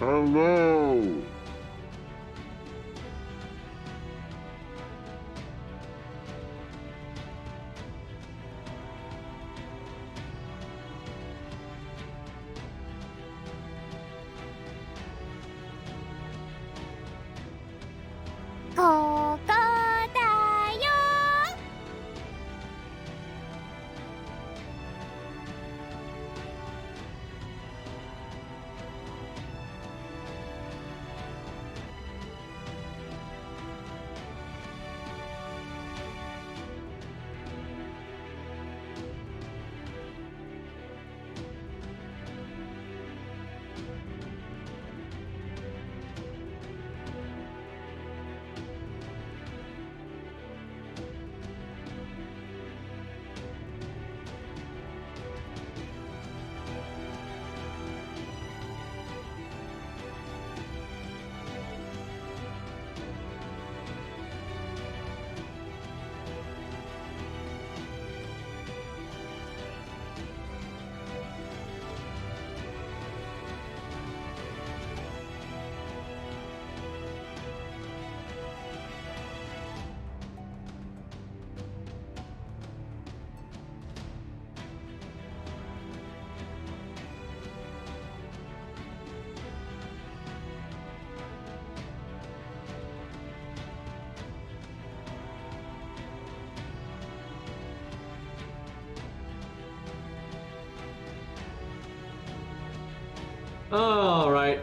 Hello! Alright.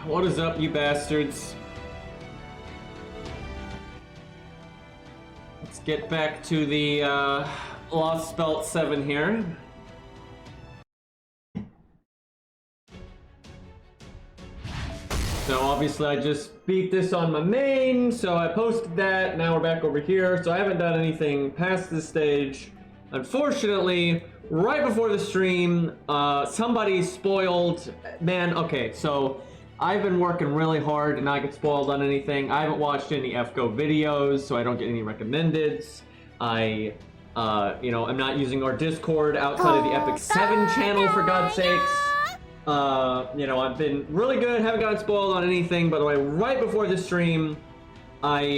What is up, you bastards? Let's get back to the LOSTBELT 7 here. So obviously I just beat this on my main, so I posted that. Now we're back over here. So I haven't done anything past this stage. Unfortunately, right before the stream, somebody spoiled. Man, okay, so I've been working really hard to not get spoiled on anything. I haven't watched any FGO videos, so I don't get any recommendeds. I'm not using our Discord outside of the Epic 7 channel, for God's sakes. I've been really good, haven't gotten spoiled on anything. By the way, right before the stream, I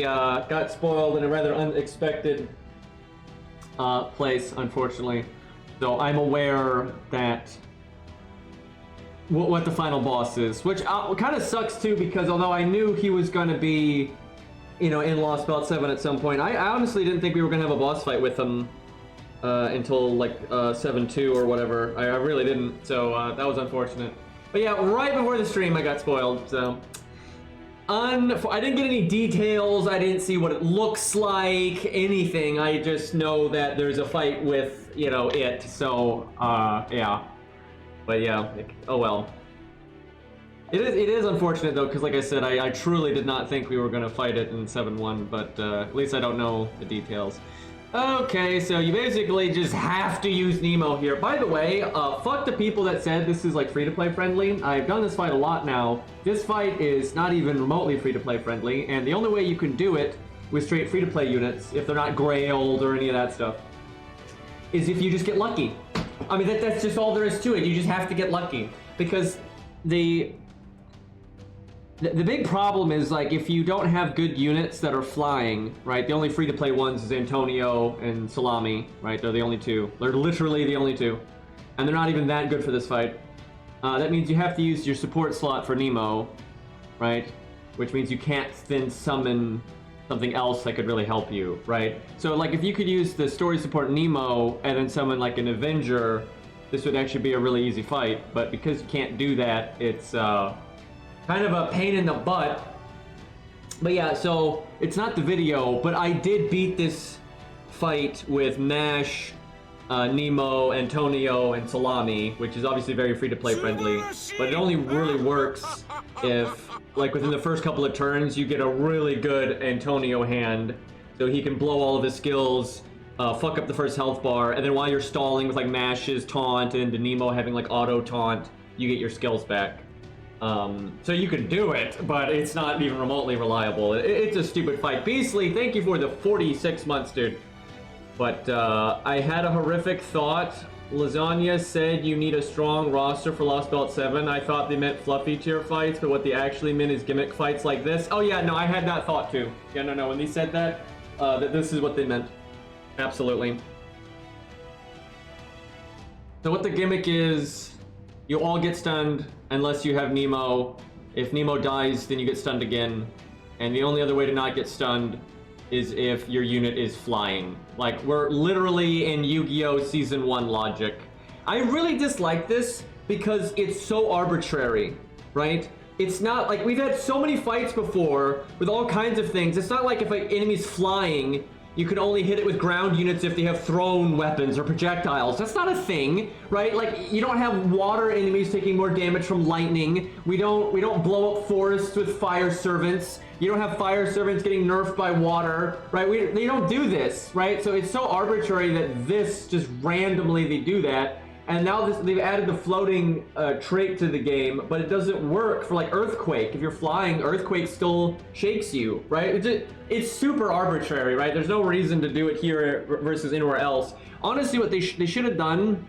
got spoiled in a rather unexpected place, unfortunately. So I'm aware that what the final boss is, which kind of sucks too, because although I knew he was going to be, in LOSTBELT 7 at some point, I honestly didn't think we were going to have a boss fight with him until like 7-2 or whatever. I really didn't, so that was unfortunate. But yeah, right before the stream I got spoiled, so I didn't get any details, I didn't see what it looks like, anything. I just know that there's a fight with, it, so, yeah. But yeah, oh well. It is unfortunate though, because like I said, I truly did not think we were going to fight it in 7-1, but at least I don't know the details. Okay, so you basically just have to use Nemo here. By the way, fuck the people that said this is like free-to-play friendly. I've done this fight a lot now. This fight is not even remotely free-to-play friendly, and the only way you can do it with straight free-to-play units, if they're not grailed or any of that stuff, is if you just get lucky. I mean, that's just all there is to it. You just have to get lucky. Because the big problem is, like, if you don't have good units that are flying, right? The only free-to-play ones is Antonio and Salami, right? They're the only two. They're literally the only two. And they're not even that good for this fight. That means you have to use your support slot for Nemo, right? Which means you can't then summon something else that could really help you, right? So, like, if you could use the story support Nemo and then summon, like, an Avenger, this would actually be a really easy fight. But because you can't do that, it's, kind of a pain in the butt. But yeah, so it's not the video, but I did beat this fight with Nash, Nemo, Antonio, and Salami, which is obviously very free-to-play friendly. But it only really works if, like, within the first couple of turns, you get a really good Antonio hand, so he can blow all of his skills, fuck up the first health bar, and then while you're stalling with, like, Nash's taunt and Nemo having, like, auto taunt, you get your skills back. So you can do it, but it's not even remotely reliable. It's a stupid fight. Beastly, thank you for the 46 months, dude. But I had a horrific thought. Lasagna said you need a strong roster for Lost Belt 7. I thought they meant fluffy tier fights, but what they actually meant is gimmick fights like this. Oh yeah, no, I had that thought too. Yeah, no, when they said that, that this is what they meant. Absolutely. So what the gimmick is, you all get stunned unless you have Nemo. If Nemo dies, then you get stunned again. And the only other way to not get stunned is if your unit is flying. Like, we're literally in Yu-Gi-Oh! Season 1 logic. I really dislike this because it's so arbitrary, right? It's not like, we've had so many fights before with all kinds of things. It's not like if an enemy's flying, you can only hit it with ground units if they have thrown weapons or projectiles. That's not a thing, right? Like, you don't have water enemies taking more damage from lightning. We don't blow up forests with fire servants. You don't have fire servants getting nerfed by water, right? They don't do this, right? So it's so arbitrary that this just randomly they do that. And now they've added the floating trait to the game, but it doesn't work for like Earthquake. If you're flying, Earthquake still shakes you, right? It's super arbitrary, right? There's no reason to do it here versus anywhere else. Honestly, what they should have done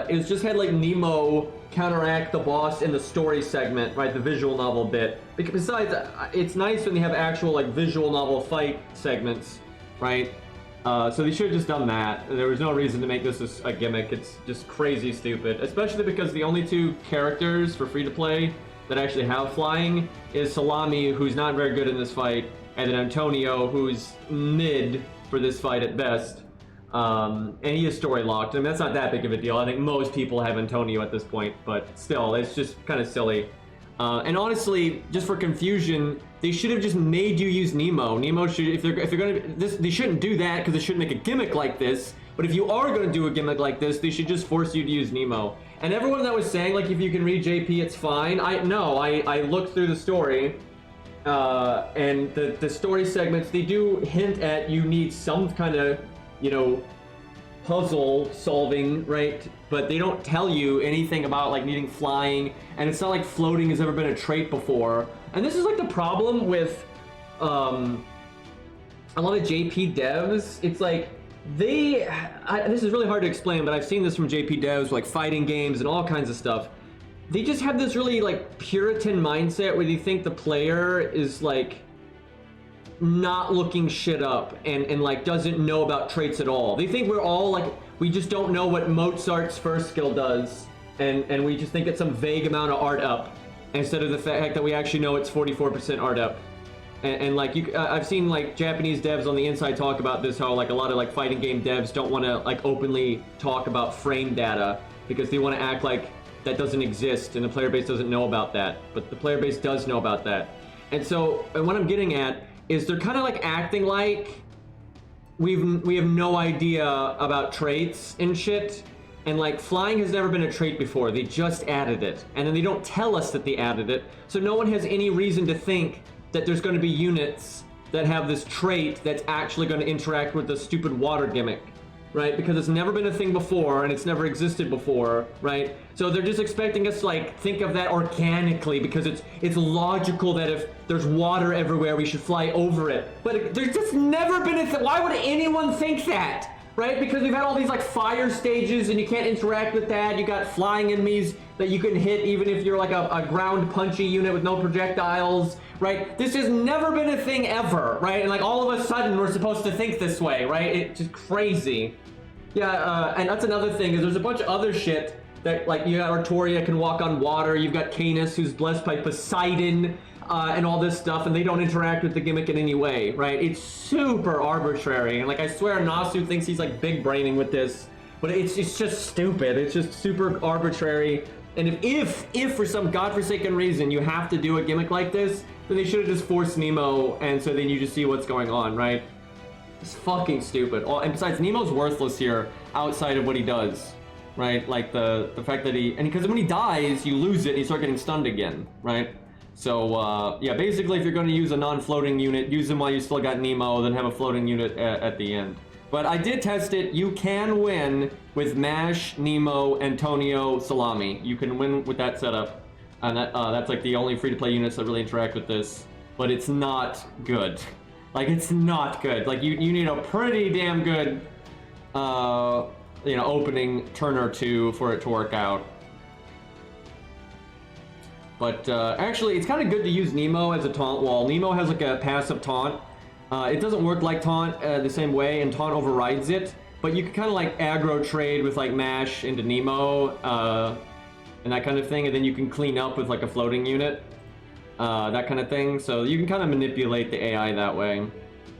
is just had like Nemo counteract the boss in the story segment, right? The visual novel bit. Because besides, it's nice when they have actual like visual novel fight segments, right? So they should have just done that. There was no reason to make this a gimmick. It's just crazy stupid, especially because the only two characters for free-to-play that actually have flying is Salami, who's not very good in this fight, and then Antonio, who's mid for this fight at best. And he is story locked. I mean, that's not that big of a deal. I think most people have Antonio at this point, but still, it's just kind of silly. And honestly, just for confusion, they should have just made you use Nemo. Nemo should, if they're gonna, they shouldn't do that because they shouldn't make a gimmick like this. But if you are gonna do a gimmick like this, they should just force you to use Nemo. And everyone that was saying like if you can read JP, it's fine. I looked through the story, and the story segments, they do hint at you need some kind of, you know, puzzle solving, right? But they don't tell you anything about like needing flying, and it's not like floating has ever been a trait before. And this is like the problem with a lot of JP devs. It's like this is really hard to explain, but I've seen this from JP devs, like fighting games and all kinds of stuff. They just have this really like Puritan mindset where they think the player is like not looking shit up and like doesn't know about traits at all. They think we're all like, we just don't know what Mozart's first skill does, and we just think it's some vague amount of art up, instead of the fact that we actually know it's 44% art up. And like I've seen like Japanese devs on the inside talk about this, how like a lot of like fighting game devs don't want to like openly talk about frame data because they want to act like that doesn't exist and the player base doesn't know about that, but the player base does know about that. And so, and what I'm getting at is they're kind of like acting like we have no idea about traits and shit, and like flying has never been a trait before. They just added it, and then they don't tell us that they added it, so no one has any reason to think that there's going to be units that have this trait that's actually going to interact with the stupid water gimmick, right? Because it's never been a thing before and it's never existed before, right? So they're just expecting us to like think of that organically because it's logical that if there's water everywhere we should fly over it. But there's just never been a thing. Why would anyone think that? Right? Because we've had all these like fire stages and you can't interact with that. You got flying enemies that you can hit even if you're like a ground punchy unit with no projectiles, right? This has never been a thing ever, right? And like all of a sudden we're supposed to think this way, right? It's just crazy. Yeah, and that's another thing, is there's a bunch of other shit that, like, you got Artoria can walk on water, you've got Canis who's blessed by Poseidon, and all this stuff, and they don't interact with the gimmick in any way, right? It's super arbitrary, and like I swear Nasu thinks he's like big braining with this, but it's just stupid. It's just super arbitrary. And if for some godforsaken reason you have to do a gimmick like this, then they should have just forced Nemo, and so then you just see what's going on, right? It's fucking stupid. Oh, and besides, Nemo's worthless here outside of what he does, right? Like the fact that because when he dies, you lose it and you start getting stunned again, right? So yeah, basically if you're going to use a non-floating unit, use them while you still got Nemo, then have a floating unit at the end. But I did test it. You can win with Mash, Nemo, Antonio, Salami. You can win with that setup. And that's like the only free-to-play units that really interact with this. But it's not good. Like, it's not good. Like, you need a pretty damn good, you know, opening turn or two for it to work out. But actually, it's kind of good to use Nemo as a taunt wall. Nemo has like a passive taunt. It doesn't work like taunt the same way, and taunt overrides it. But you can kind of like aggro trade with like mash into Nemo and that kind of thing, and then you can clean up with like a floating unit, that kind of thing. So you can kind of manipulate the AI that way.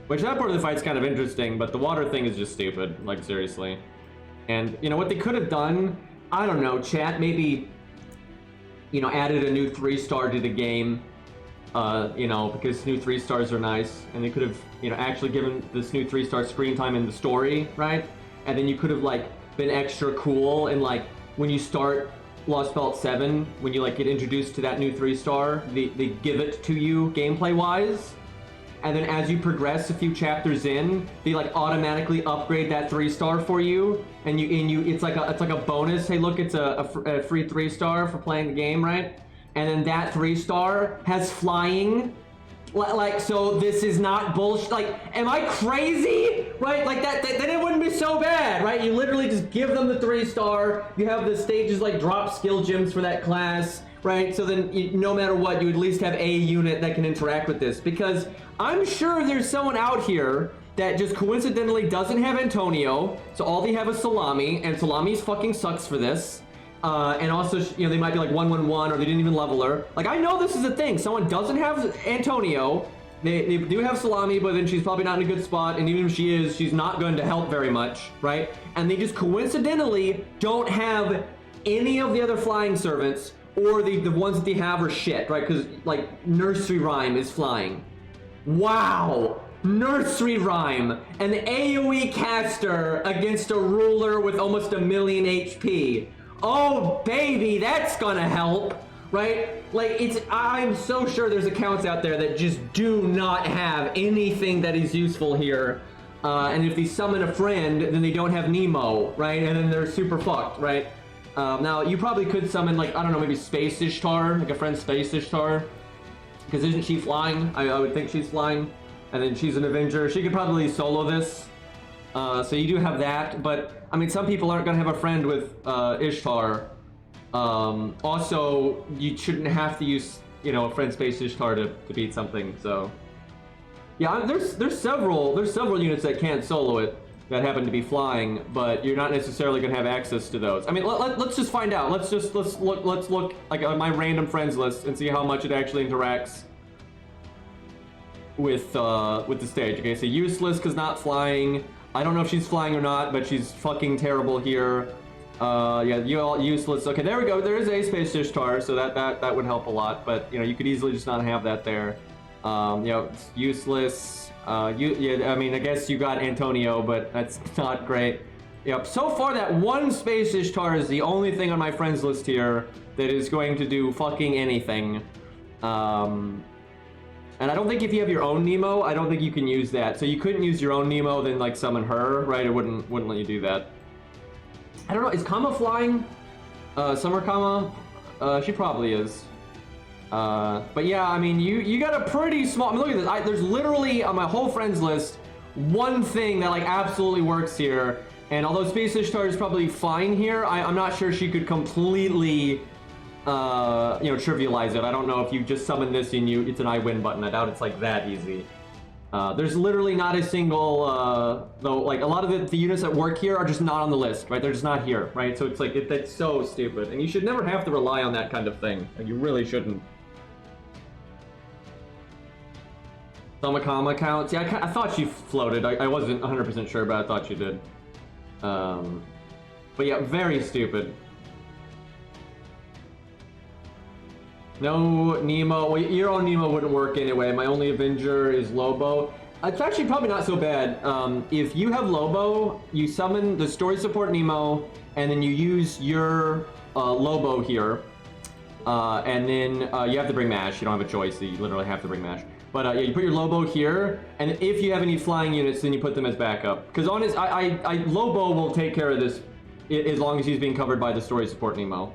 Which that part of the fight's kind of interesting, but the water thing is just stupid, like seriously. And you know what they could have done? I don't know, chat, maybe, you know, added a new 3-star to the game, you know, because new 3-stars are nice, and they could have, you know, actually given this new 3-star screen time in the story, right? And then you could have like been extra cool, and like when you start Lost Belt 7, when you like get introduced to that new 3-star, they give it to you gameplay wise, and then as you progress a few chapters in, they like automatically upgrade that 3-star for you, and it's like a bonus. Hey, look, it's a free 3-star for playing the game, right? And then that 3-star has flying. Like, so this is not bullshit. Like, am I crazy? Right? Like that then it wouldn't be so bad, right? You literally just give them the 3-star. You have the stages like drop skill gems for that class, right? So then no matter what, you at least have a unit that can interact with this, because I'm sure there's someone out here that just coincidentally doesn't have Antonio, so all they have is Salami, and Salami's fucking sucks for this. And also, you know, they might be like 1-1-1, or they didn't even level her. Like, I know this is a thing. Someone doesn't have Antonio. They do have Salami, but then she's probably not in a good spot. And even if she is, she's not going to help very much, right? And they just coincidentally don't have any of the other flying servants, or the ones that they have are shit, right? Because, like, Nursery Rhyme is flying. Wow! Nursery Rhyme, an AoE caster against a ruler with almost 1 million HP. Oh baby, that's gonna help, right? Like, I'm so sure there's accounts out there that just do not have anything that is useful here. And if they summon a friend, then they don't have Nemo, right? And then they're super fucked, right? Now, you probably could summon, like, I don't know, maybe Space Ishtar, like a friend Space Ishtar. Because isn't she flying? I would think she's flying. And then she's an Avenger. She could probably solo this. So you do have that, but I mean, some people aren't going to have a friend with Ishtar. Also, you shouldn't have to use, you know, a friend Space Ishtar to beat something. So yeah, there's several units that can't solo it that happen to be flying, but you're not necessarily going to have access to those. I mean, let's just find out. Let's look like on my random friends list and see how much it actually interacts with the stage. Okay, so useless because not flying. I don't know if she's flying or not, but she's fucking terrible here. Yeah, you all useless. Okay, there we go. There is a Space Ishtar, so that would help a lot. But you know, you could easily just not have that there. You know, it's useless. Yeah, I mean, I guess you got Antonio, but that's not great. Yep. So far, that one Space Ishtar is the only thing on my friends list here that is going to do fucking anything. And I don't think if you have your own Nemo, I don't think you can use that. So you couldn't use your own Nemo, then like summon her, right? It wouldn't let you do that. I don't know. Is Kama flying? Summer Kama? She probably is. But yeah, I mean, you got a pretty small. I mean, look at this. There's literally on my whole friends list one thing that like absolutely works here. And although Space Ishtar is probably fine here, I'm not sure she could completely, you know, trivialize it. I don't know if you just summon this and it's an I win button. I doubt it's like that easy. There's literally not a single, though, like a lot of the units that work here are just not on the list, right? They're just not here, right? So it's like, that's so stupid. And you should never have to rely on that kind of thing. Like, you really shouldn't. Samakama counts. Yeah, I thought she floated. I wasn't 100% sure, but I thought she did. But yeah, very stupid. No Nemo. Well, your own Nemo wouldn't work anyway. My only Avenger is Lobo. It's actually probably not so bad. If you have Lobo, you summon the story support Nemo, and then you use your Lobo here. And then you have to bring Mash. You don't have a choice. So you literally have to bring Mash. But yeah, you put your Lobo here, and if you have any flying units, then you put them as backup. Because honest, Lobo will take care of this as long as he's being covered by the story support Nemo.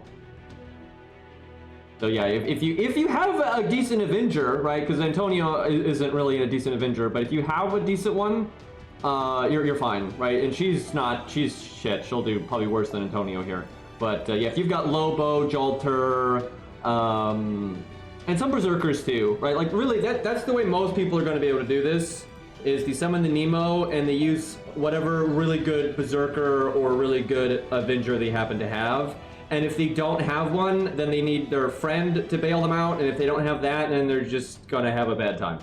So yeah, if you have a decent Avenger, right? Because Antonio isn't really a decent Avenger, but if you have a decent one, you're fine, right? And she's shit. She'll do probably worse than Antonio here. But yeah, if you've got Lobo, Jolter, and some Berserkers too, right? Like really, that's the way most people are going to be able to do this. Is they summon the Nemo and they use whatever really good Berserker or really good Avenger they happen to have. And if they don't have one, then they need their friend to bail them out. And if they don't have that, then they're just gonna have a bad time.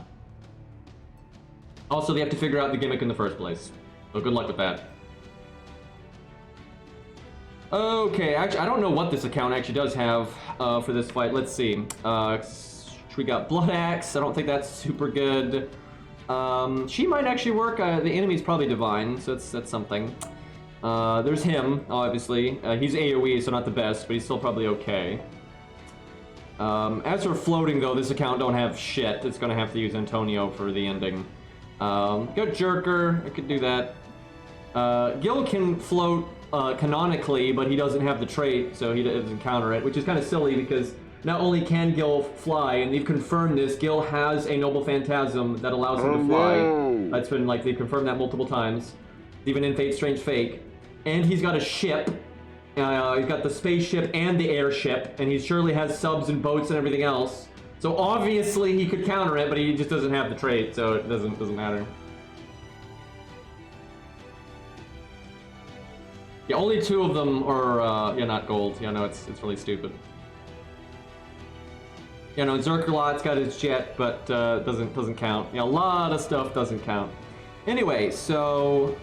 Also, they have to figure out the gimmick in the first place. So good luck with that. Okay, actually, I don't know what this account actually does have for this fight. Let's see. We got Blood Axe. I don't think that's super good. She might actually work. The enemy's probably Divine, so that's something. There's him, obviously. He's AoE, so not the best, but he's still probably okay. As for floating, though, this account don't have shit. It's gonna have to use Antonio for the ending. Got Jerker. I could do that. Gil can float canonically, but he doesn't have the trait, so he doesn't counter it, which is kind of silly because not only can Gil fly, and they've confirmed this, Gil has a Noble Phantasm that allows him to fly. No. That's been, like, they've confirmed that multiple times. Even in Fate Strange Fake. And he's got a ship. He's got the spaceship and the airship, and he surely has subs and boats and everything else. So obviously he could counter it, but he just doesn't have the trait, so it doesn't matter. Yeah, only 2 of them are, yeah, not gold. Yeah, no, it's really stupid. Yeah, no, Zerkalot's got his jet, but doesn't count. Yeah, a lot of stuff doesn't count. Anyway, so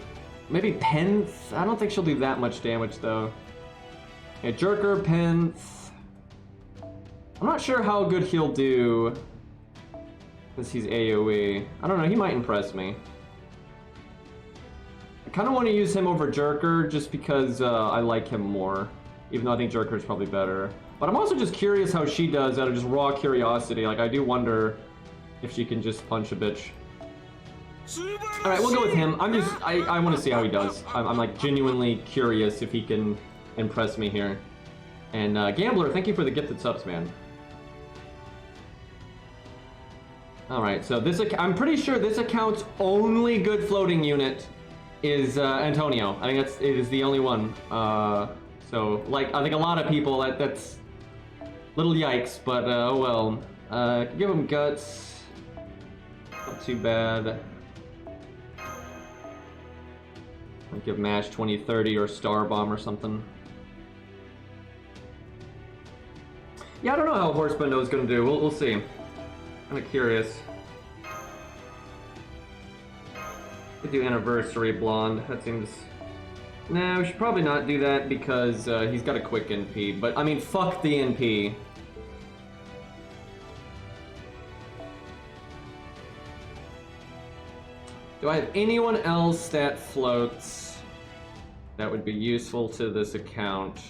maybe Penth? I don't think she'll do that much damage, though. Yeah, Jerker, Penth. I'm not sure how good he'll do, since he's AoE. I don't know, he might impress me. I kind of want to use him over Jerker, just because I like him more. Even though I think Jerker's probably better. But I'm also just curious how she does out of just raw curiosity. Like, I do wonder if she can just punch a bitch. Alright, we'll go with him. I want to see how he does. I'm like genuinely curious if he can impress me here. And Gambler, thank you for the gifted subs, man. Alright, so this I'm pretty sure this account's only good floating unit is Antonio. I think it is the only one. So, like, I think a lot of people, that's little yikes, but oh well. Give him guts. Not too bad. I'd give Mash 2030 or Star Bomb or something. Yeah, I don't know how Horse Bendo is going to do. We'll see. Kind of curious. Could do Anniversary Blonde. That seems... No, we should probably not do that because he's got a quick NP. But, I mean, fuck the NP. Do I have anyone else that floats that would be useful to this account?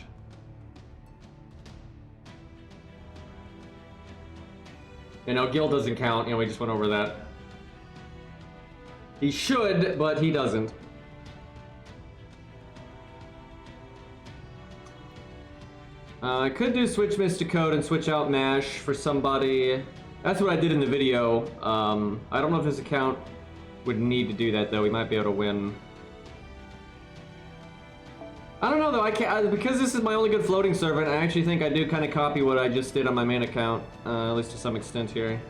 You know, Gil doesn't count. You know, we just went over that. He should, but he doesn't. I could do switch Mysticode and switch out Mash for somebody. That's what I did in the video. I don't know if this account would need to do that, though. We might be able to win. I don't know, though. I can't, because this is my only good floating servant, I actually think I do kind of copy what I just did on my main account, at least to some extent here.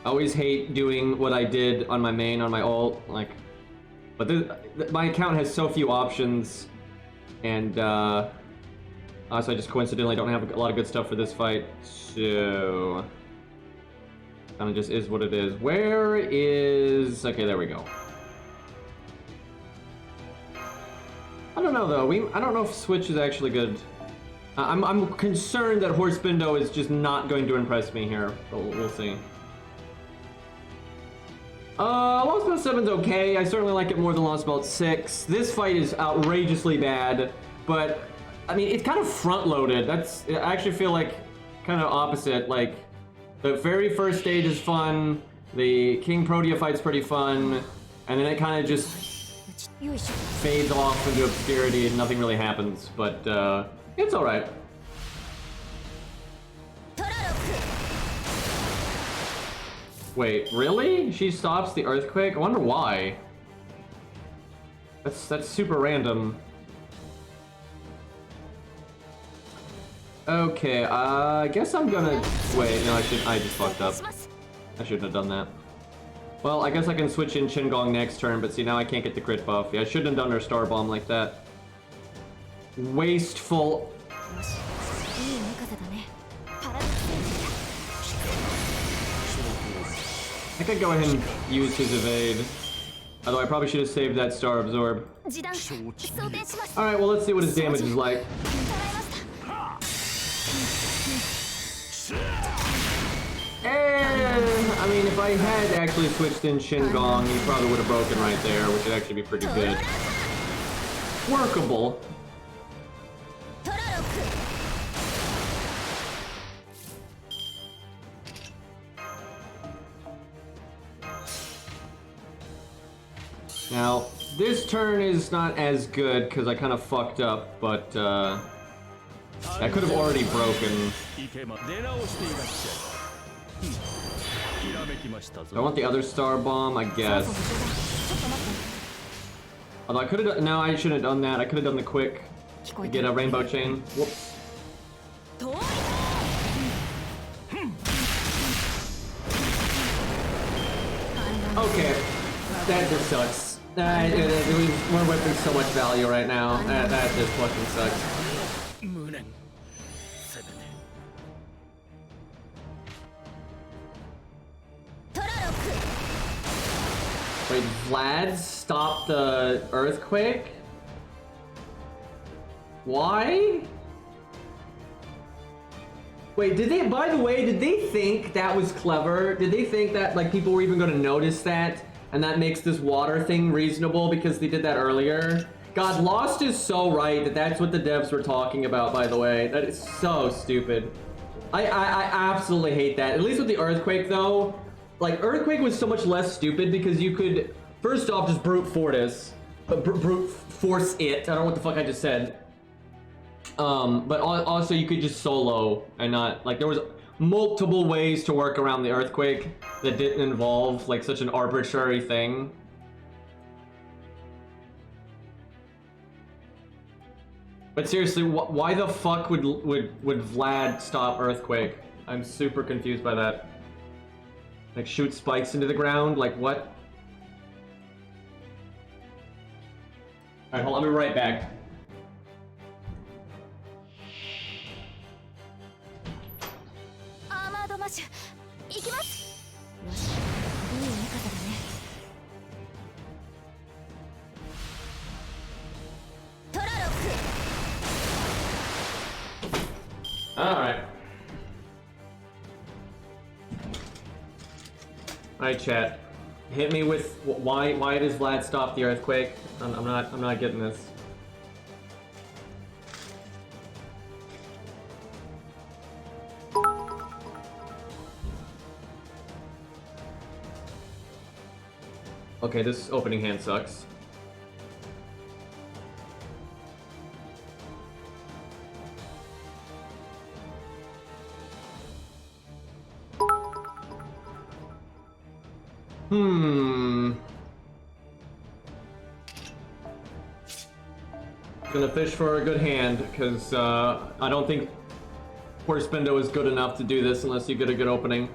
I always hate doing what I did on my main, on my ult, like... But my account has so few options, and so I just coincidentally don't have a lot of good stuff for this fight, so... Kind of just is what it is. Where is... Okay, there we go. I don't know, though. I don't know if Switch is actually good. I'm concerned that Horse Bindo is just not going to impress me here, but we'll see. Lost Belt 7's okay. I certainly like it more than Lost Belt 6. This fight is outrageously bad, but, I mean, it's kind of front-loaded. I actually feel like kind of opposite. Like, the very first stage is fun, the King Protea fight's pretty fun, and then it kind of just fades off into obscurity and nothing really happens, but it's alright. Wait, really? She stops the earthquake? I wonder why. That's super random. Okay, I guess I'm gonna... Wait, no, I just fucked up. I shouldn't have done that. Well, I guess I can switch in Qingong next turn, but see, now I can't get the crit buff. Yeah, I shouldn't have done her Star Bomb like that. Wasteful. I could go ahead and use his evade. Although I probably should have saved that Star Absorb. Alright, well let's see what his damage is like. And, I mean, if I had actually switched in Qingong, he probably would have broken right there, which would actually be pretty good. Workable. Now, this turn is not as good because I kind of fucked up, but I could have already broken. I want the other Star Bomb, I guess. Although I could have done, no, I shouldn't have done that. I could have done the quick to get a Rainbow Chain. Whoops. Okay, that just sucks. We're whipping so much value right now. That just fucking sucks. Wait, Vlad stopped the earthquake? Why? Wait, did they, by the way, did they think that was clever? Did they think that, like, people were even gonna notice that? And that makes this water thing reasonable because they did that earlier? God, Lost is so right that that's what the devs were talking about, by the way. That is so stupid. I absolutely hate that. At least with the earthquake, though, like, earthquake was so much less stupid because you could, first off, just brute force it. I don't know what the fuck I just said. But also you could just solo and not, like, there was multiple ways to work around the earthquake that didn't involve, like, such an arbitrary thing. But seriously, why the fuck would Vlad stop earthquake? I'm super confused by that. Like, shoot spikes into the ground? Like, what? Alright, hold on, I'll be right back. Alright. Alright, chat. Hit me with why does Vlad stop the earthquake? I'm not getting this. Okay, this opening hand sucks. Gonna fish for a good hand, because I don't think Horse Bendo is good enough to do this unless you get a good opening.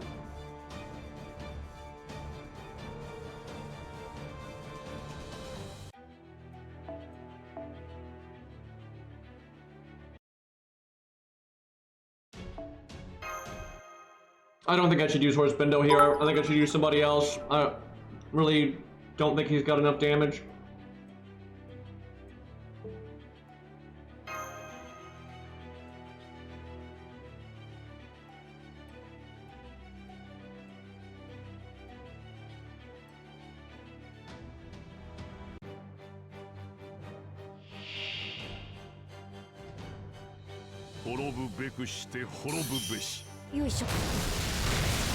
I don't think I should use Horse Bendo here. I think I should use somebody else. I really don't think he's got enough damage.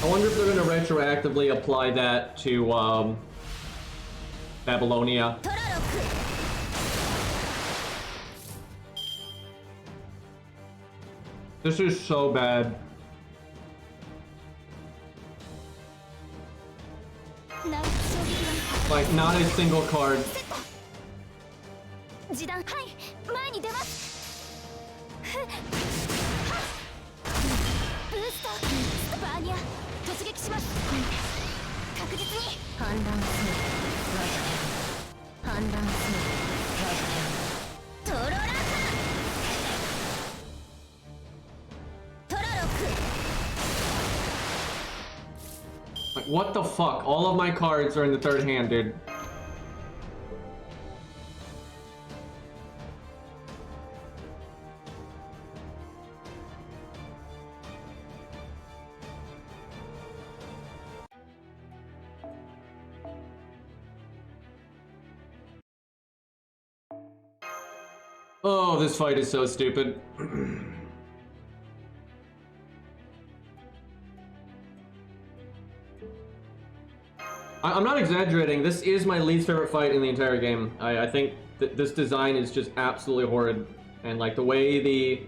I wonder if they're going to retroactively apply that to Babylonia. This is so bad. Like, not a single card. Like, what the fuck? All of my cards are in the third hand, dude. Oh, this fight is so stupid. I'm not exaggerating. This is my least favorite fight in the entire game. I think this design is just absolutely horrid, and like the way they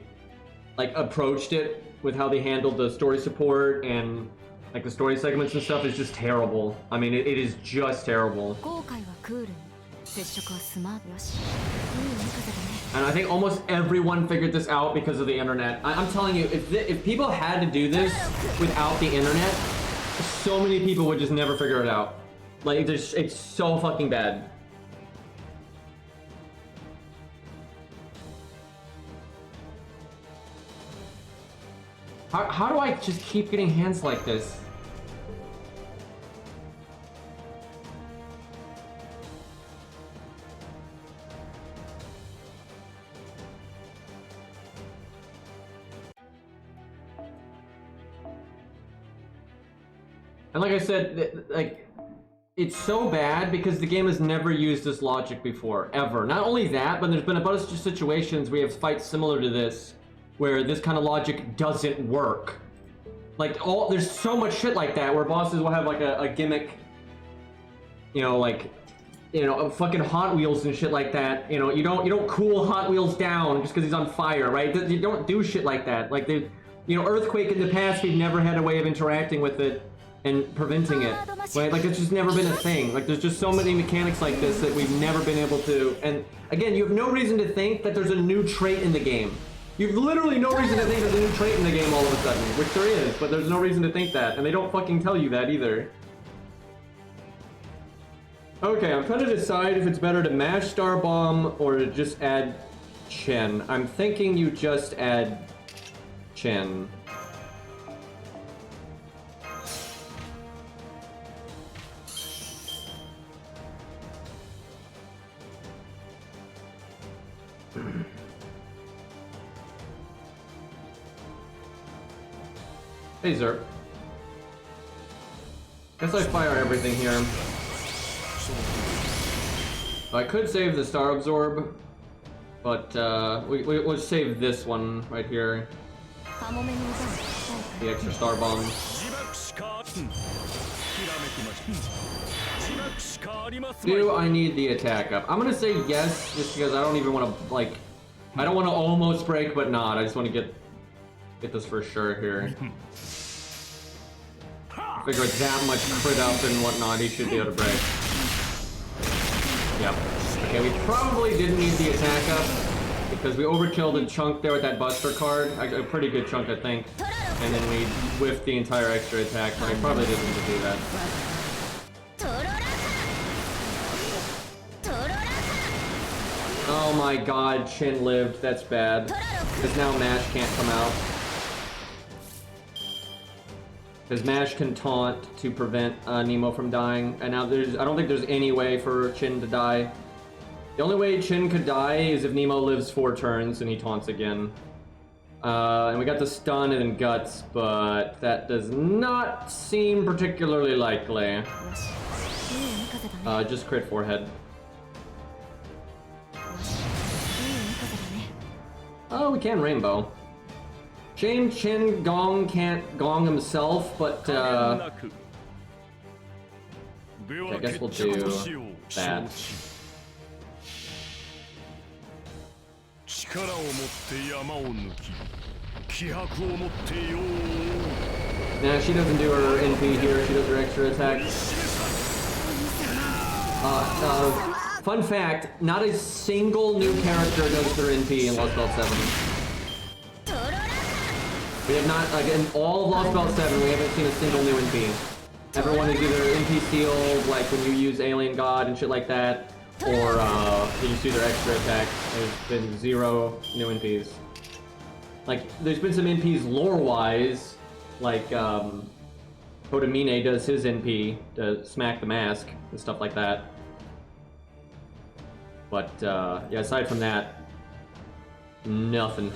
like approached it with how they handled the story support and like the story segments and stuff is just terrible. I mean, it is just terrible. And I think almost everyone figured this out because of the internet. I'm telling you, if people had to do this without the internet, so many people would just never figure it out. Like, it's so fucking bad. How do I just keep getting hands like this? And like I said, like, it's so bad because the game has never used this logic before, ever. Not only that, but there's been a bunch of situations where you have fights similar to this, where this kind of logic doesn't work. Like, there's so much shit like that, where bosses will have like a gimmick, you know, like, you know, fucking Hot Wheels and shit like that. You know, you don't cool Hot Wheels down just because he's on fire, right? You don't do shit like that. Like, you know, Earthquake in the past, we've never had a way of interacting with it and preventing it, right? Like, it's just never been a thing. Like, there's just so many mechanics like this that we've never been able to. And again, you have no reason to think that there's a new trait in the game. You've literally no reason to think there's a new trait in the game all of a sudden, which there is, but there's no reason to think that, and they don't fucking tell you that either. Okay, I'm trying to decide if it's better to mash Star Bomb or to just add Chen. I'm thinking you just add Chen. Hey, Zerp. Guess I fire everything here. I could save the Star Absorb, but we'll save this one right here. The extra Star Bomb. Do I need the attack up? I'm gonna say yes, just because I don't even want to, like, I don't want to almost break, but not. I just want to get this for sure here. Figure it's that much crit up and whatnot, he should be able to break. Yep. Okay, we probably didn't need the attack up because we overkilled a chunk there with that Buster card. A pretty good chunk, I think. And then we whiffed the entire extra attack, but I probably didn't need to do that. Oh my god, Chin lived. That's bad. Because now Mash can't come out. Because Mash can taunt to prevent Nemo from dying, and now I don't think there's any way for Chin to die. The only way Chin could die is if Nemo lives 4 turns and he taunts again. And we got the stun and then guts, but that does not seem particularly likely. Just crit forehead. Oh, we can rainbow. Shame Chin Gong can't gong himself, but I guess we'll do that. Yeah, she doesn't do her NP here, she does her extra attack. Fun fact, not a single new character does their NP in Lost Belt 7. We have not, like, in all of Lost Belt 7, we haven't seen a single new NP. Everyone is either NP sealed, like when you use Alien God and shit like that, or they just do their extra attack. There's been 0 new NPs. Like, there's been some NPs lore-wise, like, Kodamine does his NP to smack the mask and stuff like that. But, yeah, aside from that, nothing.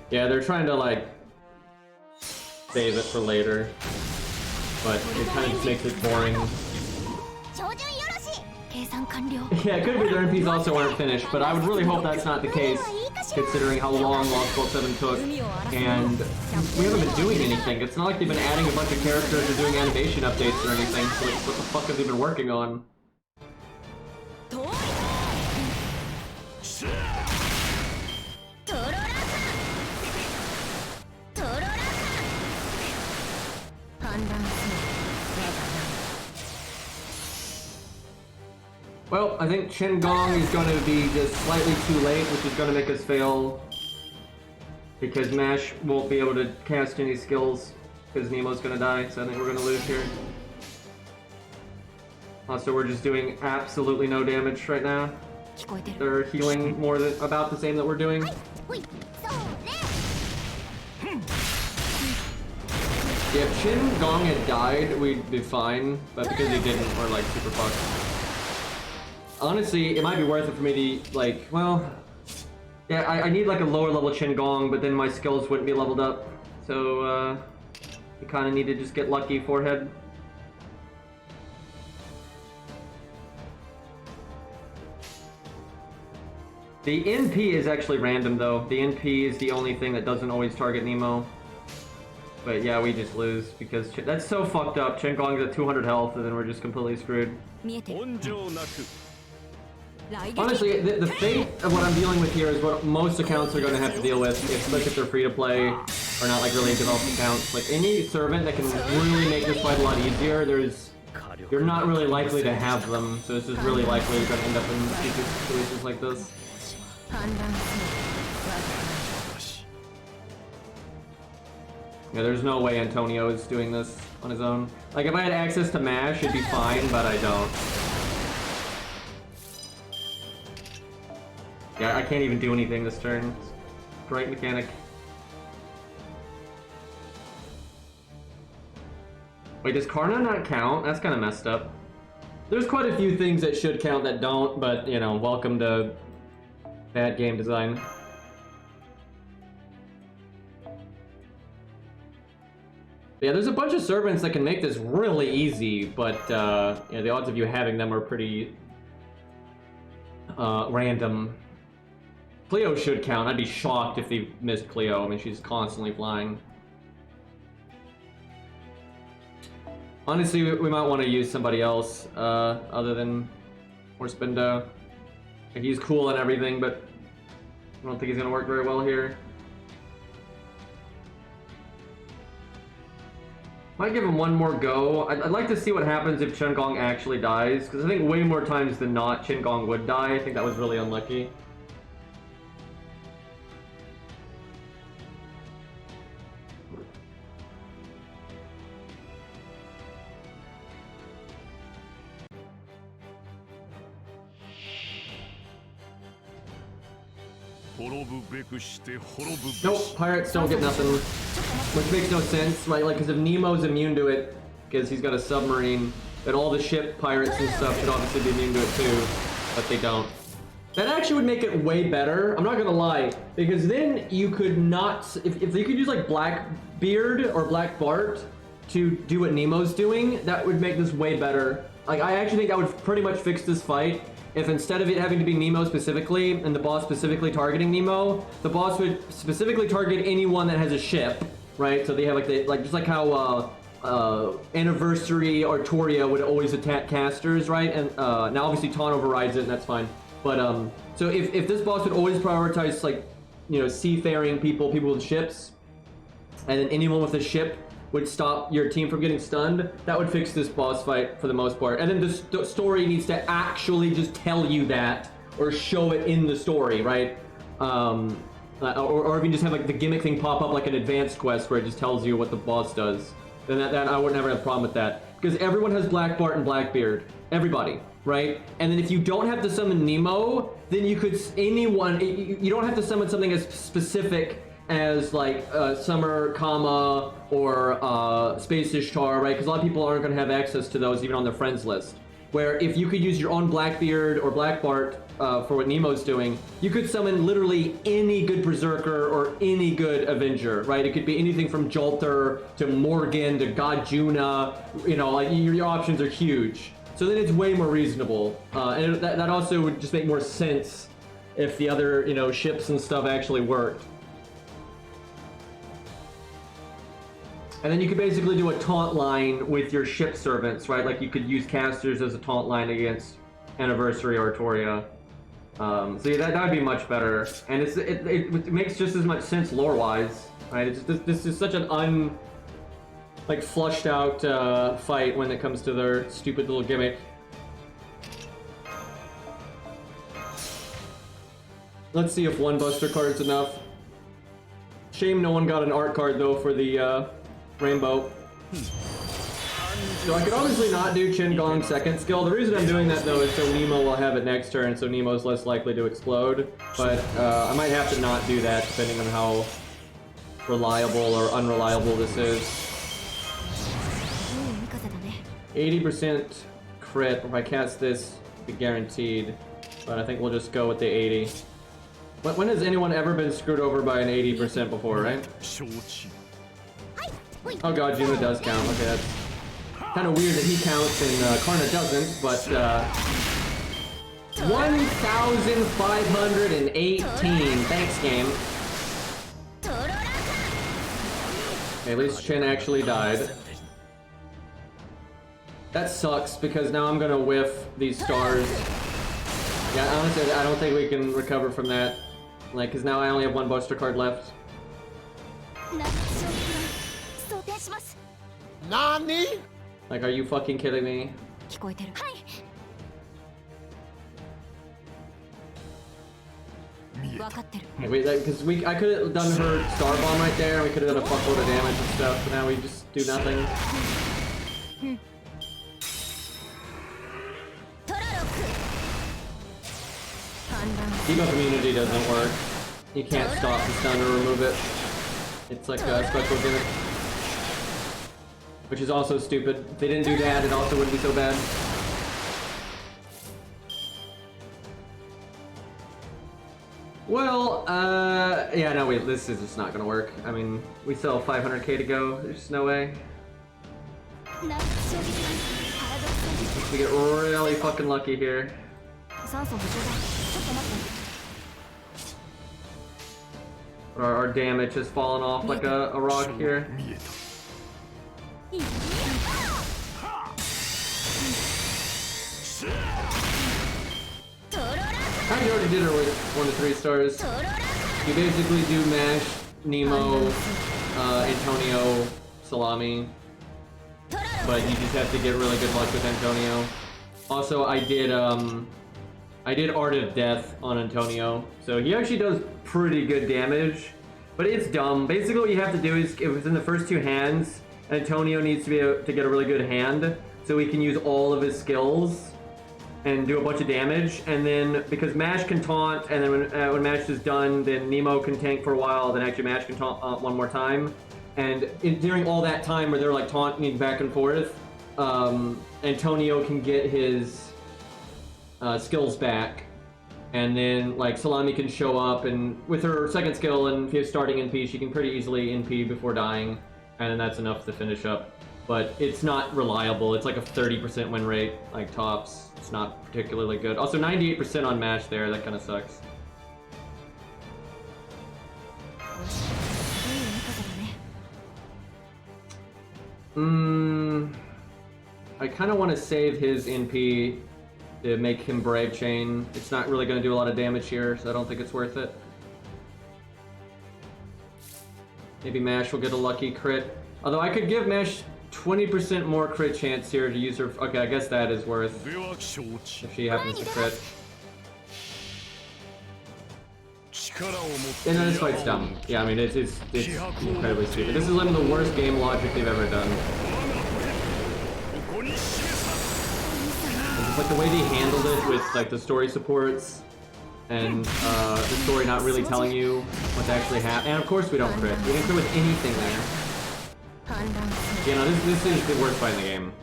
Yeah, they're trying to, like, save it for later, but it kind of just makes it boring. Yeah, it could be their NPs also aren't finished, but I would really hope that's not the case, considering how long Lost Belt 7 took, and we haven't been doing anything. It's not like they've been adding a bunch of characters or doing animation updates or anything, so like, what the fuck have they been working on? Well, I think Chen Gong is going to be just slightly too late, which is going to make us fail. Because Mash won't be able to cast any skills, because Nemo's going to die, so I think we're going to lose here. Also, we're just doing absolutely no damage right now. They're healing more than about the same that we're doing. Yeah, if Chen Gong had died, we'd be fine, but because he didn't, we're like super fucked. Honestly, it might be worth it for me to, like, well... Yeah, I need like a lower level Chen Gong, but then my skills wouldn't be leveled up. So, you kind of need to just get lucky forehead. The NP is actually random, though. The NP is the only thing that doesn't always target Nemo. But yeah, we just lose, because that's so fucked up. Chen Gong's at 200 health, and then we're just completely screwed. Honestly, the fate of what I'm dealing with here is what most accounts are going to have to deal with, especially if they're free to play or not like really developed accounts. Like any servant that can really make this fight a lot easier, you're not really likely to have them, so this is really likely you're going to end up in situations like this. Yeah, there's no way Antonio is doing this on his own. Like if I had access to MASH, it'd be fine, but I don't. Yeah, I can't even do anything this turn. Great mechanic. Wait, does Karna not count? That's kind of messed up. There's quite a few things that should count that don't, but, you know, welcome to bad game design. Yeah, there's a bunch of servants that can make this really easy, but, yeah, the odds of you having them are pretty random. Cleo should count. I'd be shocked if they missed Cleo. I mean, she's constantly flying. Honestly, we might want to use somebody else other than Horsebindo. Like, he's cool and everything, but I don't think he's going to work very well here. Might give him one more go. I'd like to see what happens if Chen Gong actually dies, because I think way more times than not, Chen Gong would die. I think that was really unlucky. Nope, pirates don't get nothing, which makes no sense, right? Like, because if Nemo's immune to it, because he's got a submarine, then all the ship pirates and stuff should obviously be immune to it too, but they don't. That actually would make it way better, I'm not gonna lie, because then you could not, if you could use like Blackbeard or Black Bart to do what Nemo's doing, that would make this way better. Like, I actually think that would pretty much fix this fight. If instead of it having to be Nemo specifically, and the boss specifically targeting Nemo, the boss would specifically target anyone that has a ship, right? So they have like just like how Anniversary Artoria would always attack casters, right? And now obviously Taunt overrides it, and that's fine. But so if this boss would always prioritize like, you know, seafaring people with ships, and then anyone with a ship would stop your team from getting stunned, that would fix this boss fight for the most part. And then the story needs to actually just tell you that, or show it in the story, right? Or if you just have like the gimmick thing pop up like an advanced quest where it just tells you what the boss does, then that I would never have a problem with that. Because everyone has Black Bart and Blackbeard. Everybody, right? And then if you don't have to summon Nemo, then you could, you don't have to summon something as specific as like Summer Kama or Space Ishtar, right? Because a lot of people aren't going to have access to those even on their friends list. Where if you could use your own Blackbeard or Black Bart for what Nemo's doing, you could summon literally any good Berserker or any good Avenger, right? It could be anything from Jolter to Morgan to Gajuna, you know, like your options are huge. So then it's way more reasonable. And that also would just make more sense if the other, you know, ships and stuff actually worked. And then you could basically do a taunt line with your ship servants, right? Like you could use casters as a taunt line against Anniversary or Artoria. So yeah, that would be much better. And it makes just as much sense lore-wise, right? This is such an flushed out fight when it comes to their stupid little gimmick. Let's see if one Buster card's enough. Shame no one got an art card though for the Rainbow. So I could obviously not do Chin Gong's second skill. The reason I'm doing that though is so Nemo will have it next turn, so Nemo's less likely to explode. But I might have to not do that depending on how reliable or unreliable this is. 80% crit. If I cast this, it'd be guaranteed. But I think we'll just go with the 80. When has anyone ever been screwed over by an 80% before, right? Oh god, Juna does count. Okay, that's kind of weird that he counts and Karna doesn't, but 1,518. Thanks, game. Okay, at least Chin actually died. That sucks because now I'm gonna whiff these stars. Yeah, honestly, I don't think we can recover from that. Like, because now I only have one Buster card left. Nani? Like, are you fucking kidding me? Wait, because I could have done her Star Bomb right there, and we could have done a fuckload of damage and stuff, but now we just do nothing. Debuff immunity doesn't work. You can't stop the stun or remove it. It's like a special gimmick. Which is also stupid. If they didn't do that, it also wouldn't be so bad. Well, yeah, no, wait, this is just not gonna work. I mean, we still have 500k to go. There's just no way. We get really fucking lucky here. Our damage has fallen off like a rock here. I already did her with 1 to 3 stars. You basically do Mash, Nemo, Antonio, Salami, but you just have to get really good luck with Antonio. Also, I did Art of Death on Antonio, so he actually does pretty good damage, but it's dumb. Basically what you have to do is, if it's in the first 2 hands, Antonio needs to be able to get a really good hand, so he can use all of his skills and do a bunch of damage, and then, because Mash can taunt, and then when Mash is done, then Nemo can tank for a while, then actually Mash can taunt one more time, and during all that time where they're like taunting back and forth, Antonio can get his skills back, and then like Salami can show up, and with her second skill and if he has starting NP, she can pretty easily NP before dying, and then that's enough to finish up. But it's not reliable. It's like a 30% win rate, like tops. It's not particularly good. Also 98% on Mash there, that kind of sucks. I kind of want to save his NP to make him Brave Chain. It's not really going to do a lot of damage here, so I don't think it's worth it. Maybe Mash will get a lucky crit. Although I could give Mash 20% more crit chance here to use her. Okay, I guess that is worth if she happens to crit. And then this fight's dumb. Yeah, I mean, it's incredibly stupid. This is like the worst game logic they've ever done. It's like the way they handled it with like the story supports and the story not really telling you what's actually happening. And of course we don't crit. We didn't crit with anything there. You know, this is the worst fight in the game.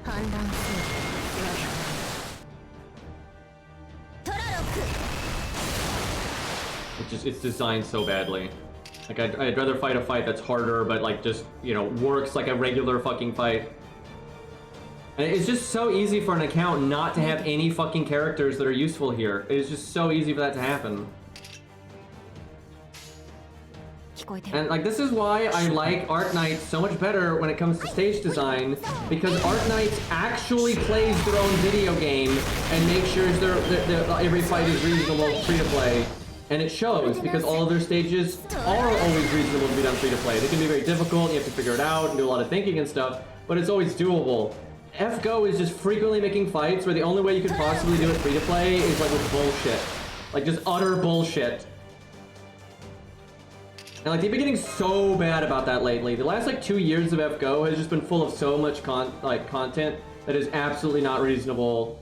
It's designed so badly. Like I'd rather fight a fight that's harder, but like just, you know, works like a regular fucking fight. And it's just so easy for an account not to have any fucking characters that are useful here. It is just so easy for that to happen. And like this is why I like Arc Knight so much better when it comes to stage design, because Arc Knight actually plays their own video game and makes sure every fight is reasonable free to play. And it shows, because all of their stages are always reasonable to be done free to play. They can be very difficult, you have to figure it out and do a lot of thinking and stuff, but it's always doable. FGO is just frequently making fights where the only way you could possibly do it free to play is like with bullshit. Like just utter bullshit. And like they've been getting so bad about that lately. The last like 2 years of FGO has just been full of so much content that is absolutely not reasonable.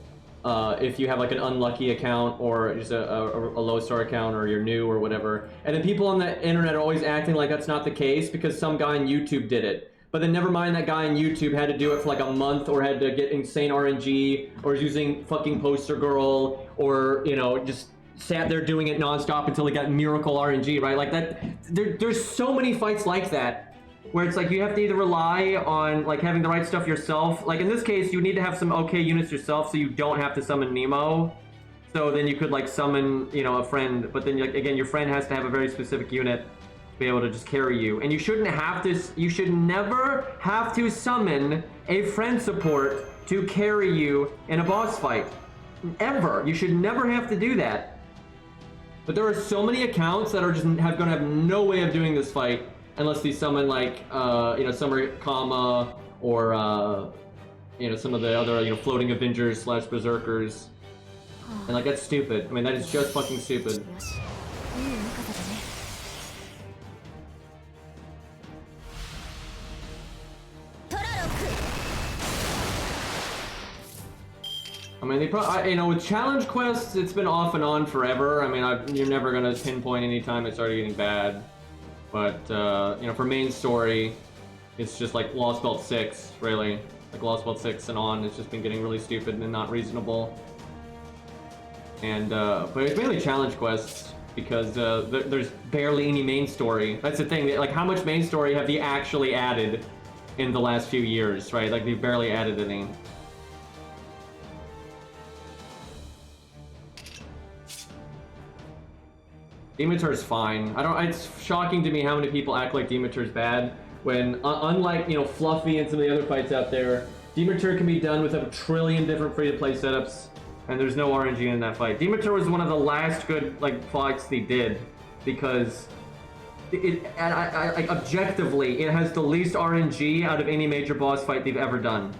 If you have like an unlucky account or just a low star account or you're new or whatever. And then people on the internet are always acting like that's not the case because some guy on YouTube did it. But then never mind that guy on YouTube had to do it for like a month or had to get insane RNG or is using fucking Poster Girl or, you know, just sat there doing it nonstop until he got miracle RNG, right? Like that, there's so many fights like that. Where it's like you have to either rely on like having the right stuff yourself. Like in this case, you need to have some okay units yourself so you don't have to summon Nemo. So then you could like summon, you know, a friend. But then like, again, your friend has to have a very specific unit to be able to just carry you. And you shouldn't have to, you should never have to summon a friend support to carry you in a boss fight. Ever. You should never have to do that. But there are so many accounts that are just gonna have no way of doing this fight. Unless they summon like, you know, Summer Kama or, you know, some of the other, you know, floating Avengers / Berserkers. And like, that's stupid. I mean, that is just fucking stupid. I mean, they probably, you know, with challenge quests, it's been off and on forever. I mean, you're never gonna pinpoint any time it started getting bad. But, you know, for main story, it's just like Lost Belt 6, really. Like Lost Belt 6 and on, it's just been getting really stupid and not reasonable. And, but it's mainly challenge quests, because there's barely any main story. That's the thing, like how much main story have they actually added in the last few years, right? Like they've barely added any. Demeter's fine. It's shocking to me how many people act like Demeter's bad when, unlike, you know, Fluffy and some of the other fights out there, Demeter can be done with a trillion different free-to-play setups, and there's no RNG in that fight. Demeter was one of the last good, like, fights they did, because objectively, it has the least RNG out of any major boss fight they've ever done.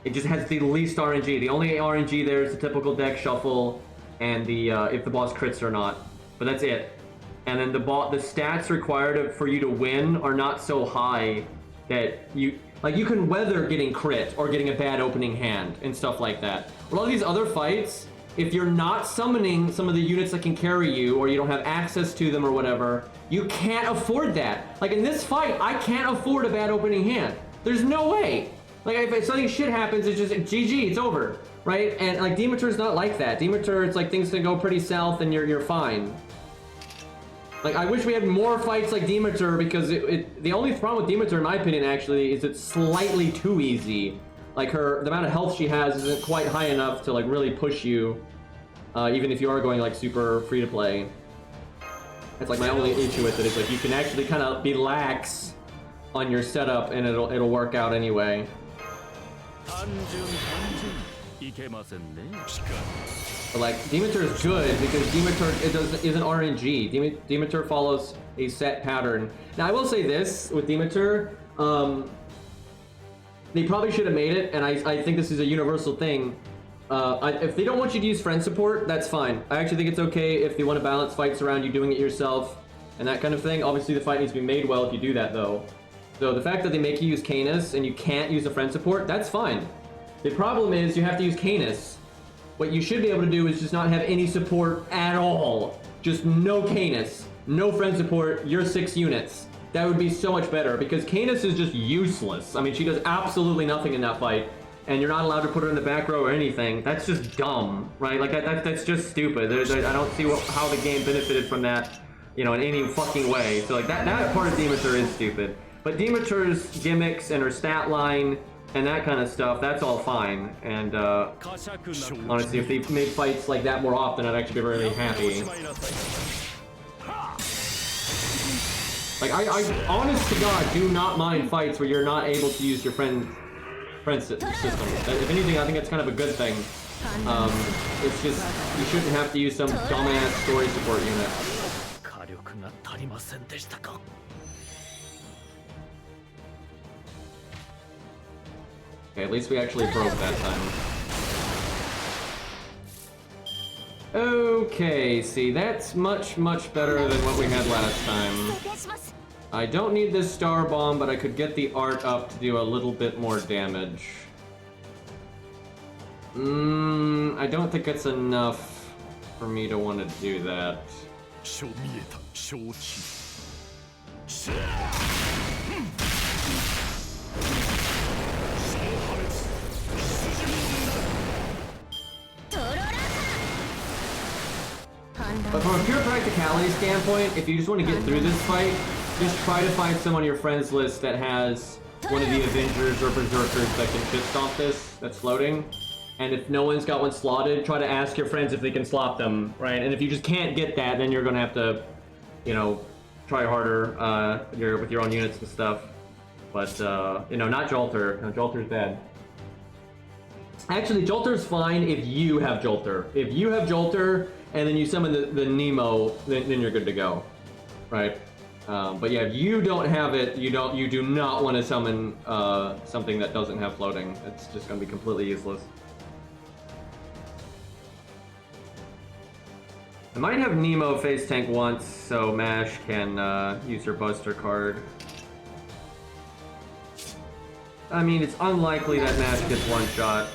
It just has the least RNG. The only RNG there is the typical deck shuffle and the, if the boss crits or not. But that's it. And then the stats required for you to win are not so high that you can weather getting crit or getting a bad opening hand and stuff like that. A lot of these other fights, if you're not summoning some of the units that can carry you or you don't have access to them or whatever, you can't afford that. Like in this fight, I can't afford a bad opening hand. There's no way. Like if something shit happens, it's just GG, it's over, right? And like Demeter's not like that. Demeter, it's like things can go pretty south and you're fine. Like, I wish we had more fights like Demeter, because the only problem with Demeter, in my opinion, actually, is it's slightly too easy. Like, the amount of health she has isn't quite high enough to, like, really push you, even if you are going, like, super free-to-play. That's, like, my only issue with it, is, like, you can actually kind of be lax on your setup, and it'll work out anyway. But like Demeter is good because Demeter isn't RNG. Demeter follows a set pattern. Now I will say this with Demeter, they probably should have made it, and I think this is a universal thing. If they don't want you to use friend support, that's fine. I actually think it's okay if they want to balance fights around you doing it yourself and that kind of thing. Obviously the fight needs to be made well if you do that though. So the fact that they make you use Canis and you can't use a friend support, that's fine. The problem is you have to use Canis. What you should be able to do is just not have any support at all. Just no Canis, no friend support, you're 6 units. That would be so much better because Canis is just useless. I mean, she does absolutely nothing in that fight, and you're not allowed to put her in the back row or anything. That's just dumb, right? Like that's just stupid. I don't see how the game benefited from that, you know, in any fucking way. So like that part of Demeter is stupid. But Demeter's gimmicks and her stat line and that kind of stuff, that's all fine. And honestly, if they made fights like that more often, I'd actually be really happy. Like, I honest to God, do not mind fights where you're not able to use your friend system. If anything, I think it's kind of a good thing. It's just, you shouldn't have to use some dumbass story support unit. Okay, at least we actually broke that time. Okay, see, that's much better than what we had last time. I don't need this star bomb, but I could get the art up to do a little bit more damage. I don't think it's enough for me to want to do that. But from a pure practicality standpoint, if you just want to get through this fight, just try to find someone on your friends list that has one of the Avengers or Berserkers that can shit stomp this, that's floating. And if no one's got one slotted, try to ask your friends if they can slot them, right? And if you just can't get that, then you're gonna have to, you know, try harder with your own units and stuff. But, you know, not Jolter. No, Jolter's bad. Actually, Jolter's fine if you have Jolter. If you have Jolter, and then you summon the Nemo, then you're good to go, right? But yeah, if you don't have it, you do not want to summon something that doesn't have floating. It's just going to be completely useless. I might have Nemo face tank once, so Mash can use her Buster card. I mean, it's unlikely that Mash gets one shot.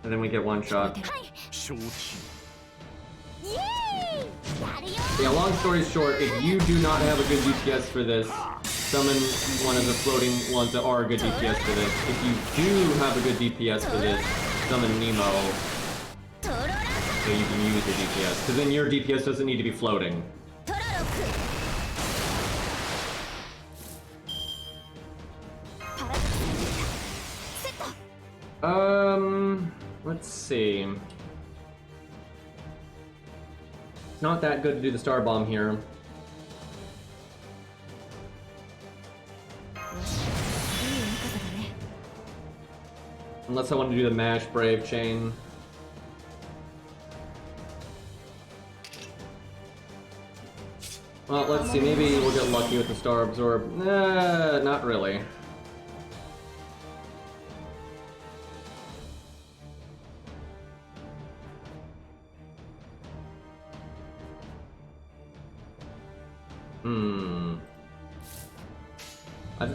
And then we get one shot. Yeah, long story short, if you do not have a good DPS for this, summon one of the floating ones that are a good DPS for this. If you do have a good DPS for this, summon Nemo so you can use your DPS. Because then your DPS doesn't need to be floating. Let's see. It's not that good to do the star bomb here. Unless I want to do the Mash Brave chain. Well, let's see, maybe we'll get lucky with the Star Absorb. Not really.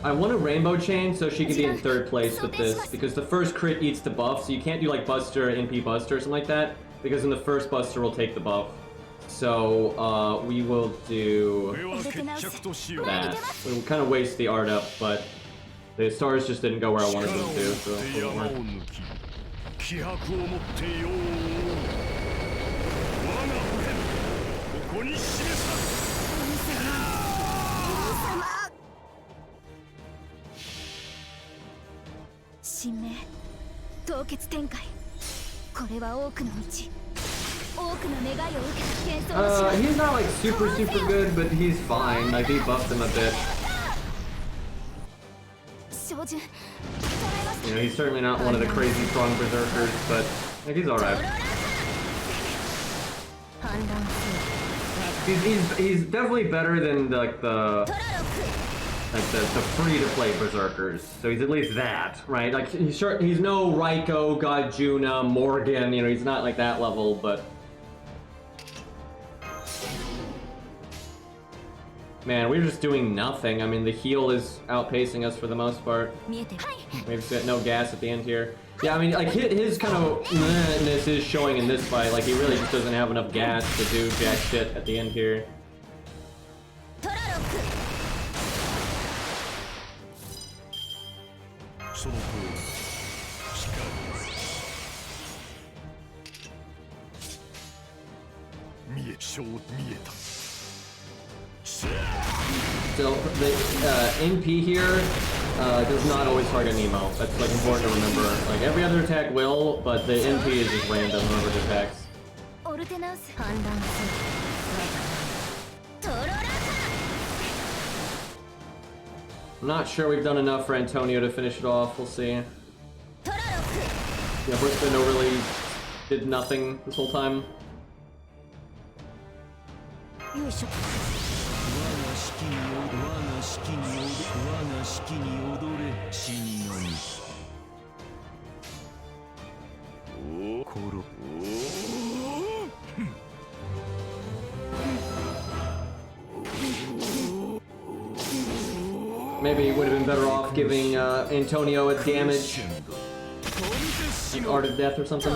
I want a Rainbow Chain so she can be in third place with this, because the first crit eats the buff, so you can't do like Buster, NP Buster or something like that, because then the first Buster will take the buff. So, we will do that. We'll kind of waste the art up, but the stars just didn't go where I wanted them to, so it won't work. He's not like super good, but he's fine. Like he buffed him a bit. You know, he's certainly not one of the crazy strong berserkers, but like he's alright. He's definitely better than the free-to-play berserkers. So he's at least that, right? Like he's no Raiko, Gajuna, Morgan. You know, he's not like that level, but. Man, we're just doing nothing. I mean, the heal is outpacing us for the most part. We've got no gas at the end here. Yeah, I mean, like, his kind of meh-ness is showing in this fight. Like, he really just doesn't have enough gas to do jack shit at the end here. So the NP here does not always target Nemo. That's like important to remember. Like every other attack will, but the NP is just random whenever it attacks. I'm not sure we've done enough for Antonio to finish it off. We'll see. Yeah, Brisbane really did nothing this whole time. Maybe it would have been better off giving Antonio a damage, like Art of Death or something.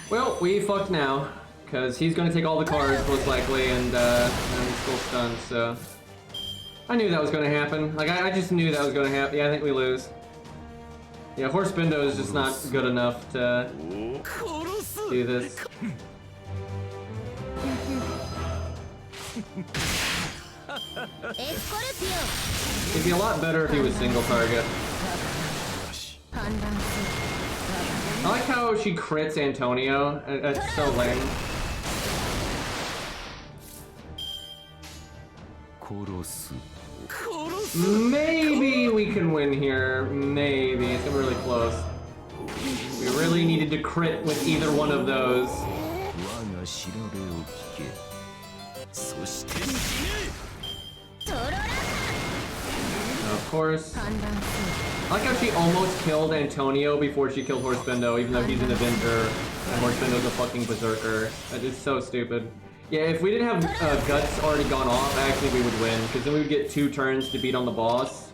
Well, we fucked now, because he's going to take all the cards, most likely, and he's still stunned, so... I knew that was going to happen. Like, I just knew that was going to happen. Yeah, I think we lose. Yeah, Horse Bindo is just not good enough to do this. It'd be a lot better if he was single target. I like how she crits Antonio. It's so lame. Maybe we can win here. Maybe. It's gonna be really close. We really needed to crit with either one of those. Of course. I like how she almost killed Antonio before she killed Horse Bindo, even though he's an Avenger and Horse Bindo's a fucking berserker. That is so stupid. Yeah, if we didn't have Guts already gone off, actually we would win, because then we would get 2 turns to beat on the boss,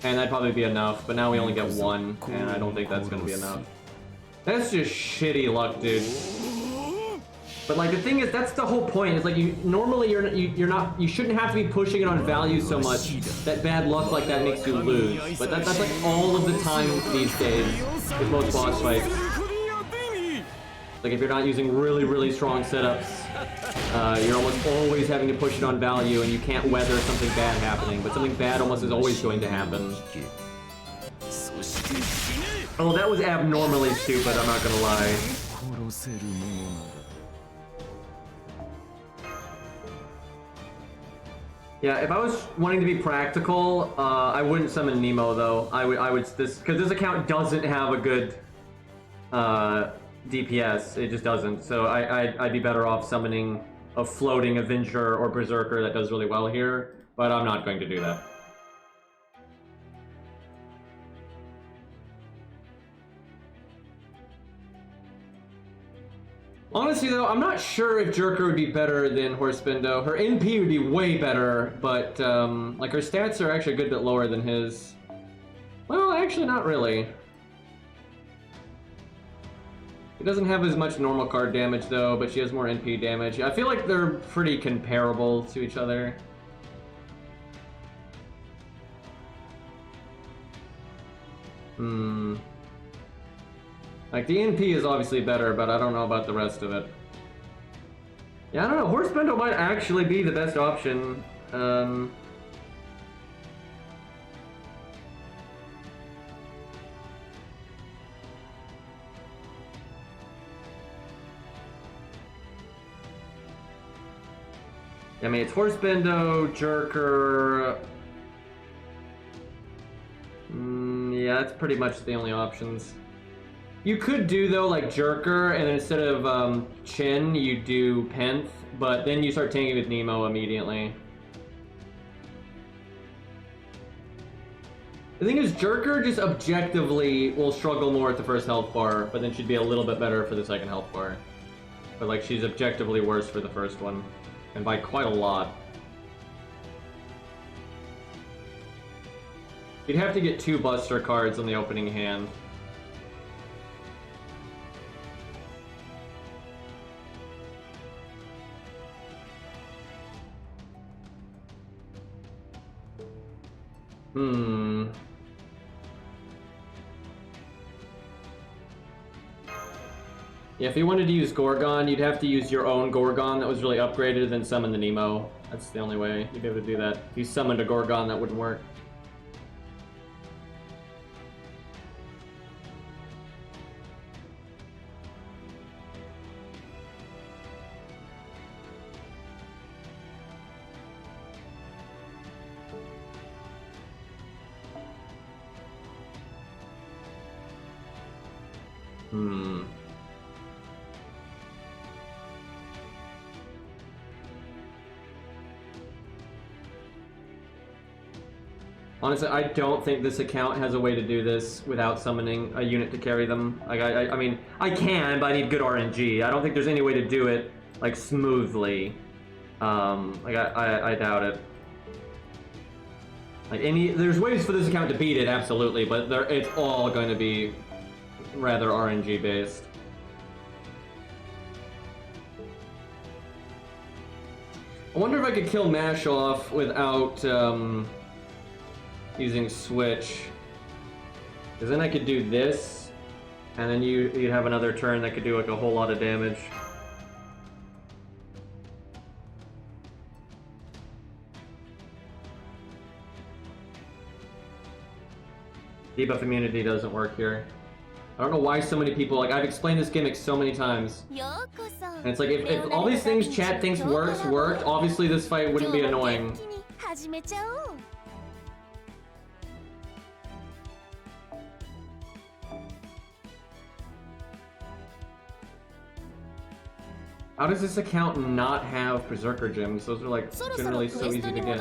and that'd probably be enough, but now we only get 1, and I don't think that's gonna be enough. That's just shitty luck, dude. But like the thing is, that's the whole point. It's like you shouldn't have to be pushing it on value so much that bad luck like that makes you lose. But that's like all of the time these days with most boss fights. Like if you're not using really strong setups, you're almost always having to push it on value, and you can't weather something bad happening. But something bad almost is always going to happen. Oh, that was abnormally stupid. I'm not gonna lie. Yeah, if I was wanting to be practical, I wouldn't summon Nemo though. I would because this account doesn't have a good DPS. It just doesn't. So I'd be better off summoning a floating Avenger or Berserker that does really well here. But I'm not going to do that. Honestly though, I'm not sure if Jerker would be better than Horse Bindo. Her NP would be way better, but like her stats are actually a good bit lower than his. Well, actually not really. He doesn't have as much normal card damage though, but she has more NP damage. I feel like they're pretty comparable to each other. Like, the NP is obviously better, but I don't know about the rest of it. Yeah, I don't know. Horse Bindo might actually be the best option. I mean, it's Horse Bendo, Jerker. Yeah, that's pretty much the only options. You could do, though, like Jerker, and then instead of Chin, you do Penth, but then you start tanking with Nemo immediately. The thing is, Jerker just objectively will struggle more at the first health bar, but then she'd be a little bit better for the second health bar. But, like, she's objectively worse for the first one, and by quite a lot. You'd have to get 2 Buster cards on the opening hand. Yeah, if you wanted to use Gorgon, you'd have to use your own Gorgon that was really upgraded, then summon the Nemo. That's the only way you'd be able to do that. If you summoned a Gorgon, that wouldn't work. Honestly, I don't think this account has a way to do this without summoning a unit to carry them. Like, I mean, I can, but I need good RNG. I don't think there's any way to do it, like, smoothly. Like, I doubt it. Like, there's ways for this account to beat it, absolutely, but it's all going to be rather RNG based. I wonder if I could kill Mash off without, using Switch, because then I could do this, and then you'd have another turn that could do like a whole lot of damage. Debuff immunity doesn't work here. I don't know why so many people, like, I've explained this gimmick so many times, and it's like if all these things chat thinks worked, obviously this fight wouldn't be annoying. How does this account not have Berserker gems? Those are like generally so easy to get.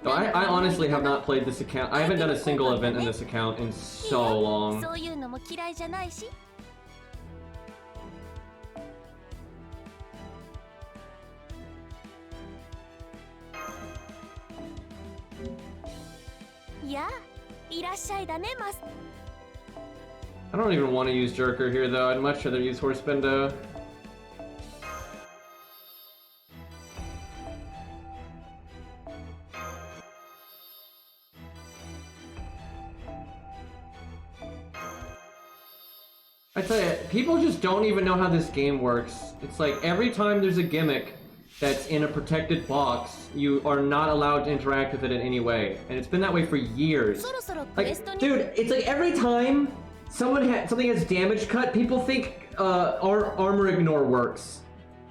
So I honestly have not played this account. I haven't done a single event in this account in so long. I don't even want to use Jerker here, though. I'd much rather use Horse Bendo. I tell you, people just don't even know how this game works. It's like every time there's a gimmick that's in a protected box, you are not allowed to interact with it in any way. And it's been that way for years. Like, dude, it's like every time something has damage cut, people think armor ignore works.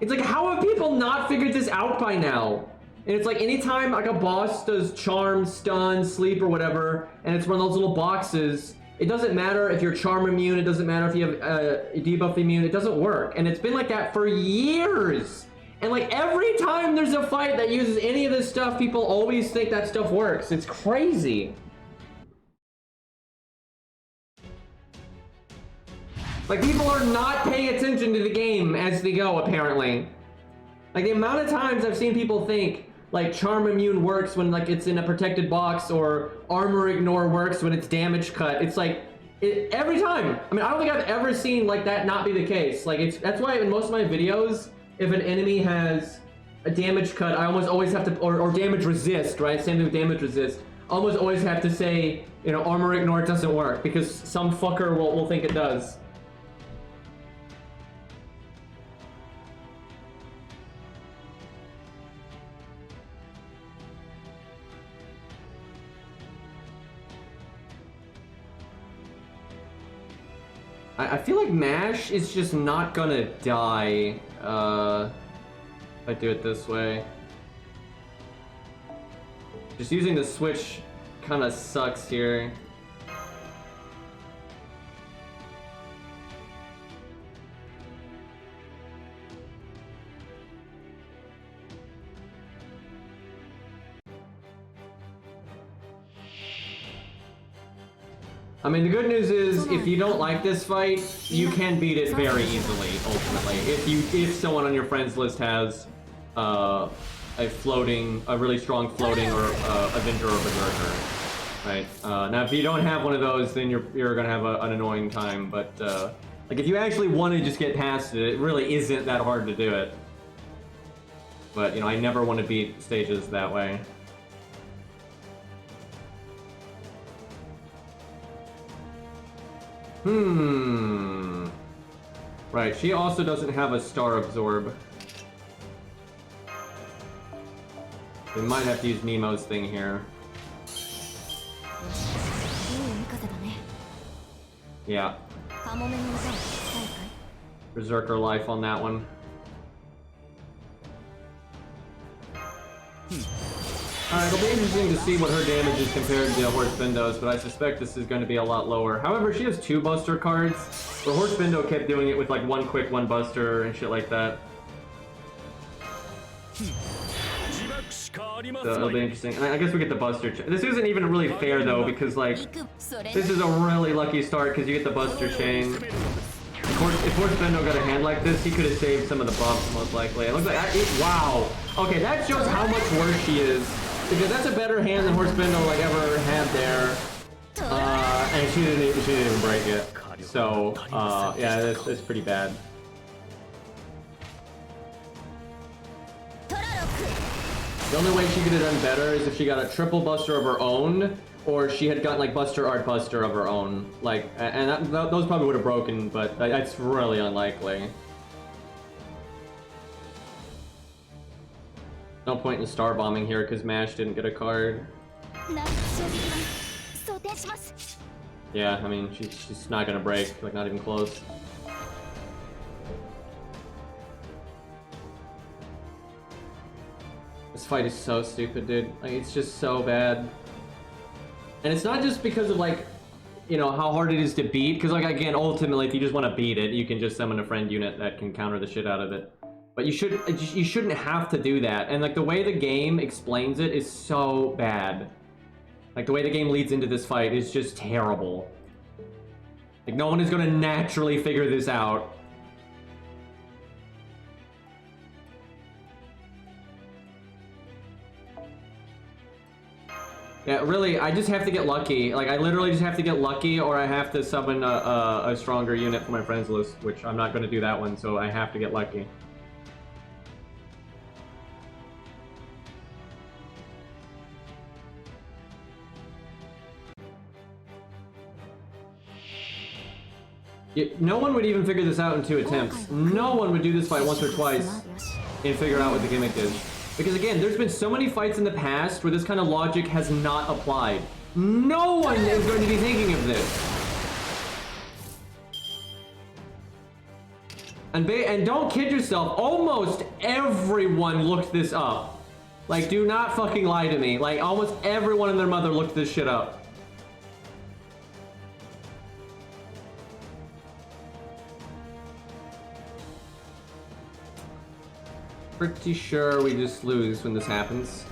It's like, how have people not figured this out by now? And it's like anytime like a boss does charm, stun, sleep, or whatever, and it's one of those little boxes, it doesn't matter if you're charm immune, it doesn't matter if you have debuff immune, it doesn't work. And it's been like that for years. And like every time there's a fight that uses any of this stuff, people always think that stuff works. It's crazy. Like, people are not paying attention to the game as they go, apparently. Like, the amount of times I've seen people think, like, charm immune works when, like, it's in a protected box, or armor ignore works when it's damage cut. It's like, every time. I mean, I don't think I've ever seen, like, that not be the case. Like, that's why in most of my videos, if an enemy has a damage cut, I almost always have to, or damage resist, right? Same thing with damage resist. I almost always have to say, you know, armor ignore doesn't work, because some fucker will think it does. I feel like Mash is just not gonna die. I do it this way. Just using the switch kind of sucks here. I mean, the good news is, if you don't like this fight, you can beat it very easily, ultimately. If someone on your friends list has a really strong floating or Avenger or Berserker, right? Now, if you don't have one of those, then you're gonna have an annoying time. But like, if you actually want to just get past it, it really isn't that hard to do it. But you know, I never want to beat stages that way. Right, she also doesn't have a star absorb. We might have to use Nemo's thing here. Yeah. Berserker life on that one. Alright, it'll be interesting to see what her damage is compared to Horse Bindo's, but I suspect this is going to be a lot lower. However, she has 2 Buster cards, but Horse Bindo kept doing it with like 1 quick, 1 Buster, and shit like that. So it'll be interesting. And I guess we get the Buster. This isn't even really fair though, because like, this is a really lucky start because you get the Buster chain. If Horse Bindo got a hand like this, he could have saved some of the buffs, most likely. It looks like, wow. Okay, that shows how much worse she is. Because that's a better hand than Horse Bindo like ever had there. And she didn't even break it. So, yeah, that's pretty bad. The only way she could have done better is if she got a triple Buster of her own, or she had gotten like Buster Art Buster of her own. Like, and those probably would have broken, but that's really unlikely. No point in star bombing here because Mash didn't get a card. Yeah, I mean, she's not gonna break, like not even close. This fight is so stupid, dude. Like, it's just so bad. And it's not just because of like, you know, how hard it is to beat, because like, again, ultimately, if you just want to beat it, you can just summon a friend unit that can counter the shit out of it. But you shouldn't have to do that. And like the way the game explains it is so bad. Like the way the game leads into this fight is just terrible. Like no one is going to naturally figure this out. Yeah, really, I just have to get lucky. Like I literally just have to get lucky, or I have to summon a stronger unit for my friends list, which I'm not going to do that one, so I have to get lucky. No one would even figure this out in 2 attempts. No one would do this fight once or twice and figure out what the gimmick is. Because again, there's been so many fights in the past where this kind of logic has not applied. No one is going to be thinking of this. And don't kid yourself, almost everyone looked this up. Like, do not fucking lie to me. Like, almost everyone and their mother looked this shit up. Pretty sure we just lose when this happens.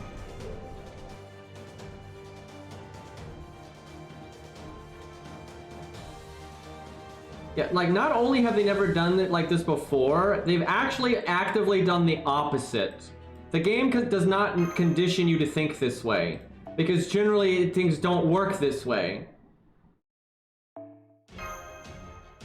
Yeah, like not only have they never done it like this before, they've actually actively done the opposite. The game does not condition you to think this way, because generally things don't work this way.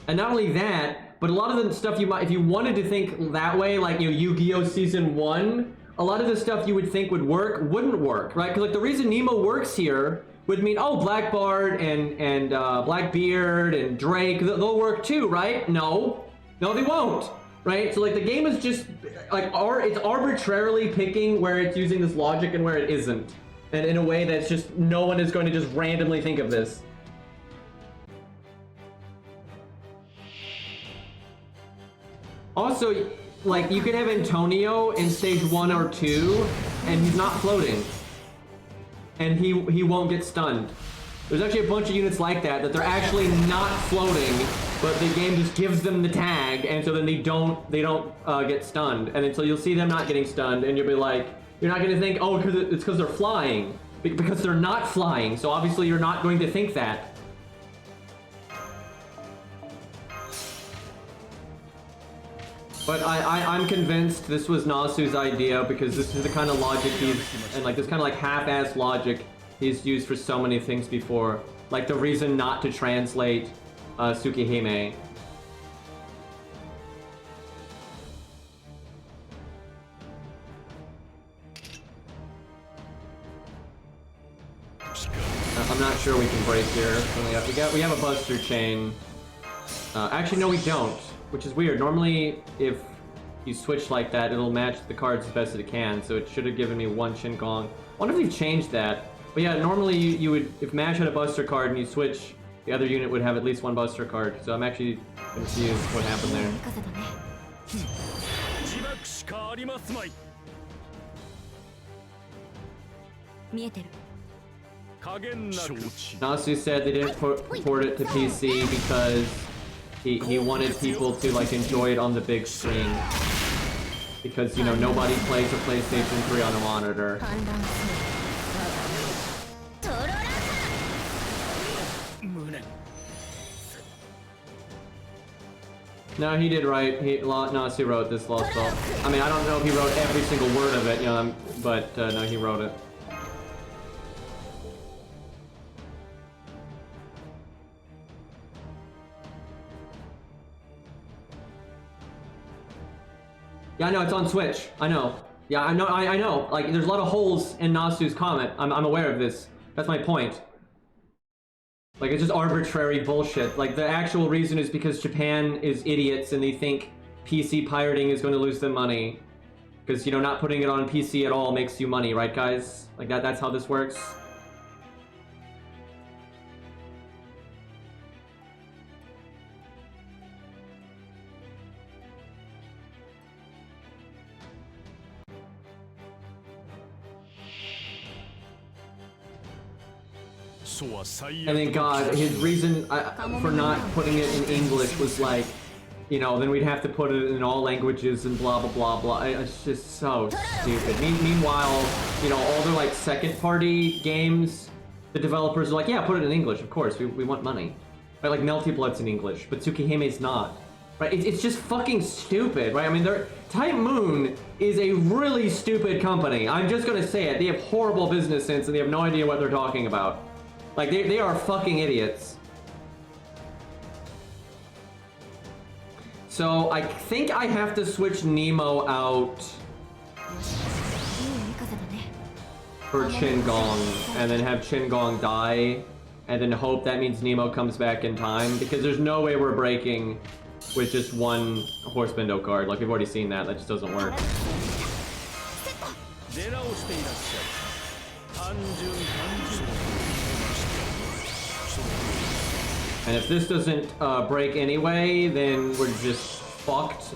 And not only that, but a lot of the stuff you might, if you wanted to think that way, like, you know, Yu-Gi-Oh! Season 1, a lot of the stuff you would think would work, wouldn't work, right? Because, like, the reason Nemo works here would mean, oh, Black Bard and Blackbeard and Drake, they'll work too, right? No. No, they won't, right? So, like, the game is just, like, it's arbitrarily picking where it's using this logic and where it isn't. And in a way that's just, no one is going to just randomly think of this. Also, like, you could have Antonio in stage 1 or 2, and he's not floating. And he won't get stunned. There's actually a bunch of units like that they're actually not floating, but the game just gives them the tag, and so then they don't get stunned. And then so you'll see them not getting stunned, and you'll be like, you're not gonna think, oh, it's because they're flying. Because they're not flying, so obviously you're not going to think that. But I'm convinced this was Nasu's idea, because this is the kind of logic and like this kind of like half-ass logic he's used for so many things before. Like the reason not to translate Tsukihime. I'm not sure we can break here. We have a buster chain. Actually, no, we don't. Which is weird. Normally, if you switch like that, it'll match the cards as best as it can. So it should have given me 1 Shin-Gong. I wonder if they've changed that. But yeah, normally you would, if Mash had a buster card and you switch, the other unit would have at least 1 buster card. So I'm actually confused what happened there. Nasu said they didn't port it to PC because he wanted people to like enjoy it on the big screen. Because, you know, nobody plays a PlayStation 3 on a monitor. No, he did write. Nasu wrote this Lost Belt. I mean, I don't know if he wrote every single word of it, you know, but no, he wrote it. Yeah, I know, it's on Switch. I know. Yeah, I know. Like, there's a lot of holes in Nasu's comment. I'm aware of this. That's my point. Like, it's just arbitrary bullshit. Like, the actual reason is because Japan is idiots and they think PC pirating is going to lose them money. Because, you know, not putting it on PC at all makes you money, right, guys? Like, that's how this works. And then God, his reason for not putting it in English was like, you know, then we'd have to put it in all languages and blah blah blah blah. It's just so stupid. Meanwhile, you know, all their like second party games, the developers are like, yeah, put it in English, of course, we want money. Right, like Melty Blood's in English, but Tsukihime's not. Right, it's just fucking stupid, right? I mean, Type Moon is a really stupid company. I'm just gonna say it. They have horrible business sense and they have no idea what they're talking about. Like, they are fucking idiots. So, I think I have to switch Nemo out for Shin-Gong, and then have Shin-Gong die, and then hope that means Nemo comes back in time, because there's no way we're breaking with just 1 Horse Bendo card. Like, we've already seen that. That just doesn't work. And if this doesn't break anyway, then we're just fucked.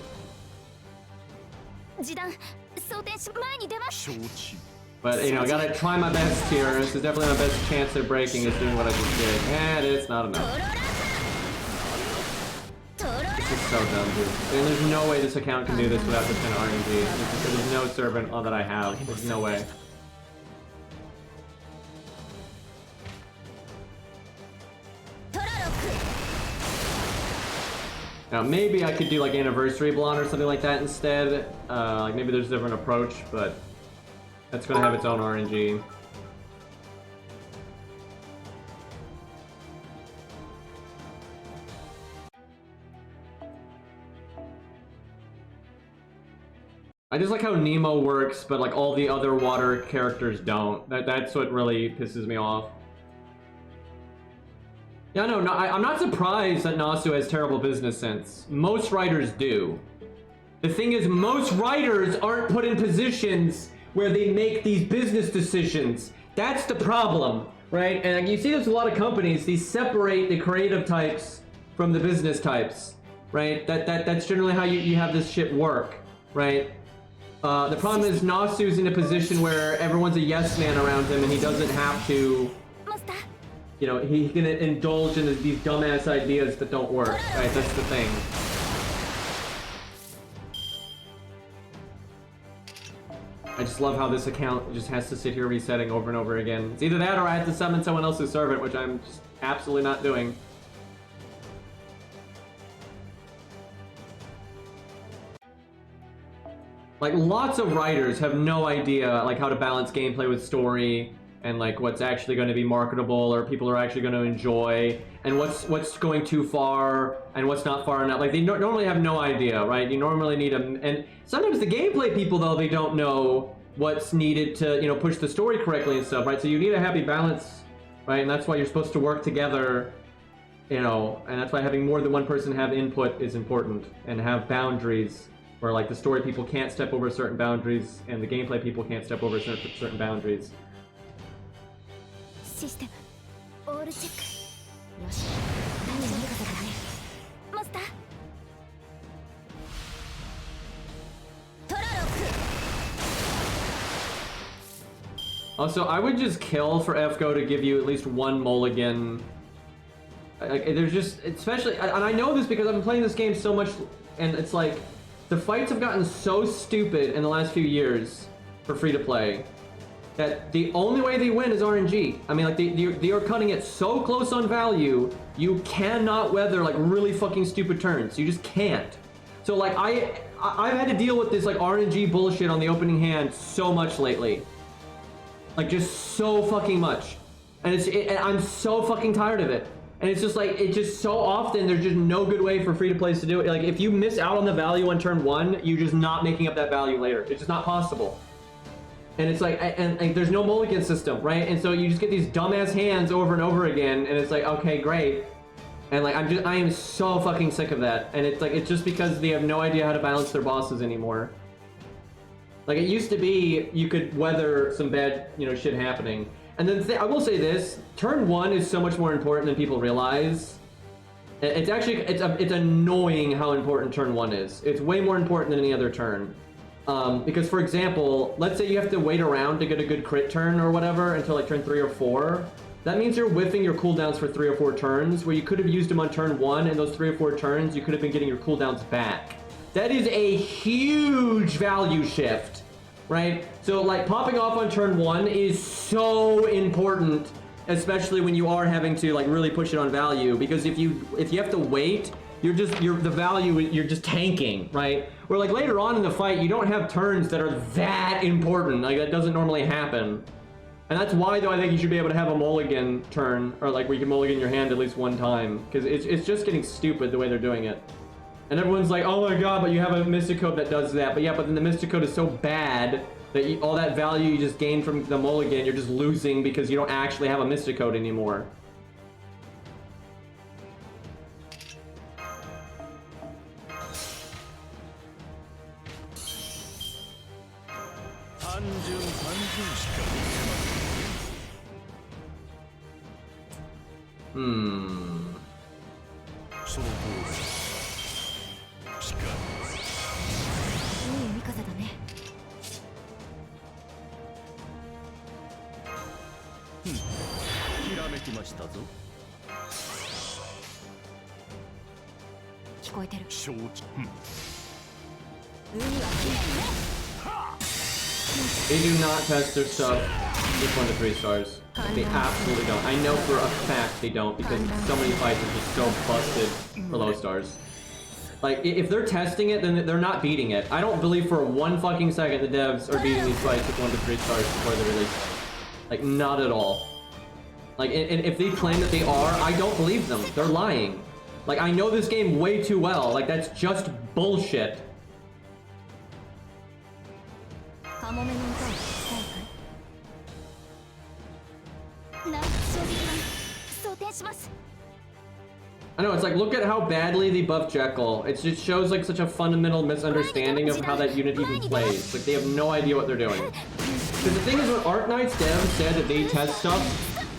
But, you know, I gotta try my best here. This is definitely my best chance at breaking, is doing what I just did. And it's not enough. This is so dumb, dude. And there's no way this account can do this without this kind of RNG. There's no servant that I have. There's no way. Now, maybe I could do like Anniversary Blonde or something like that instead. Like maybe there's a different approach, but that's gonna have its own RNG. I just like how Nemo works, but like all the other water characters don't. That's what really pisses me off. Yeah, no, I'm not surprised that Nasu has terrible business sense. Most writers do. The thing is, most writers aren't put in positions where they make these business decisions. That's the problem, right? And you see this with a lot of companies. They separate the creative types from the business types, right? That's generally how you have this shit work. right? The problem is Nasu's in a position where everyone's a yes man around him and he doesn't have to, you know, he can indulge in these dumbass ideas that don't work, right? That's the thing. I just love how this account just has to sit here resetting over and over again. It's either that or I have to summon someone else's servant, which I'm just absolutely not doing. Like, lots of writers have no idea, like, how to balance gameplay with story, and, like, what's actually going to be marketable, or people are actually going to enjoy, and what's going too far, and what's not far enough. Like, they normally have no idea, right? You normally need and sometimes the gameplay people, though, they don't know what's needed to, you know, push the story correctly and stuff, right? So you need a happy balance, right? And that's why you're supposed to work together, you know, and that's why having more than one person have input is important, and have boundaries. Where, like, the story people can't step over certain boundaries, and the gameplay people can't step over certain boundaries. System. All check. Yoshi. Monster. Also, I would just kill for FGO to give you at least one mulligan. Like, there's just, especially, and I know this because I've been playing this game so much, and it's like, the fights have gotten so stupid in the last few years for free-to-play that the only way they win is RNG. I mean, like, they are cutting it so close on value, you cannot weather, like, really fucking stupid turns. You just can't. So, like, I've had to deal with this, like, RNG bullshit on the opening hand so much lately. Like, just so fucking much. And and I'm so fucking tired of it. And it's just like, it's just so often, there's just no good way for free-to-plays to do it. Like, if you miss out on the value on turn one, you're just not making up that value later. It's just not possible. And it's like, and there's no mulligan system, right? And so you just get these dumbass hands over and over again, and it's like, okay, great. And like, I am so fucking sick of that. And it's like, it's just because they have no idea how to balance their bosses anymore. Like, it used to be, you could weather some bad, you know, shit happening. And then I will say this, turn one is so much more important than people realize. It's actually, it's annoying how important turn one is. It's way more important than any other turn. Because, for example, let's say you have to wait around to get a good crit turn or whatever until like turn 3 or 4. That means you're whiffing your cooldowns for 3 or 4 turns, where you could have used them on turn 1, and those 3 or 4 turns, you could have been getting your cooldowns back. That is a huge value shift. Right? So, like, popping off on turn 1 is so important, especially when you are having to, like, really push it on value, because if you have to wait, you're just tanking, right? Where, like, later on in the fight, you don't have turns that are that important. Like, that doesn't normally happen. And that's why, though, I think you should be able to have a mulligan turn, or, like, where you can mulligan your hand at least one time, because it's just getting stupid the way they're doing it. And everyone's like, oh my god, but you have a Mystic Code that does that. But yeah, but then the Mystic Code is so bad that all that value you just gained from the mulligan, you're just losing because you don't actually have a Mystic Code anymore. They do not test their stuff with 1 to 3 stars. They absolutely don't. I know for a fact they don't, because so many fights are just so busted for low stars. Like, if they're testing it, then they're not beating it. I don't believe for 1 fucking second the devs are beating these fights with 1 to 3 stars before they release them. Like, not at all. Like, and if they claim that they are, I don't believe them. They're lying. Like, I know this game way too well. Like, that's just bullshit. I know, it's like, look at how badly they buff Jekyll. It just shows, like, such a fundamental misunderstanding of how that unit even plays. Like, they have no idea what they're doing. Because the thing is, when Arknight's dev said that they test stuff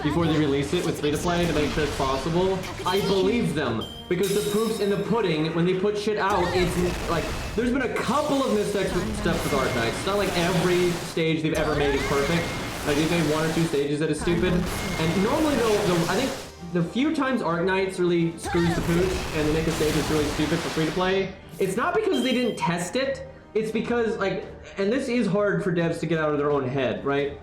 before they release it with free-to-play to make sure it's possible, I believe them. Because the proof's in the pudding. When they put shit out, it's like, there's been a couple of missteps with Arc Knights. It's not like every stage they've ever made is perfect. Like, they've made 1 or 2 stages that is stupid. And normally, though, I think the few times Arc Knights really screws the pooch and they make a stage that's really stupid for free-to-play, it's not because they didn't test it. It's because, like, and this is hard for devs to get out of their own head, right?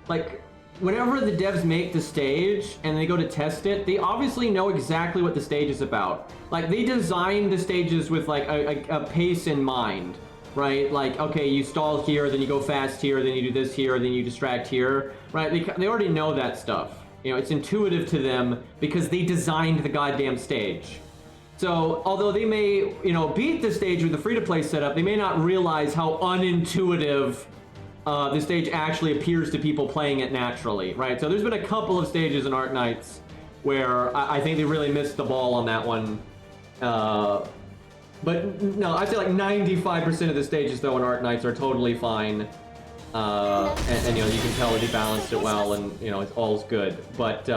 Like, whenever the devs make the stage and they go to test it, they obviously know exactly what the stage is about. Like, they design the stages with, like, a pace in mind, right? Like, okay, you stall here, then you go fast here, then you do this here, then you distract here, right? They already know that stuff. You know, it's intuitive to them because they designed the goddamn stage. So, although they may, you know, beat the stage with the free-to-play setup, they may not realize how unintuitive the stage actually appears to people playing it naturally, right? So there's been a couple of stages in Arc Knights where I think they really missed the ball on that one. But no, I'd say like 95% of the stages though in Arc Knights are totally fine. And you know, you can tell that he balanced it well and, you know, it's all's good. But,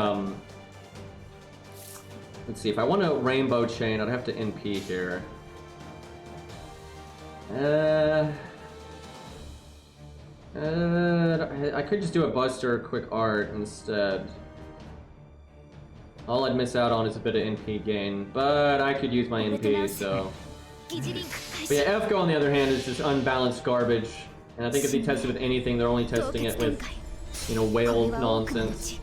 let's see, if I want a rainbow chain, I'd have to NP here. I could just do a Buster Quick Art instead. All I'd miss out on is a bit of NP gain, but I could use my NP, so... But yeah, FGO on the other hand is just unbalanced garbage, and I think if they test it with anything, they're only testing it with, you know, whale nonsense.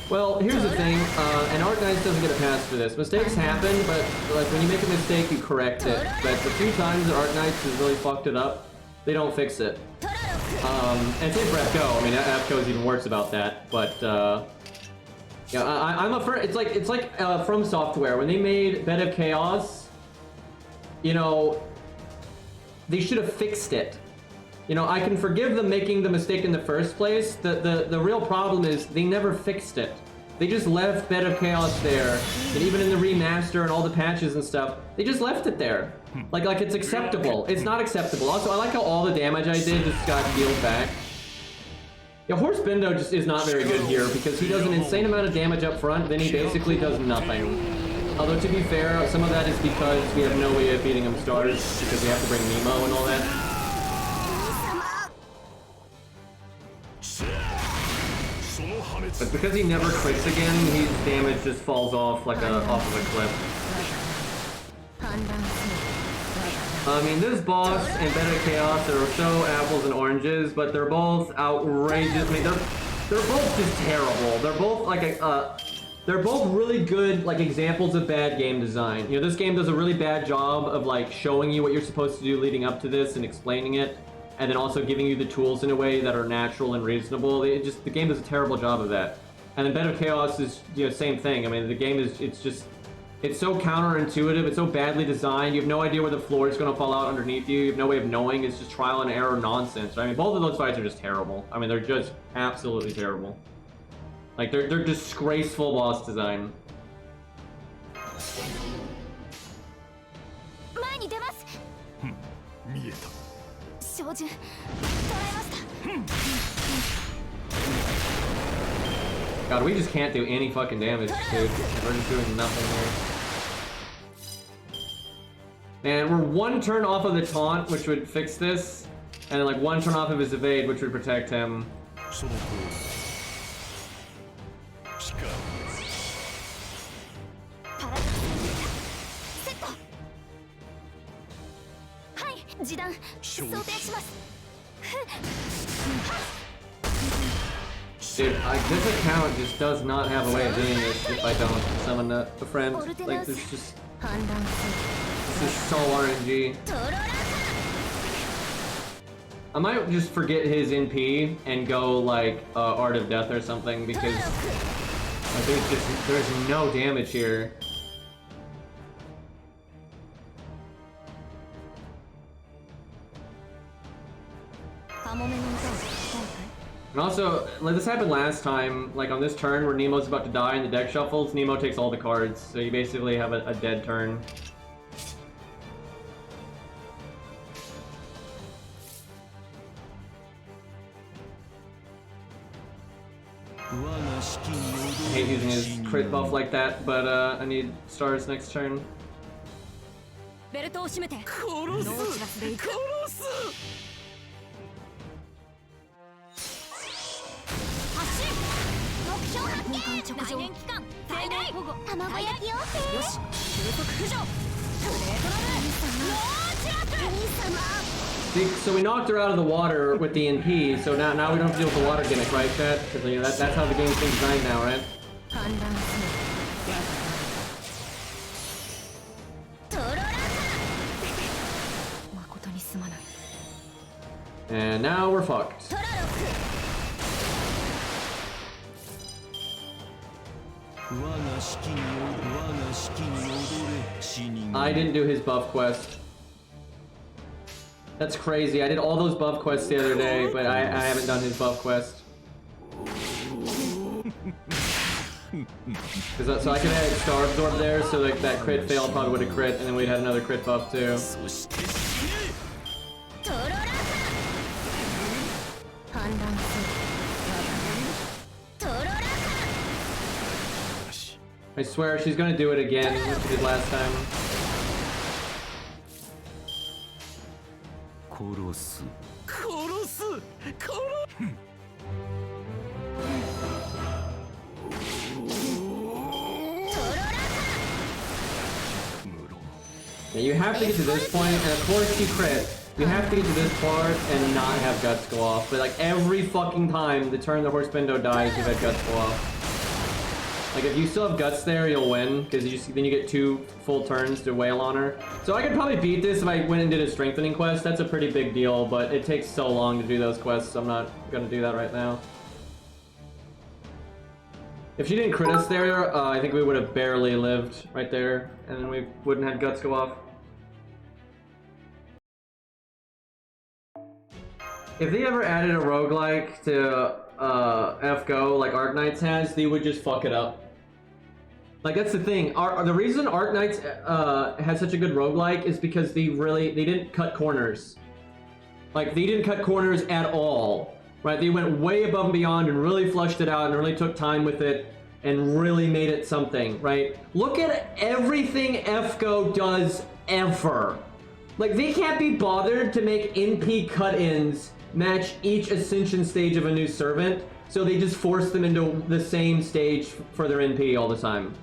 Well, here's the thing, and Arc Knights doesn't get a pass for this. Mistakes happen, but like when you make a mistake, you correct it. But the few times that Arc Knights has really fucked it up, they don't fix it. And same for FGO. I mean, FGO is even worse about that. But yeah, I'm a friend. It's like From Software when they made Bed of Chaos. You know, they should have fixed it. You know, I can forgive them making the mistake in the first place. The real problem is they never fixed it. They just left Bed of Chaos there, and even in the remaster and all the patches and stuff, they just left it there. Like it's acceptable. It's not acceptable. Also, I like how all the damage I did just got healed back. Yeah, Horse Bindo just is not very good here because he does an insane amount of damage up front, then he basically does nothing. Although, to be fair, some of that is because we have no way of beating him stars because we have to bring Nemo and all that. But because he never clicks again, his damage just falls off like off of a cliff. I mean, this boss and Bed of Chaos are so apples and oranges, but they're both outrageous. I mean, they're both just terrible. They're both like they're both really good like examples of bad game design. You know, this game does a really bad job of like showing you what you're supposed to do leading up to this and explaining it. And then also giving you the tools in a way that are natural and reasonable. The game does a terrible job of that. And then Bed of Chaos is, you know, same thing. I mean, the game is, it's so counterintuitive, it's so badly designed, you have no idea where the floor is going to fall out underneath you, you have no way of knowing, it's just trial and error nonsense. I mean, both of those fights are just terrible. I mean, they're just absolutely terrible. Like, they're disgraceful boss design. God, we just can't do any fucking damage, dude. We're just doing nothing here. And we're one turn off of the taunt, which would fix this, and then like one turn off of his evade, which would protect him. Dude, this account just does not have a way of doing this if I don't summon a friend. Like, this is so RNG. I might just forget his NP and go like Art of Death or something because like, there's no damage here. And also, like this happened last time, like on this turn where Nemo's about to die and the deck shuffles, Nemo takes all the cards, so you basically have a dead turn. I hate using his crit buff like that, but I need stars next turn. ベルトを締めて。殺す。殺す。発進。目標発見。内燃期間最大保護。卵焼きを。よし。急速浮上。グレートラブ。ノーチラク。See, so we knocked her out of the water with the NP, so now we don't have to deal with the water gimmick, right, Chat? Because you know, that's how the game's been designed now, right? And now we're fucked. I didn't do his buff quest. That's crazy. I did all those buff quests the other day, but I haven't done his buff quest. So I could add Star Absorb there, so like that crit fail probably would have crit, and then we'd had another crit buff too. I swear she's gonna do it again, like she did last time. Yeah, you have to get to this point, and of course you crit. You have to get to this part and not have guts go off. But like every fucking time the turn the horse Bindo dies, you've had guts go off. Like if you still have guts there, you'll win, because then you get 2 full turns to wail on her. So I could probably beat this if I went and did a strengthening quest. That's a pretty big deal, but it takes so long to do those quests, so I'm not gonna do that right now. If she didn't crit us there, I think we would have barely lived right there, and then we wouldn't have guts go off. If they ever added a roguelike to FGO like Arknights has, they would just fuck it up. Like that's the thing. The reason Arknights had such a good roguelike is because they didn't cut corners. Like they didn't cut corners at all. Right? They went way above and beyond and really flushed it out and really took time with it and really made it something, right? Look at everything FGO does ever. Like they can't be bothered to make NP cut-ins match each ascension stage of a new servant, so they just force them into the same stage for their NP all the time.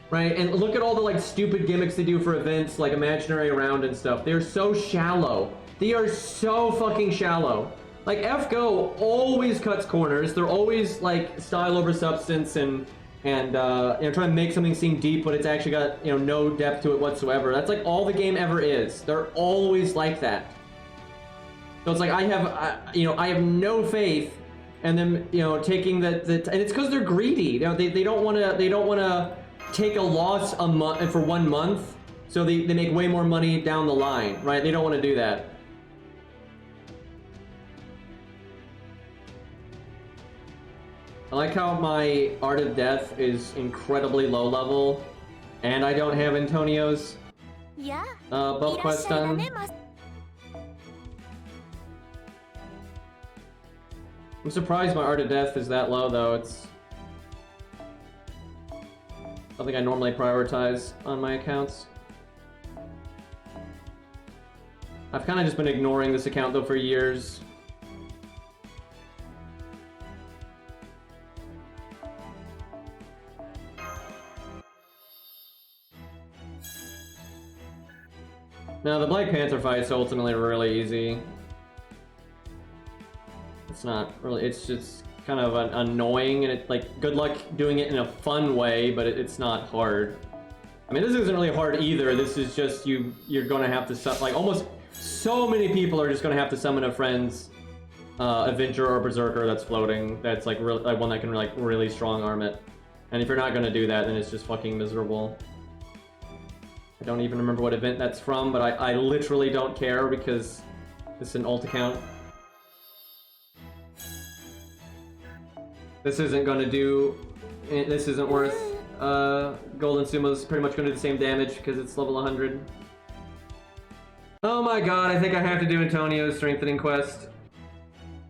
Right? And look at all the like stupid gimmicks they do for events like imaginary round and stuff. They're so shallow. They are so fucking shallow. Like FGO always cuts corners. They're always like style over substance and you know, trying to make something seem deep, but it's actually got, you know, no depth to it whatsoever. That's like all the game ever is. They're always like that. So it's like I have no faith in them, you know, taking and it's because they're greedy. You know, they don't want to take a loss for 1 month, so they make way more money down the line, right? They don't want to do that. I like how my Art of Death is incredibly low level, and I don't have Antonio's buff quest done. I'm surprised my Art of Death is that low, though. It's something I normally prioritize on my accounts. I've kind of just been ignoring this account, though, for years. Now, the Black Panther fight's ultimately really easy. It's not really, it's just kind of annoying, and it's like, good luck doing it in a fun way, but it's not hard. I mean, this isn't really hard either. This is just, you're gonna have to, like, almost so many people are just gonna have to summon a friend's Avenger or Berserker that's floating, that's like, like one that can like really strong arm it. And if you're not gonna do that, then it's just fucking miserable. I don't even remember what event that's from, but I literally don't care because it's an alt account. This isn't gonna do... This isn't worth... Golden Sumo's pretty much gonna do the same damage because it's level 100. Oh my god, I think I have to do Antonio's strengthening quest.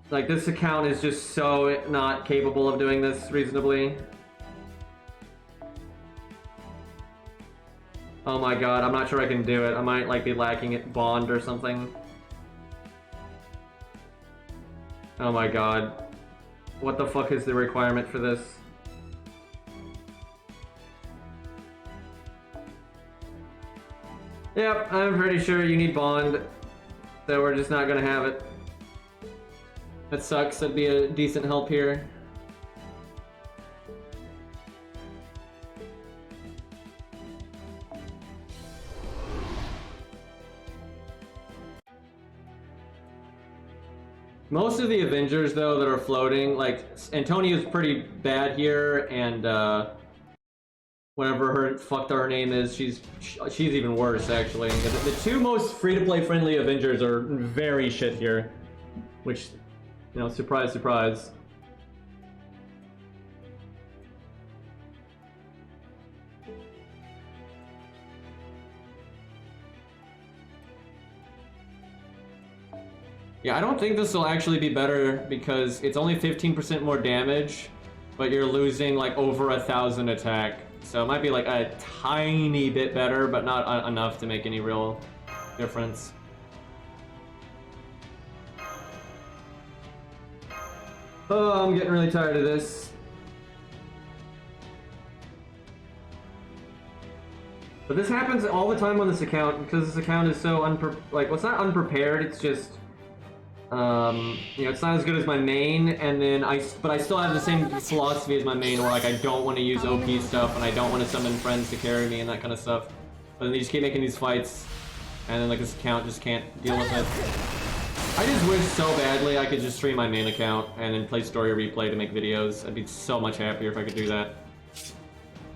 Like, this account is just so not capable of doing this reasonably. Oh my god, I'm not sure I can do it. I might, like, be lacking at Bond or something. Oh my god. What the fuck is the requirement for this? Yep, I'm pretty sure you need Bond. So we're just not gonna have it. That sucks, that'd be a decent help here. Most of the Avengers, though, that are floating, like, Antonio's pretty bad here, and, whatever her name is, she's even worse, actually. The two most free-to-play friendly Avengers are very shit here. Which, you know, surprise, surprise. Yeah, I don't think this will actually be better because it's only 15% more damage, but you're losing like over 1,000 attack. So it might be like a tiny bit better, but not enough to make any real difference. Oh, I'm getting really tired of this. But this happens all the time on this account because this account is so well, it's not unprepared, it's just you know, it's not as good as my main, and then but I still have the same philosophy as my main, where like I don't want to use OP stuff, and I don't want to summon friends to carry me and that kind of stuff. But then they just keep making these fights, and then like this account just can't deal with it. I just wish so badly I could just stream my main account and then play story replay to make videos. I'd be so much happier if I could do that.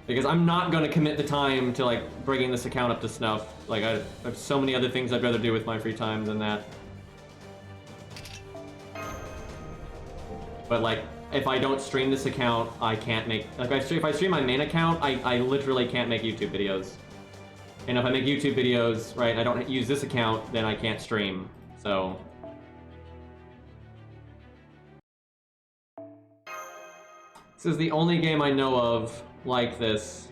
Because I'm not gonna commit the time to like bringing this account up to snuff. Like I have so many other things I'd rather do with my free time than that. But like, if I don't stream this account, I can't make... Like, if I stream my main account, I literally can't make YouTube videos. And if I make YouTube videos, right, I don't use this account, then I can't stream. So... This is the only game I know of like this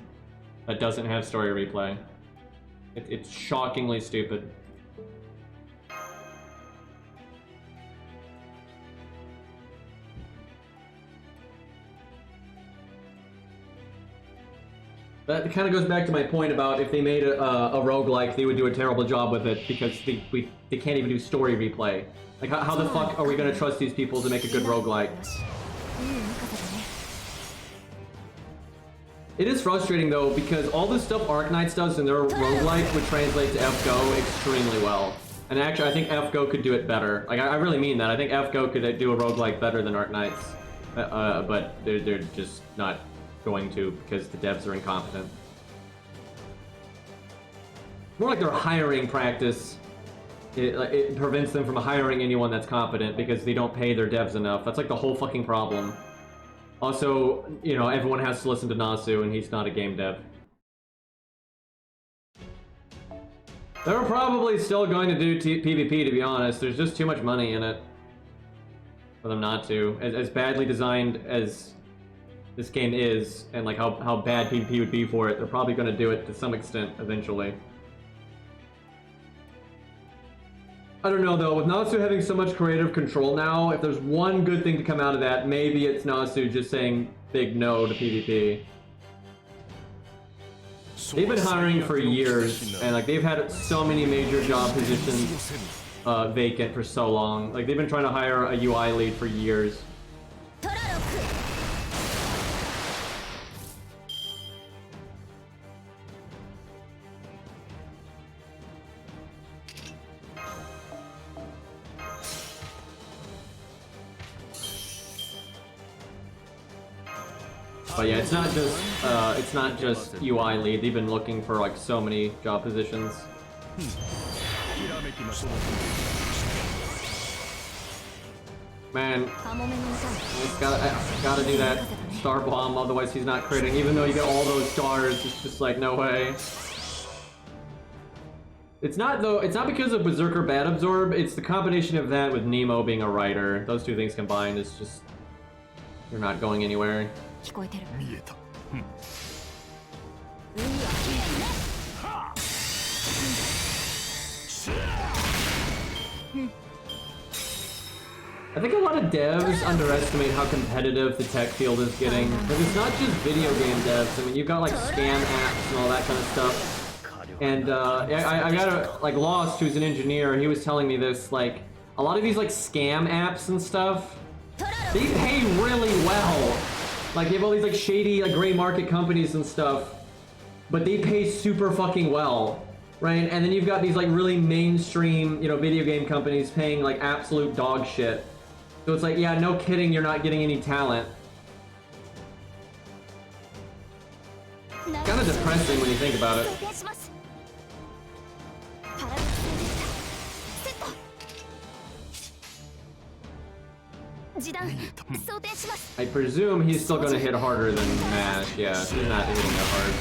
that doesn't have story replay. It's shockingly stupid. That kind of goes back to my point about if they made a roguelike, they would do a terrible job with it because they can't even do story replay. Like, how the fuck are we going to trust these people to make a good roguelike? It is frustrating, though, because all the stuff Arknights does in their roguelike would translate to FGO extremely well. And actually, I think FGO could do it better. Like, I really mean that. I think FGO could do a roguelike better than Arknights. But they're just not going to because the devs are incompetent. More like their hiring practice. It prevents them from hiring anyone that's competent because they don't pay their devs enough. That's like the whole fucking problem. Also, you know, everyone has to listen to Nasu, and he's not a game dev. They're probably still going to do PvP, to be honest. There's just too much money in it for them not to. As badly designed as this game is, and like how bad PvP would be for it, they're probably going to do it to some extent eventually. I don't know though, with Nasu having so much creative control now, if there's one good thing to come out of that, maybe it's Nasu just saying big no to PvP. They've been hiring for years, and like they've had so many major job positions vacant for so long. Like they've been trying to hire a UI lead for years. But yeah, it's not just UI lead. They've been looking for like so many job positions. Man, I gotta do that star bomb, otherwise he's not critting. Even though you get all those stars, it's just like, no way. It's not because of Berserker Bad Absorb, it's the combination of that with Nemo being a writer. Those two things combined is just, you're not going anywhere. I think a lot of devs underestimate how competitive the tech field is getting. Because it's not just video game devs. I mean, you've got like scam apps and all that kind of stuff. And I got a, like Lost, who's an engineer, he was telling me this, like, a lot of these like scam apps and stuff, they pay really well. Like, they have all these like shady, like gray market companies and stuff, but they pay super fucking well, right? And then you've got these like really mainstream, you know, video game companies paying like absolute dog shit. So it's like, yeah, no kidding, you're not getting any talent. Kind of depressing when you think about it. I presume he's still going to hit harder than Mash. Yeah, he's not hitting that hard.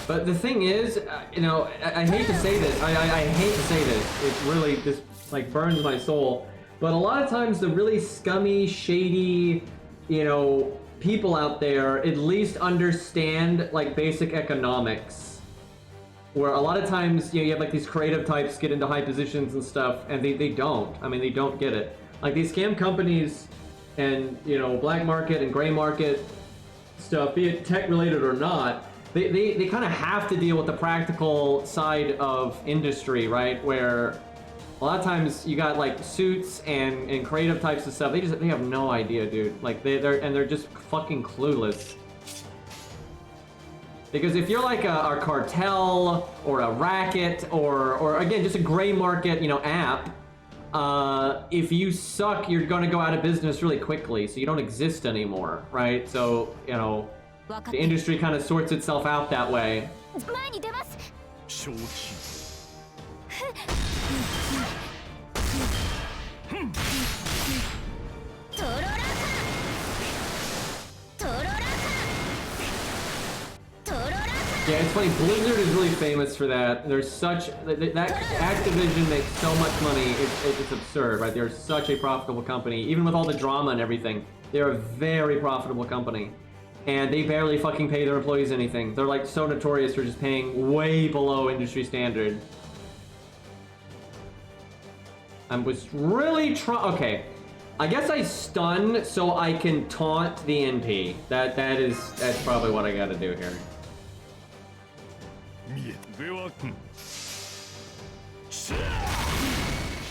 But the thing is, you know, I hate to say this. I hate to say this. It really just like burns my soul. But a lot of times the really scummy, shady, you know, people out there at least understand like basic economics, where a lot of times, you know, you have like these creative types get into high positions and stuff, and they don't. I mean, they don't get it. Like these scam companies and, you know, black market and gray market stuff, be it tech related or not, they kind of have to deal with the practical side of industry, right? Where a lot of times you got like suits and creative types of stuff. They have no idea, dude. Like they're just fucking clueless. Because if you're like a cartel or a racket or again just a gray market, you know, app, if you suck, you're going to go out of business really quickly. So you don't exist anymore, right? So, you know, the industry kind of sorts itself out that way. Yeah, it's funny, Blizzard is really famous for that. There's such, that Activision makes so much money, it's absurd, right? They're such a profitable company. Even with all the drama and everything, they're a very profitable company. And they barely fucking pay their employees anything. They're like so notorious for just paying way below industry standard. I was really okay. I guess I stun so I can taunt the NP. That's probably what I gotta do here.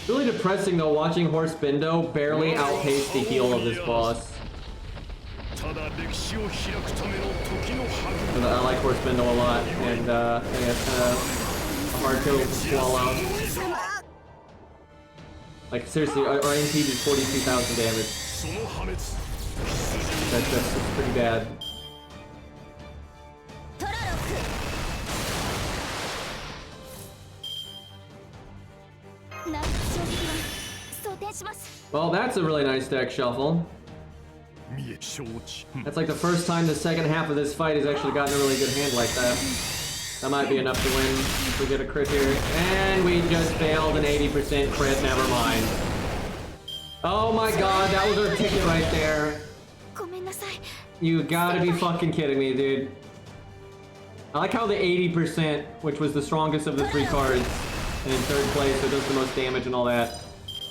Really depressing though, watching Horse Bindo barely outpace the heal of this boss. I like Horse Bindo a lot, and I think it's kind of a hard pill to swallow. Like seriously, our NP did 42,000 damage. That's pretty bad. Well, that's a really nice deck shuffle. That's like the first time the second half of this fight has actually gotten a really good hand like that. That might be enough to win if we get a crit here. And we just failed an 80% crit, never mind. Oh my god, that was our ticket right there. You gotta be fucking kidding me, dude. I like how the 80%, which was the strongest of the 3 cards, and in 3rd place, so it does the most damage and all that,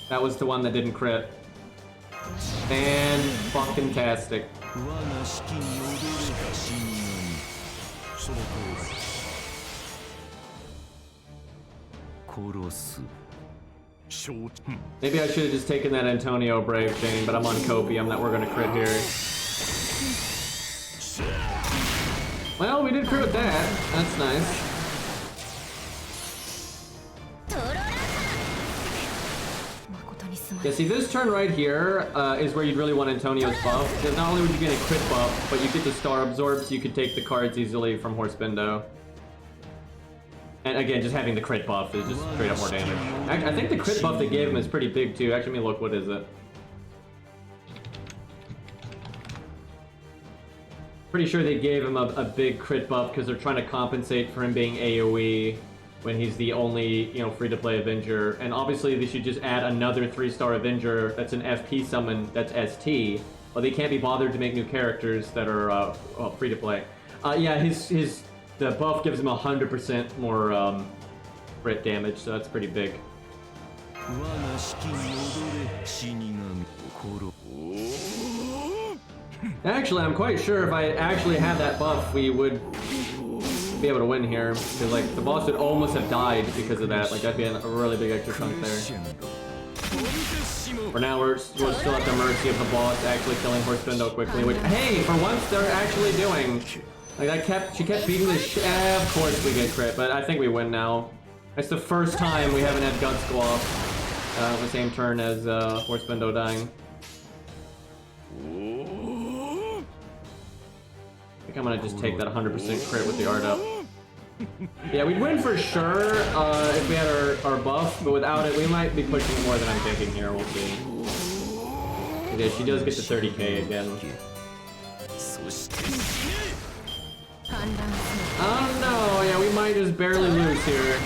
that was the one that didn't crit. Fan-fucking-tastic. Maybe I should have just taken that Antonio Brave chain, but I'm on copium that we're gonna crit here. Well, we did crit with that. That's nice. Yeah, see, this turn right here is where you'd really want Antonio's buff, because not only would you get a crit buff, but you get the star absorb, so you could take the cards easily from Horsebindo. And again, just having the crit buff is just straight up more damage. I think the crit buff they gave him is pretty big too. Actually, let me look, what is it? Pretty sure they gave him a big crit buff because they're trying to compensate for him being AoE when he's the only, you know, free-to-play Avenger. And obviously they should just add another 3-star Avenger that's an FP summon that's ST. But they can't be bothered to make new characters that are free-to-play. Yeah, the buff gives him 100% more crit damage, so that's pretty big. Actually, I'm quite sure if I actually had that buff, we would be able to win here. Because, like, the boss would almost have died because of that. Like, that'd be a really big extra chunk there. For now, we're still at the mercy of the boss actually killing Horsebindo quickly, which, hey, for once, they're actually doing. Like, she kept beating the shit. Of course we get crit, but I think we win now. It's the first time we haven't had Guts go off on the same turn as Horsebindo dying. I think I'm gonna just take that 100% crit with the art up. Yeah, we'd win for sure if we had our buff, but without it, we might be pushing more than I'm thinking here. We'll see. Yeah, she does get to 30k again. Oh no, yeah, we might just barely lose here.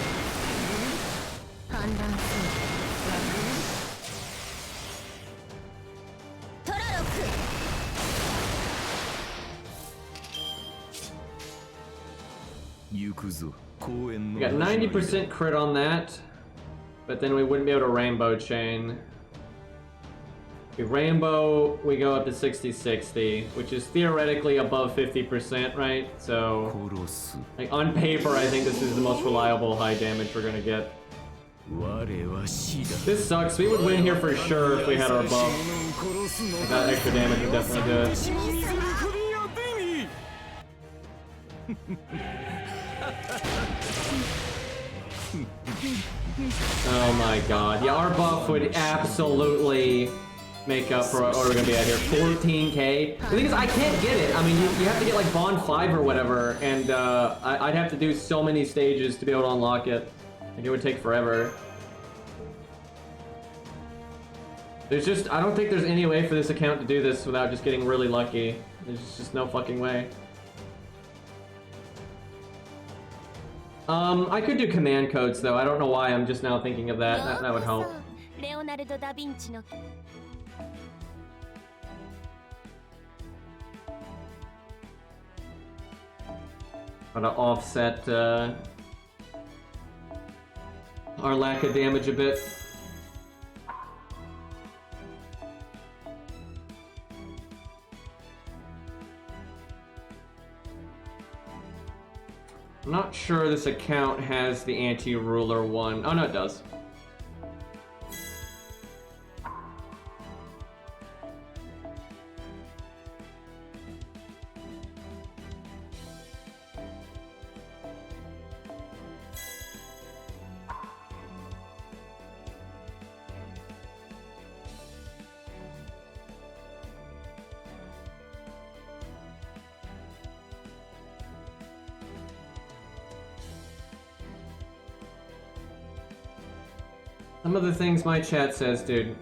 We got 90% crit on that, but then we wouldn't be able to rainbow chain. We rainbow, we go up to 60-60, which is theoretically above 50%, right? So, like, on paper, I think this is the most reliable high damage we're gonna get. This sucks. We would win here for sure if we had our buff. That extra damage would definitely do it. Oh my god. Yeah, our buff would absolutely make up for what we're gonna be at here. 14k. The thing is, I can't get it. I mean, you have to get like Bond 5 or whatever, and I'd have to do so many stages to be able to unlock it. Like, it would take forever. There's just, I don't think there's any way for this account to do this without just getting really lucky. There's just no fucking way. I could do command codes though. I don't know why I'm just now thinking of that. That would help. Try to offset our lack of damage a bit. I'm not sure this account has the anti-ruler one. Oh no, it does. Some of the things my chat says, dude.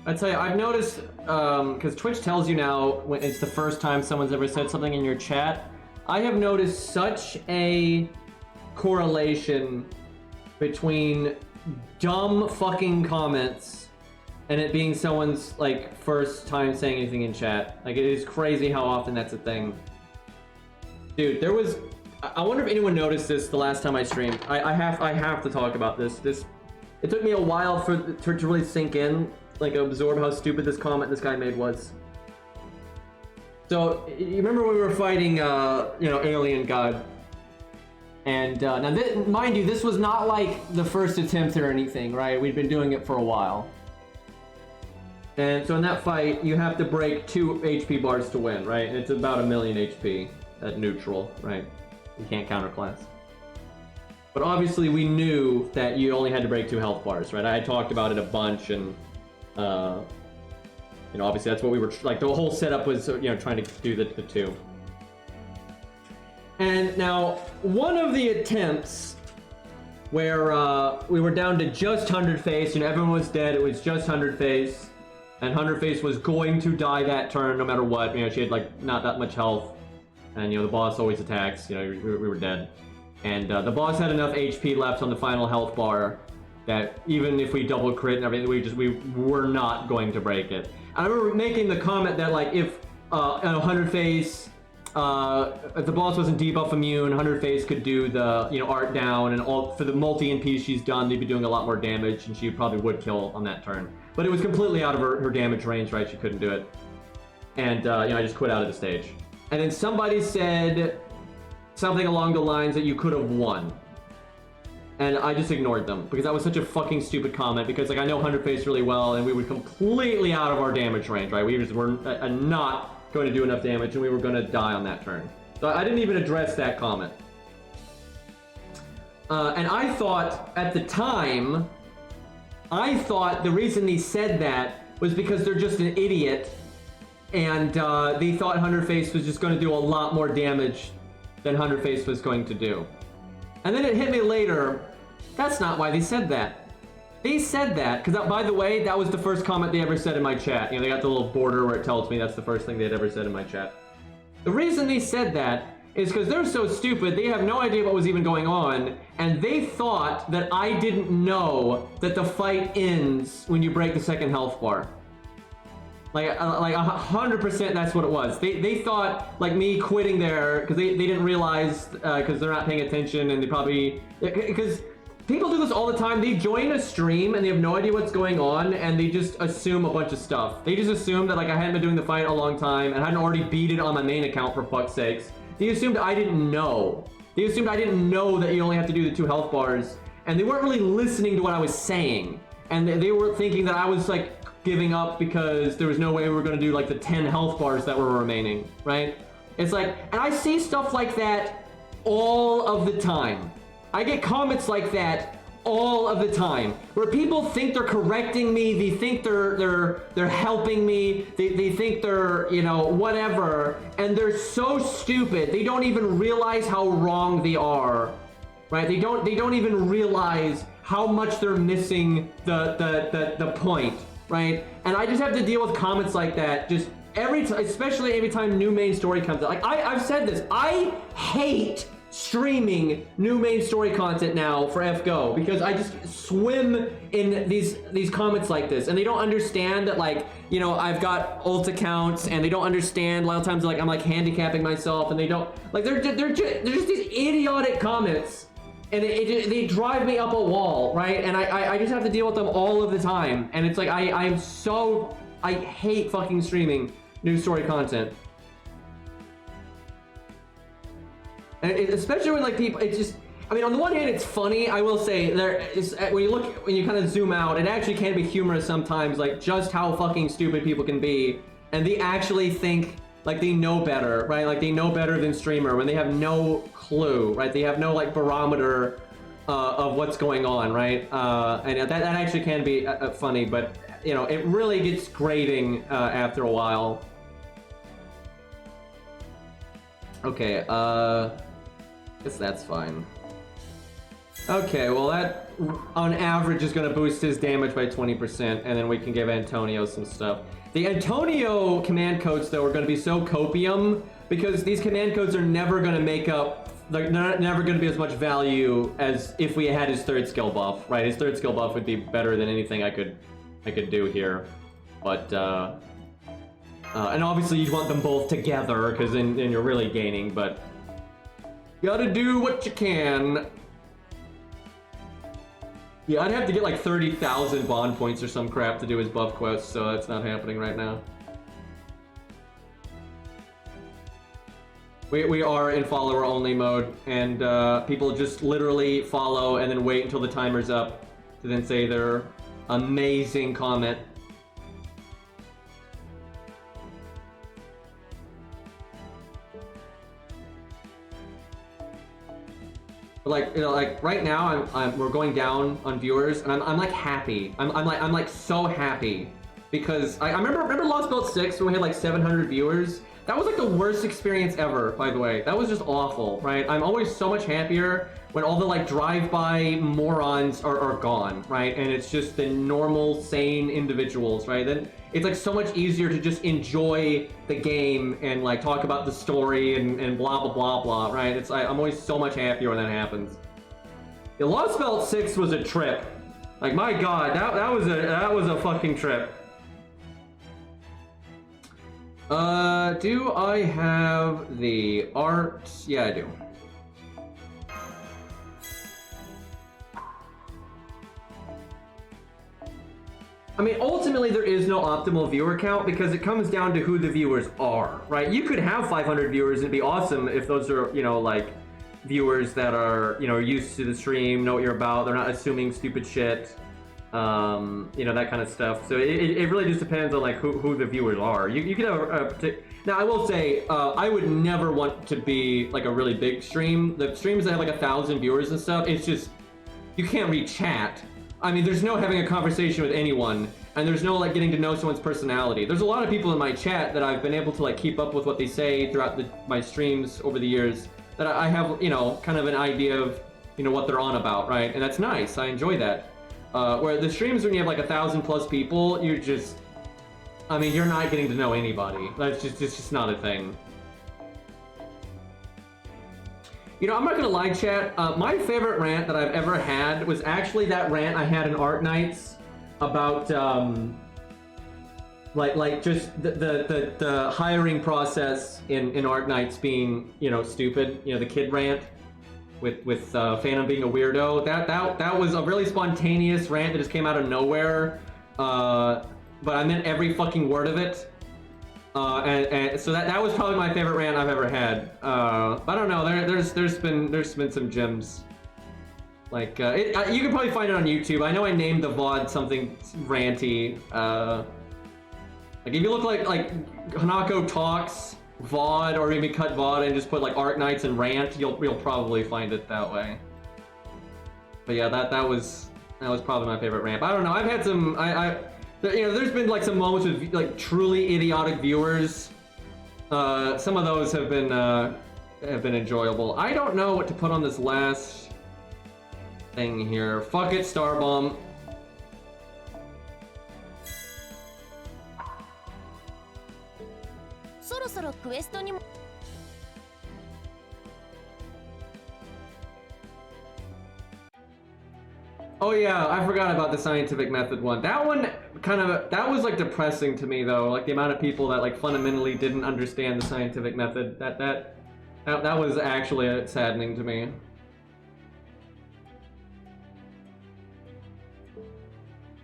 I tell you, I've noticed, because Twitch tells you now when it's the first time someone's ever said something in your chat, I have noticed such a correlation between dumb fucking comments and it being someone's like first time saying anything in chat. Like, it is crazy how often that's a thing. Dude, there was, I wonder if anyone noticed this the last time I streamed. I have to talk about this. It took me a while for to really sink in, like absorb how stupid this comment this guy made was. So you remember when we were fighting you know, Alien God? And now, mind you, this was not like the first attempt or anything, right? We'd been doing it for a while. And so in that fight, you have to break 2 HP bars to win, right? And it's about 1,000,000 HP at neutral, right? You can't counterclass. But obviously we knew that you only had to break 2 health bars, right? I talked about it a bunch, and you know, obviously that's what we were, like, the whole setup was, you know, trying to do the 2. And now, one of the attempts where we were down to just 100 face, and everyone was dead, it was just 100 face, and 100 face was going to die that turn no matter what. You know, she had, like, not that much health, and, you know, the boss always attacks, you know, we were dead. And the boss had enough HP left on the final health bar that even if we double crit and everything, we were not going to break it. I remember making the comment that, like, if 100 face, if the boss wasn't debuff immune, 100 face could do the, you know, art down, and all for the multi NPs she's done, they'd be doing a lot more damage, and she probably would kill on that turn. But it was completely out of her damage range, right? She couldn't do it. And, you know, I just quit out of the stage. And then somebody said something along the lines that you could have won. And I just ignored them, because that was such a fucking stupid comment, because, like, I know 100 face really well, and we were completely out of our damage range, right? We just were not going to do enough damage, and we were going to die on that turn. So I didn't even address that comment. And I thought, at the time, the reason he said that was because they're just an idiot, and they thought 100 face was just going to do a lot more damage than 100 face was going to do. And then it hit me later, that's not why they said that. They said that, because by the way, that was the first comment they ever said in my chat. You know, they got the little border where it tells me that's the first thing they had ever said in my chat. The reason they said that is because they're so stupid, they have no idea what was even going on, and they thought that I didn't know that the fight ends when you break the second health bar. Like 100% that's what it was. They thought, like, me quitting there, because they didn't realize, because they're not paying attention, and they probably, because people do this all the time. They join a stream and they have no idea what's going on, and they just assume a bunch of stuff. They just assume that, like, I hadn't been doing the fight a long time and hadn't already beat it on my main account, for fuck's sakes. They assumed I didn't know. They assumed I didn't know that you only have to do the 2 health bars, and they weren't really listening to what I was saying. And they were thinking that I was, like, giving up because there was no way we were going to do, like, the 10 health bars that were remaining, right? It's like, and I see stuff like that all of the time. I get comments like that all of the time, where people think they're correcting me, they think they're helping me, they think they're, you know, whatever, and they're so stupid, they don't even realize how wrong they are, right? They don't even realize how much they're missing the point, right? And I just have to deal with comments like that just especially every time new main story comes out. Like, I've said this, I hate streaming new main story content now for FGO, because I just swim in these comments like this, and they don't understand that, like, you know, I've got ult accounts, and they don't understand a lot of times, like, I'm, like, handicapping myself, and they don't, like, they're just these idiotic comments, and they drive me up a wall, right? And I just have to deal with them all of the time, and it's like, I hate fucking streaming new story content. And especially when, like, people, it's just, I mean, on the one hand, it's funny. I will say, when you kind of zoom out, it actually can be humorous sometimes, like, just how fucking stupid people can be, and they actually think, like, they know better, right? Like, they know better than streamer when they have no clue, right? They have no, like, barometer of what's going on, right? And that actually can be funny, but, you know, it really gets grating after a while. Okay, guess that's fine. Okay, well, that on average is going to boost his damage by 20%, and then we can give Antonio some stuff. The Antonio command codes, though, are going to be so copium, because these command codes are never going to make up, they're never going to be as much value as if we had his 3rd skill buff, right? His 3rd skill buff would be better than anything I could do here, but and obviously you'd want them both together, because then you're really gaining, but you gotta do what you can. Yeah, I'd have to get like 30,000 bond points or some crap to do his buff quest, so that's not happening right now. We are in follower only mode, and people just literally follow and then wait until the timer's up to then say their amazing comment. Like, you know, like right now we're going down on viewers, and I'm like happy. I'm like so happy because I remember Lost Belt 6 when we had like 700 viewers. That was like the worst experience ever, by the way. That was just awful, right? I'm always so much happier when all the like drive-by morons are gone, right? And it's just the normal, sane individuals, right? Then it's like so much easier to just enjoy the game and like talk about the story and blah blah blah blah, right? It's I'm always so much happier when that happens. Yeah, Lost Belt 6 was a trip. Like my god, that was a fucking trip. Do I have the art? Yeah, I do. I mean, ultimately, there is no optimal viewer count because it comes down to who the viewers are, right? You could have 500 viewers and it'd be awesome if those are, you know, like, viewers that are, you know, used to the stream, know what you're about, they're not assuming stupid shit, you know, that kind of stuff. So it really just depends on, like, who the viewers are. You could have a now, I will say, I would never want to be, like, a really big stream. The streams that have, like, 1,000 viewers and stuff, it's just, you can't read chat. I mean, there's no having a conversation with anyone, and there's no, like, getting to know someone's personality. There's a lot of people in my chat that I've been able to, like, keep up with what they say throughout my streams over the years, that I have, you know, kind of an idea of, you know, what they're on about, right? And that's nice. I enjoy that. Where the streams, when you have, like, 1,000+ people, you're just... I mean, you're not getting to know anybody. That's just, it's just not a thing. You know, I'm not gonna lie, chat. My favorite rant that I've ever had was actually that rant I had in Art Nights about, like just the hiring process in Art Nights being, you know, stupid. You know, the kid rant with Phantom being a weirdo. That was a really spontaneous rant that just came out of nowhere. But I meant every fucking word of it. And so that was probably my favorite rant I've ever had. I don't know. There's been some gems. Like you can probably find it on YouTube. I know I named the VOD something ranty. Like if you look like Hanako Talks VOD, or maybe cut VOD and just put like Art Nights and rant, you'll probably find it that way. But yeah, that was probably my favorite rant. But I don't know. I've had some you know, there's been like some moments with like truly idiotic viewers. Some of those have been enjoyable. I don't know what to put on this last thing here. Fuck it, Starbomb. Oh yeah, I forgot about the scientific method one. That one that was like depressing to me though. Like the amount of people that like fundamentally didn't understand the scientific method. That was actually saddening to me.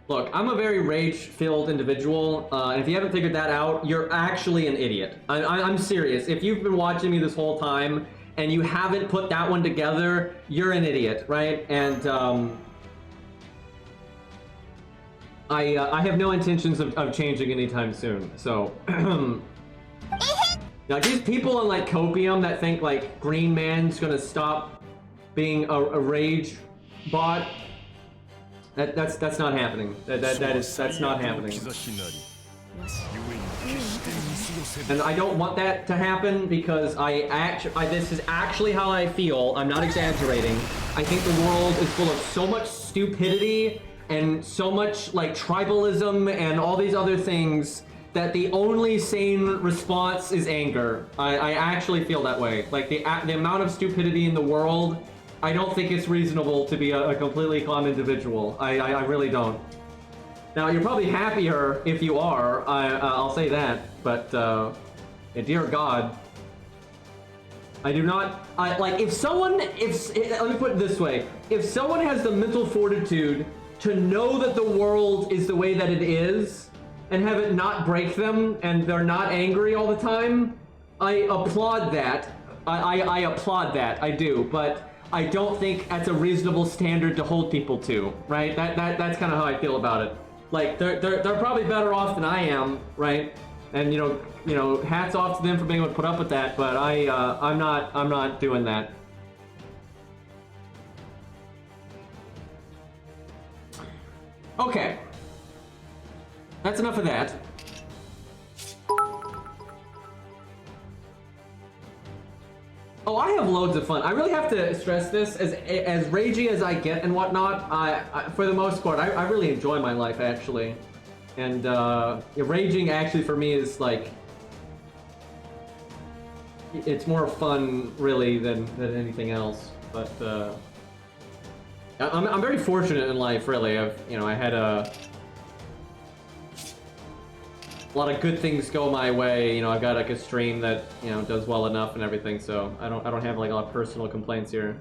Look, I'm a very rage-filled individual, and if you haven't figured that out, you're actually an idiot. I'm serious. If you've been watching me this whole time and you haven't put that one together, you're an idiot, right? And I have no intentions of changing anytime soon, so... Now, these people on, like, Copium that think, like, Green Man's gonna stop being a rage bot, that's not happening. That's not happening. And I don't want that to happen because this is actually how I feel. I'm not exaggerating. I think the world is full of so much stupidity and so much like tribalism and all these other things that the only sane response is anger. I actually feel that way. Like the amount of stupidity in the world, I don't think it's reasonable to be a completely calm individual. I really don't. Now you're probably happier if you are. I'll say that. But dear God, I do not. Like if someone, let me put it this way: if someone has the mental fortitude to know that the world is the way that it is, and have it not break them, and they're not angry all the time, I applaud that. I applaud that. I do, but I don't think that's a reasonable standard to hold people to, right? That's kind of how I feel about it. Like they're probably better off than I am, right? And you know, hats off to them for being able to put up with that. But I'm not doing that. Okay. That's enough of that. Oh, I have loads of fun. I really have to stress this, as ragey as I get and whatnot, I for the most part, I really enjoy my life, actually. And, raging, actually, for me is, like... It's more fun, really, than anything else. But, I'm very fortunate in life, really. I had a lot of good things go my way. I've got like a stream that does well enough and everything, so I don't have like a lot of personal complaints here.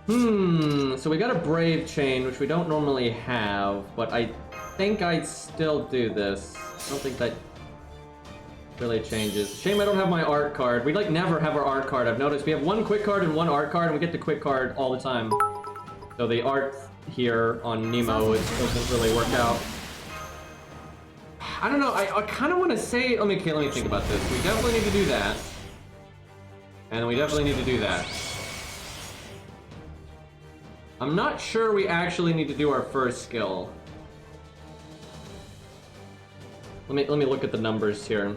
So we got a brave chain, which we don't normally have, but I think I'd still do this. I don't think that really changes. Shame I don't have my art card. We like never have our art card. I've noticed we have one quick card and one art card, and we get the quick card all the time. So the art here on Nemo doesn't really work out. I don't know. I kind of want to say. Let me think about this. We definitely need to do that, and we definitely need to do that. I'm not sure we actually need to do our first skill. Let me look at the numbers here.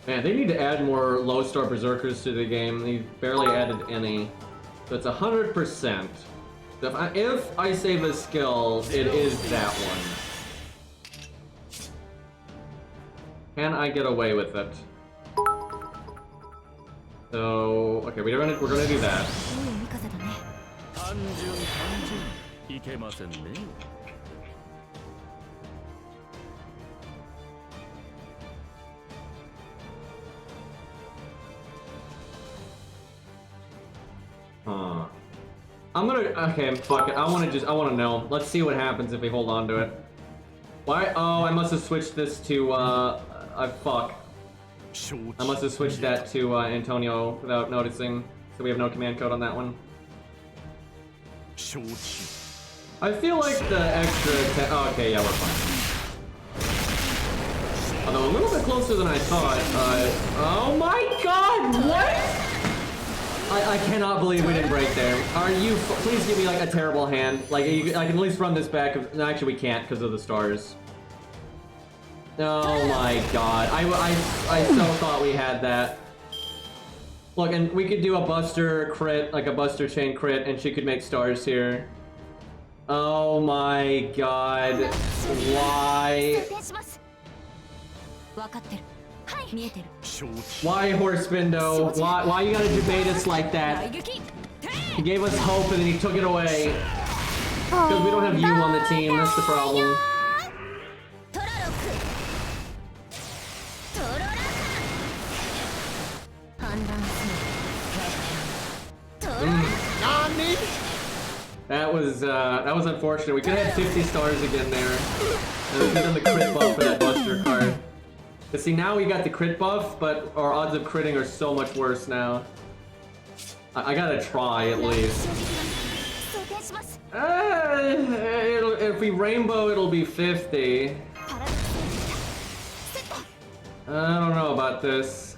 Man, they need to add more low-star berserkers to the game. They barely added any. So it's 100%. So if I save a skill, it is that one. Can I get away with it? So, okay, we're gonna do that. Okay, fuck it. I wanna know. Let's see what happens if we hold on to it. Why? Oh, I must have switched this to, fuck. I must have switched that to, Antonio without noticing. So we have no command code on that one. I feel like the extra oh, okay, yeah, we're fine. Although a little bit closer than I thought. Oh my god, what? I cannot believe we didn't break there. Are you? Please give me like a terrible hand. Like I can at least run this back. No, actually, we can't because of the stars. Oh my god! I so thought we had that. Look, and we could do a Buster crit, like a Buster chain crit, and she could make stars here. Oh my god! Why? Why, Horsebindo? Why you gotta debate us like that? He gave us hope and then he took it away. Because we don't have you on the team, that's the problem. That was unfortunate. We could have had 50 stars again there. And we could have done the crit buff for that Buster card. But see, now we got the crit buff, but our odds of critting are so much worse now. I gotta try, at least. If we rainbow, it'll be 50. I don't know about this.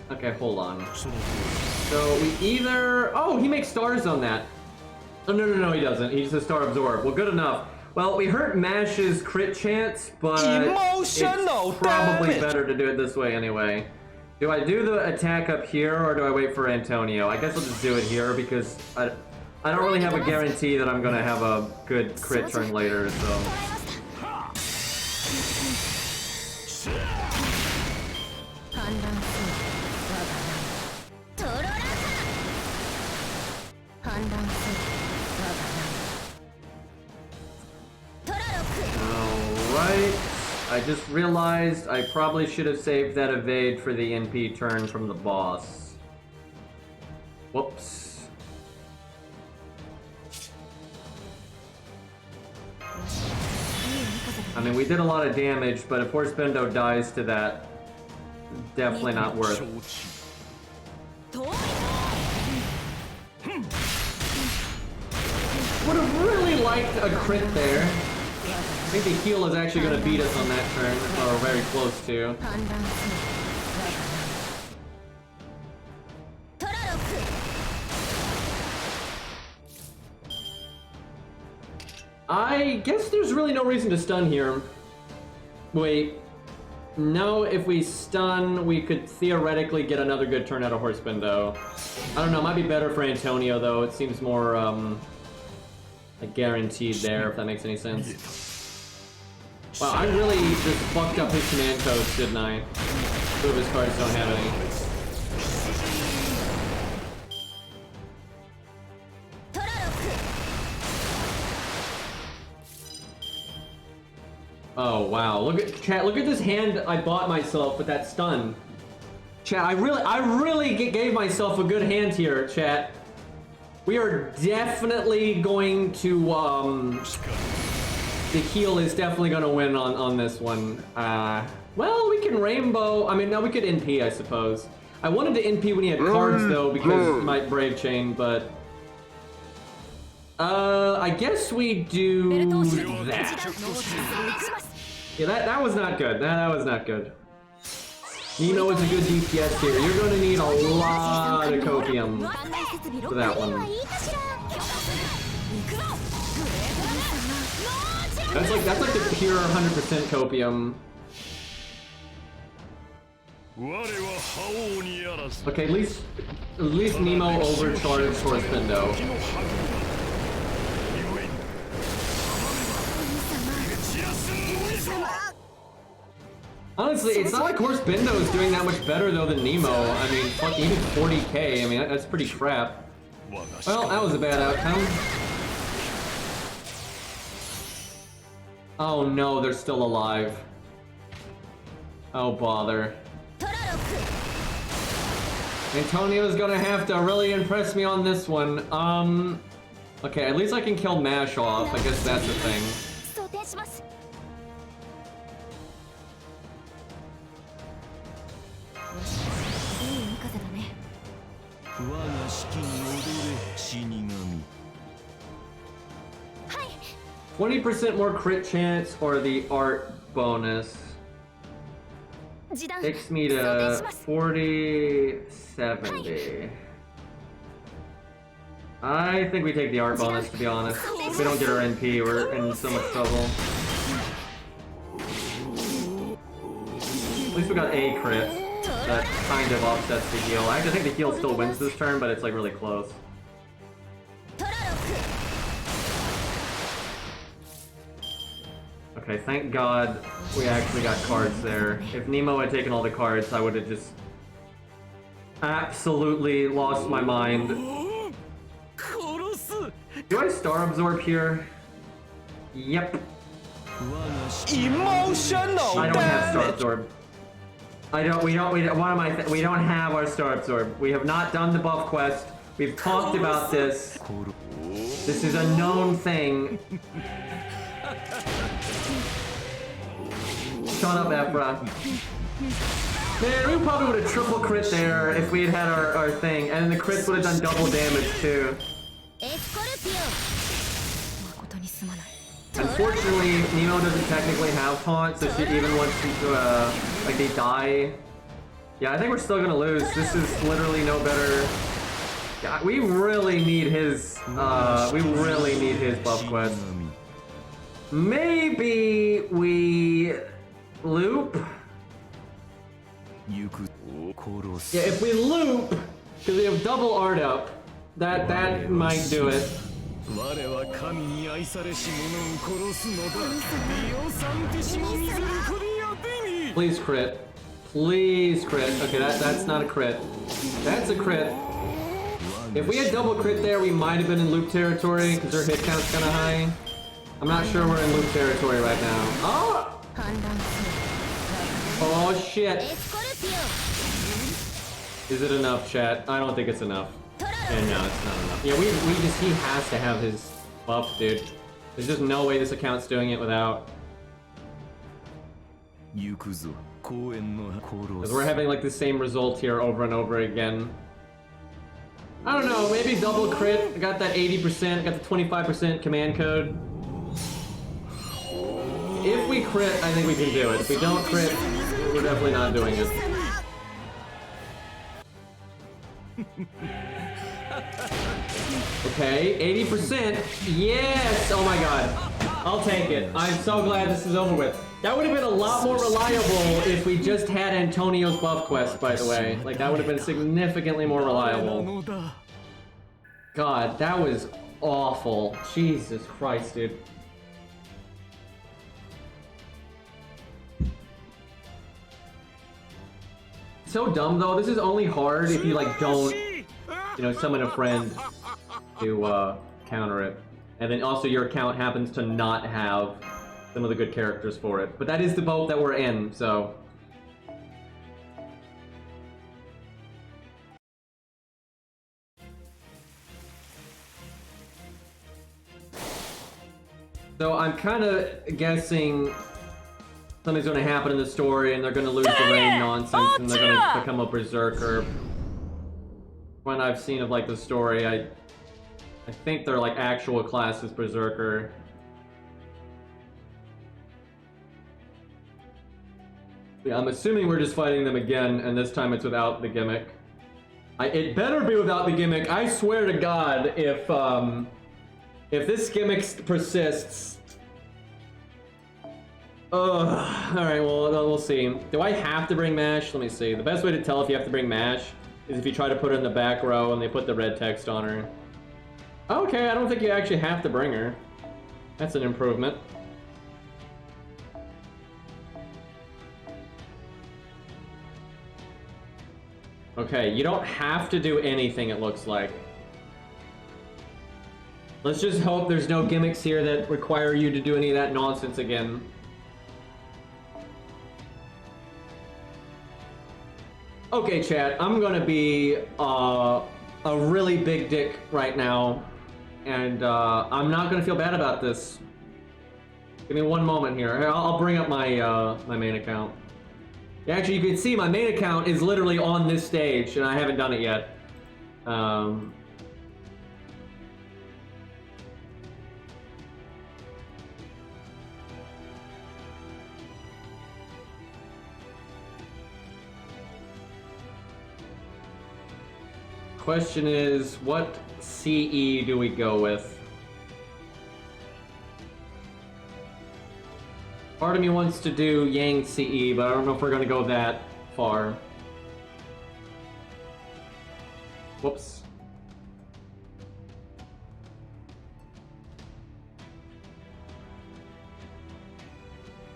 Okay, hold on. So we either... Oh, he makes stars on that. Oh, no, he doesn't. He's a star absorb. Well, good enough. Well, we hurt Mash's crit chance, but it's probably better to do it this way anyway. Do I do the attack up here, or do I wait for Antonio? I guess I'll just do it here, because I don't really have a guarantee that I'm gonna have a good crit turn later, so... I just realized I probably should have saved that evade for the NP turn from the boss. Whoops. I mean, we did a lot of damage, but if Horsebindo dies to that, definitely not worth it. Would have really liked a crit there. think the heal is actually going to beat us on that turn, or very close to. I guess there's really no reason to stun here. Wait. No, if we stun, we could theoretically get another good turn out of Horse Bendo. I don't know, it might be better for Antonio, though. It seems more, like guaranteed there, if that makes any sense. Wow, I really just fucked up his command codes, didn't I? Two of his cards don't have any. Oh wow, look at chat, look at this hand I bought myself with that stun. Chat, I really gave myself a good hand here, chat. We are definitely going to the heal is definitely gonna win on this one. Well, we can rainbow, I mean, no, we could NP, I suppose. I wanted to NP when he had cards though, because he might Brave Chain, but I guess we do that. Yeah, that was not good. That was not good. Nemo is a good DPS here. You're going to need a lot of copium for that one. That's like the pure 100% copium. Okay, at least Nemo overcharged Horse Bendo. Honestly, it's not like Horse Bendo is doing that much better though than Nemo. I mean, fuck, even 40k. I mean, that's pretty crap. Well, that was a bad outcome. Oh no, they're still alive. Oh bother. Antonio's gonna have to really impress me on this one. Okay, at least I can kill Mash off. I guess that's a thing. Hi. 20% more crit chance or the art bonus takes me to 40-70. I think we take the art bonus, to be honest. If we don't get our NP, we're in so much trouble. At least we got a crit. That kind of offsets the heal. I actually think the heal still wins this turn, but it's like really close. Okay, thank God we actually got cards there. If Nemo had taken all the cards, I would have just absolutely lost my mind. Do I Star Absorb here? Yep. Emotional. I don't have Star Absorb. We don't have our Star Absorb. We have not done the buff quest. We've talked about this. This is a known thing. Shut up, Ephra. Man, we probably would have triple crit there if we had had our thing, and the crits would have done double damage too. Unfortunately, Nemo doesn't technically have taunt, so she, even once like they die. Yeah, I think we're still gonna lose. This is literally no better. Yeah, we really need his buff quest. Maybe we loop. Yeah, if we loop, because we have double art up, that might do it. Please crit. Please crit. Okay, that's not a crit. That's a crit. If we had double crit there, we might have been in loop territory, because our hit count's kind of high. I'm not sure we're in loop territory right now. Oh! Oh shit. Is it enough, chat? I don't think it's enough. And no, it's not enough. Yeah, he has to have his buff, dude. There's just no way this account's doing it without. Because we're having like the same result here over and over again. I don't know, maybe double crit. I got that 80%, got the 25% command code. If we crit, I think we can do it. If we don't crit, we're definitely not doing it. Okay, 80%. Yes! Oh my god. I'll take it. I'm so glad this is over with. That would have been a lot more reliable if we just had Antonio's buff quest, by the way. Like, that would have been significantly more reliable. God, that was awful. Jesus Christ, dude. So dumb, though. This is only hard if you, like, don't, you know, summon a friend to, counter it. And then also your account happens to not have some of the good characters for it. But that is the boat that we're in, so... So I'm kind of guessing something's going to happen in the story and they're going to lose the rain nonsense and they're going to become a berserker. When I've seen of, like, the story, I think their, like, actual class is berserker. Yeah, I'm assuming we're just fighting them again, and this time it's without the gimmick. It better be without the gimmick. I swear to God, if this gimmick persists... Alright, well, we'll see. Do I have to bring MASH? Let me see. The best way to tell if you have to bring MASH is if you try to put her in the back row and they put the red text on her. Okay, I don't think you actually have to bring her. That's an improvement. Okay, you don't have to do anything, it looks like. Let's just hope there's no gimmicks here that require you to do any of that nonsense again. Okay, chat, I'm gonna be a really big dick right now, and I'm not gonna feel bad about this. Give me one moment here. I'll bring up my my main account. Yeah, actually, you can see my main account is literally on this stage, and I haven't done it yet. Question is, what CE do we go with? Part of me wants to do Yang CE, but I don't know if we're going to go that far. Whoops.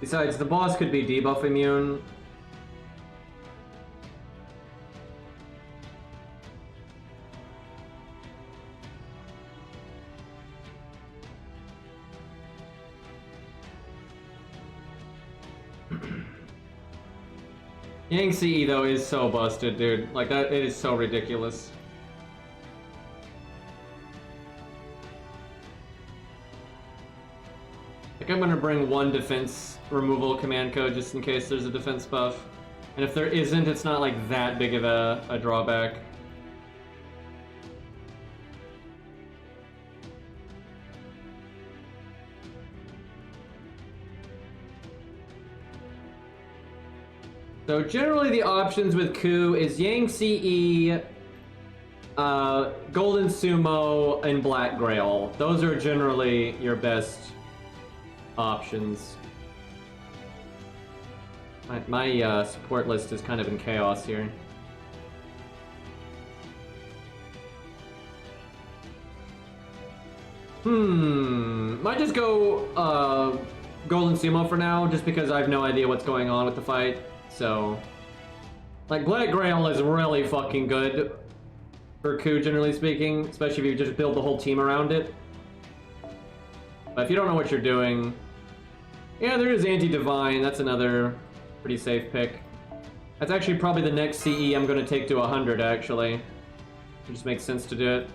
Besides, the boss could be debuff immune. Yang CE though is so busted, dude. Like that, it is so ridiculous. I think I'm gonna bring one defense removal command code just in case there's a defense buff. And if there isn't, it's not like that big of a drawback. So generally the options with Ku is Yang CE, Golden Sumo, and Black Grail. Those are generally your best options. My support list is kind of in chaos here. Might just go Golden Sumo for now, just because I have no idea what's going on with the fight. So, like, Black Grail is really fucking good for Ku, generally speaking, especially if you just build the whole team around it. But if you don't know what you're doing... Yeah, there is Anti-Divine, that's another pretty safe pick. That's actually probably the next CE I'm going to take to 100, actually. It just makes sense to do it.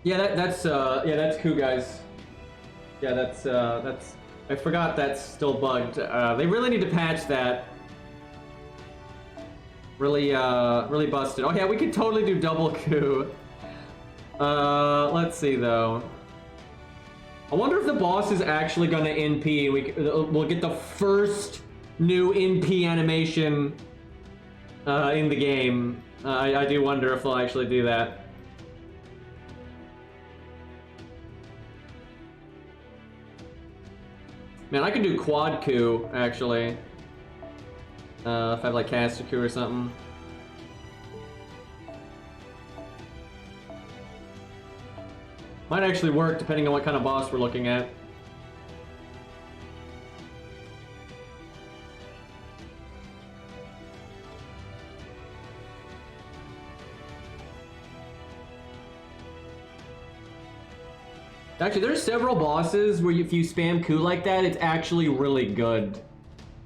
Yeah, that's Ku, guys. Yeah, that's... I forgot that's still bugged. They really need to patch that. Really busted. Oh yeah, we could totally do double Ku. Let's see though. I wonder if the boss is actually gonna NP. We'll get the first new NP animation in the game. I do wonder if they'll actually do that. Man, I could do quad coup actually. If I have like caster coup or something. Might actually work depending on what kind of boss we're looking at. Actually, there's several bosses where if you spam coup like that, it's actually really good.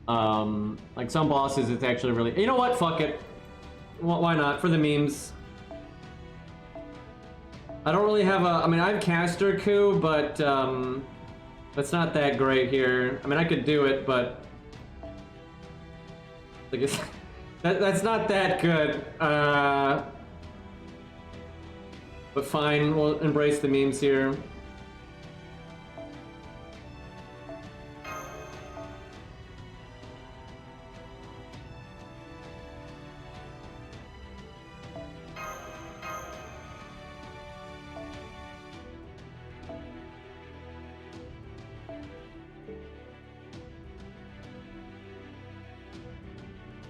Like some bosses, it's actually really... You know what? Fuck it. Why not? For the memes. I don't really have a... I mean, I have caster coup, but that's not that great here. I mean, I could do it, but... Like, that's not that good. But fine, we'll embrace the memes here.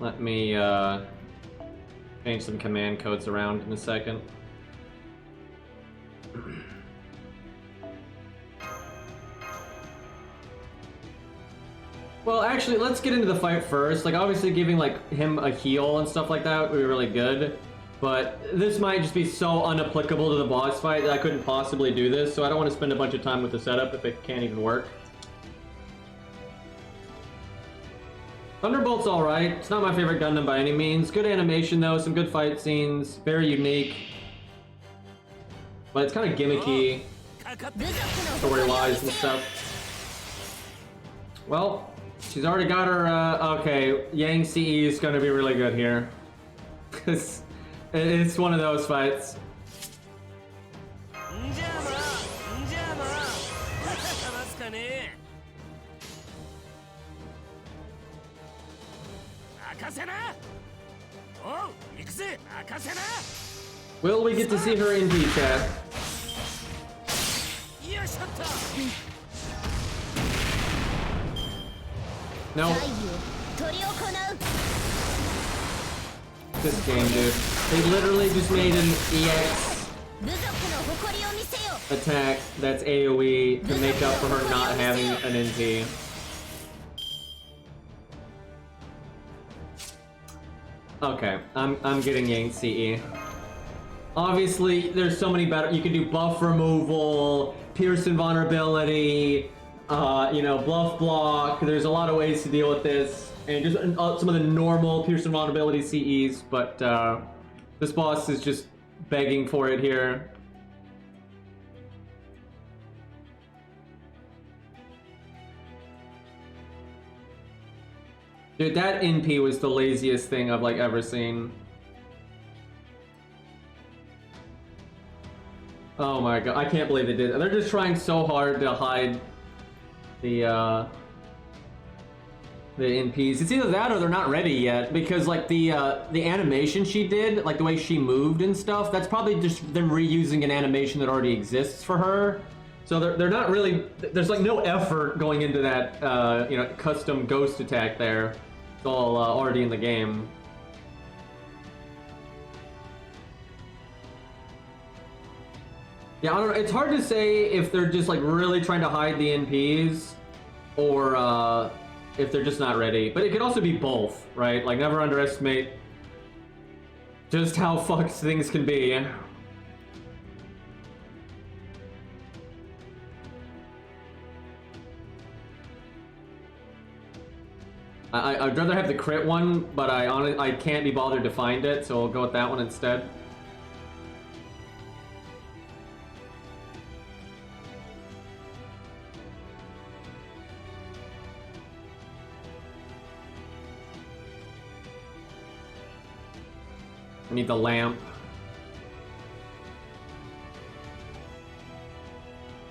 Let me change some command codes around in a second. Well, actually, let's get into the fight first. Like, obviously giving like him a heal and stuff like that would be really good. But this might just be so unapplicable to the boss fight that I couldn't possibly do this, so I don't want to spend a bunch of time with the setup if it can't even work. Thunderbolt's alright. It's not my favorite Gundam by any means. Good animation though, some good fight scenes, very unique. But it's kind of gimmicky, story-wise and stuff. Well, she's already got her, okay, Yang CE is gonna be really good here. Because it's one of those fights. Will we get to see her in chat? No. This game, dude. They literally just made an EX attack that's AoE to make up for her not having an NT. Okay, I'm getting Yang CE. Obviously, there's so many better. You can do buff removal, pierce invulnerability, you know, bluff block. There's a lot of ways to deal with this, and just some of the normal pierce invulnerability CEs. But this boss is just begging for it here. Dude, that NP was the laziest thing I've like ever seen. Oh my god, I can't believe they did it. They're just trying so hard to hide the NPs. It's either that or they're not ready yet, because like the animation she did, like the way she moved and stuff, that's probably just them reusing an animation that already exists for her. So they're not really, there's like no effort going into that you know, custom ghost attack there. It's all already in the game. Yeah, I don't know. It's hard to say if they're just like really trying to hide the NPs or if they're just not ready. But it could also be both, right? Like, never underestimate just how fucked things can be. I'd rather have the crit one, but I can't be bothered to find it, so I'll go with that one instead. I need the lamp.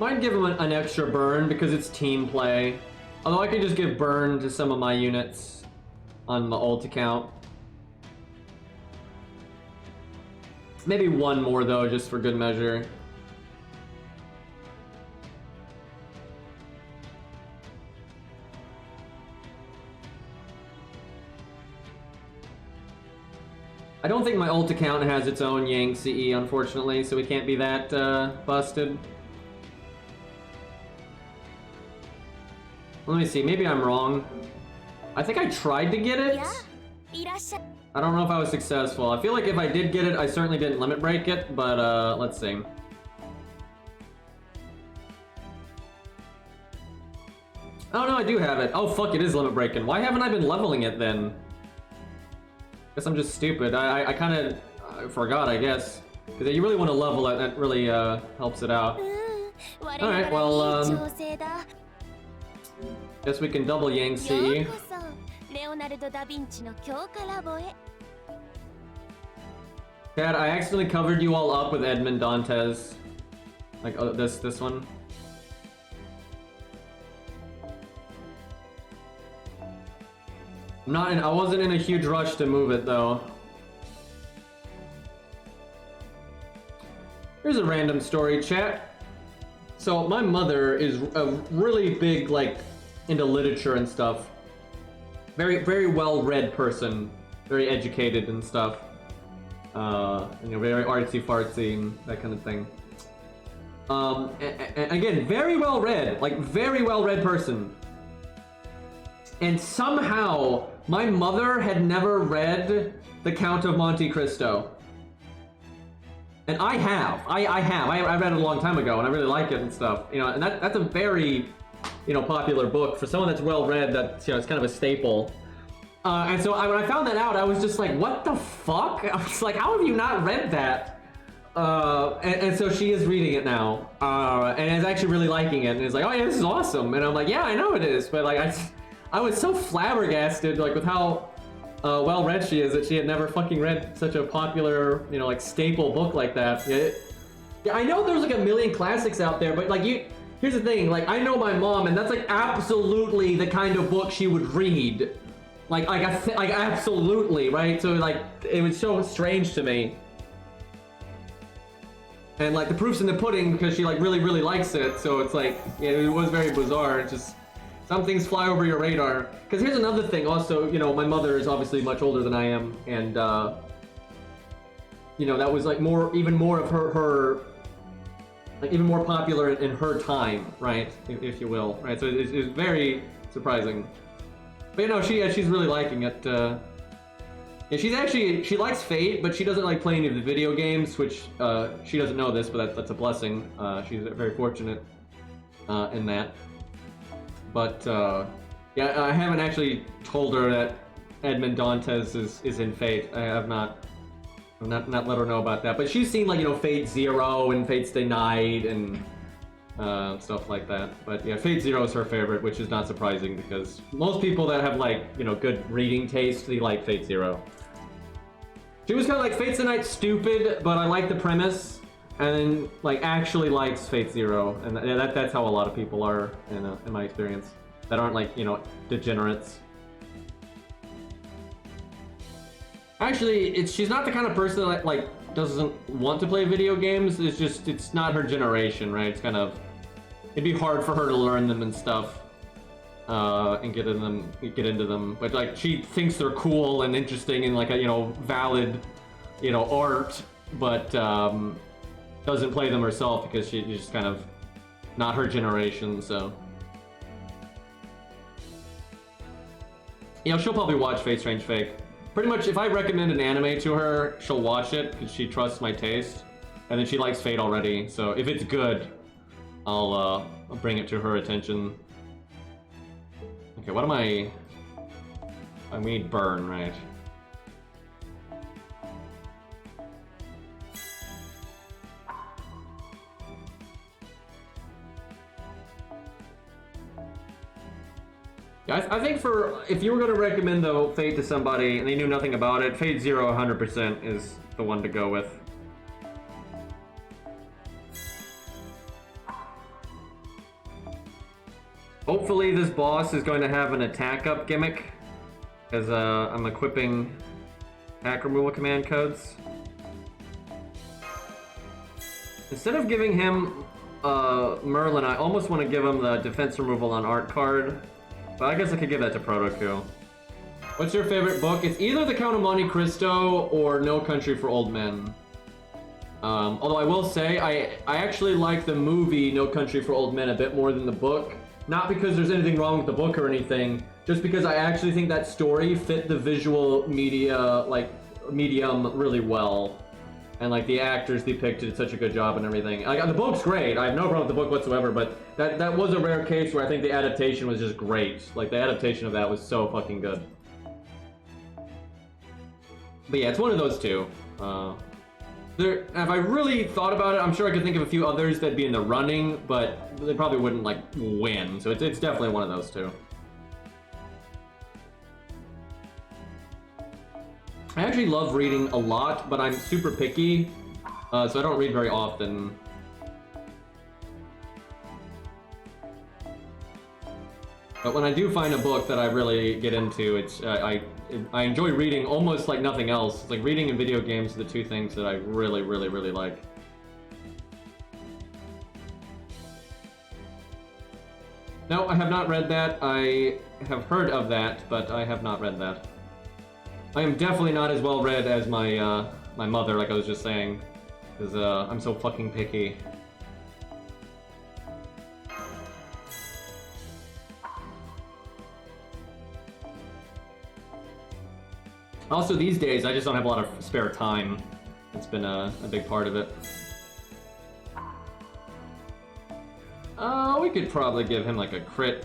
Might give him an extra burn because it's team play. Although I could just give burn to some of my units on the ult account. Maybe one more though, just for good measure. I don't think my ult account has its own Yang CE, unfortunately, so we can't be that busted. Let me see, maybe I'm wrong. I think I tried to get it. I don't know if I was successful. I feel like if I did get it, I certainly didn't limit break it, but let's see. Oh no, I do have it. Oh fuck, it is limit breaking. Why haven't I been leveling it then? Guess I'm just stupid. I kind of forgot, I guess. Because you really want to level it, that really helps it out. Alright, well, guess we can double Yang CE. Dad, I accidentally covered you all up with Edmond Dantes. Like, this one. I wasn't in a huge rush to move it though. Here's a random story, chat. So my mother is a really big, like, into literature and stuff. Very, very well-read person. Very educated and stuff. You know, very artsy-fartsy and that kind of thing. And again, very well-read. Like, very well-read person. And somehow, my mother had never read The Count of Monte Cristo. And I have. I read it a long time ago, and I really like it and stuff. You know, and that's a very, you know, popular book. For someone that's well-read, that's, you know, it's kind of a staple. And so when I found that out, I was just like, what the fuck? I was like, how have you not read that? And so she is reading it now. And is actually really liking it. And is like, oh yeah, this is awesome. And I'm like, yeah, I know it is. But like, I was so flabbergasted, like, with how well-read she is, that she had never fucking read such a popular, you know, like, staple book like that. Yeah, I know there's like a million classics out there, but like, here's the thing, like, I know my mom, and that's like absolutely the kind of book she would read. Like absolutely, right? So like, it was so strange to me. And like, the proof's in the pudding because she like really likes it. So it's like, yeah, it was very bizarre. It's just, some things fly over your radar. Because here's another thing also, you know, my mother is obviously much older than I am, and you know, that was like even more of her like even more popular in her time, right? If you will, right? So it's very surprising. But you know, she's really liking it. Yeah, she likes Fate, but she doesn't like playing any of the video games, which she doesn't know this, but that's a blessing. She's very fortunate in that. But yeah, I haven't actually told her that Edmond Dantes is in Fate. I have not let her know about that. But she's seen, like, you know, Fate Zero and Fate Stay Night and stuff like that. But yeah, Fate Zero is her favorite, which is not surprising because most people that have, like, you know, good reading taste, they like Fate Zero. She was kind of like, Fate Stay Night stupid, but I like the premise. And then, like, actually likes Fate Zero, and that's how a lot of people are in my experience, that aren't, like, you know, degenerates. Actually, she's not the kind of person that, like, doesn't want to play video games. It's just, it's not her generation, right? It's kind of, it'd be hard for her to learn them and stuff, and get into them. But like, she thinks they're cool and interesting and like a, you know, valid, you know, art, but doesn't play them herself because she's just kind of not her generation. So, you know, she'll probably watch Fate Strange Fake. Pretty much, if I recommend an anime to her, she'll watch it because she trusts my taste, and then she likes Fate already. So if it's good, I'll bring it to her attention. Okay, what am I? We need burn, right? I think if you were going to recommend though Fate to somebody and they knew nothing about it, Fate Zero 100% is the one to go with. Hopefully this boss is going to have an attack up gimmick, as I'm equipping attack removal command codes. Instead of giving him Merlin, I almost want to give him the defense removal on art card, but I guess I could give that to Protoku. What's your favorite book? It's either The Count of Monte Cristo or No Country for Old Men. Although I will say, I actually like the movie No Country for Old Men a bit more than the book. Not because there's anything wrong with the book or anything, just because I actually think that story fit the visual media, medium really well. And like the actors depicted such a good job and everything. Like the book's great. I have no problem with the book whatsoever, but that was a rare case where I think the adaptation was just great. Like the adaptation of that was so fucking good. But yeah, it's one of those two. If I really thought about it, I'm sure I could think of a few others that'd be in the running, but they probably wouldn't like win. So it's definitely one of those two. I actually love reading a lot, but I'm super picky, so I don't read very often. But when I do find a book that I really get into, it's I enjoy reading almost like nothing else. It's like reading and video games are the two things that I really, really, really like. No, I have not read that. I have heard of that, but I have not read that. I am definitely not as well read as my my mother, like I was just saying, because I'm so fucking picky. Also, these days, I just don't have a lot of spare time. It's been a big part of it. We could probably give him like a crit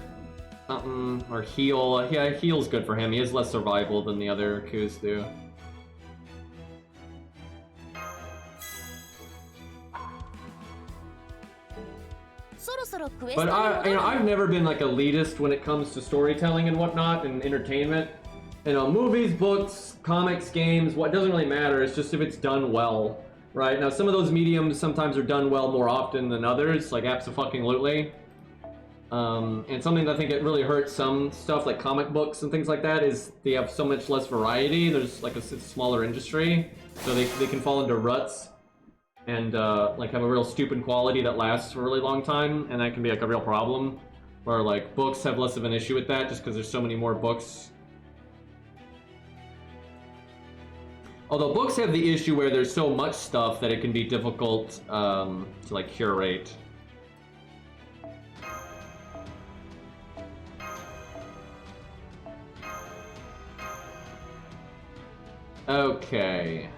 something, or heal. Yeah, heal's good for him. He has less survival than the other Kus do. But I've never been like elitist when it comes to storytelling and whatnot and entertainment. You know, movies, books, comics, games, what doesn't really matter. It's just if it's done well, right? Now, some of those mediums sometimes are done well more often than others, like abso-fucking-lutely. And something that I think it really hurts some stuff, like comic books and things like that, is they have so much less variety. There's like a smaller industry, so they can fall into ruts and like have a real stupid quality that lasts for a really long time, and that can be like a real problem. Where like books have less of an issue with that, just because there's so many more books. Although books have the issue where there's so much stuff that it can be difficult to like curate. Okay.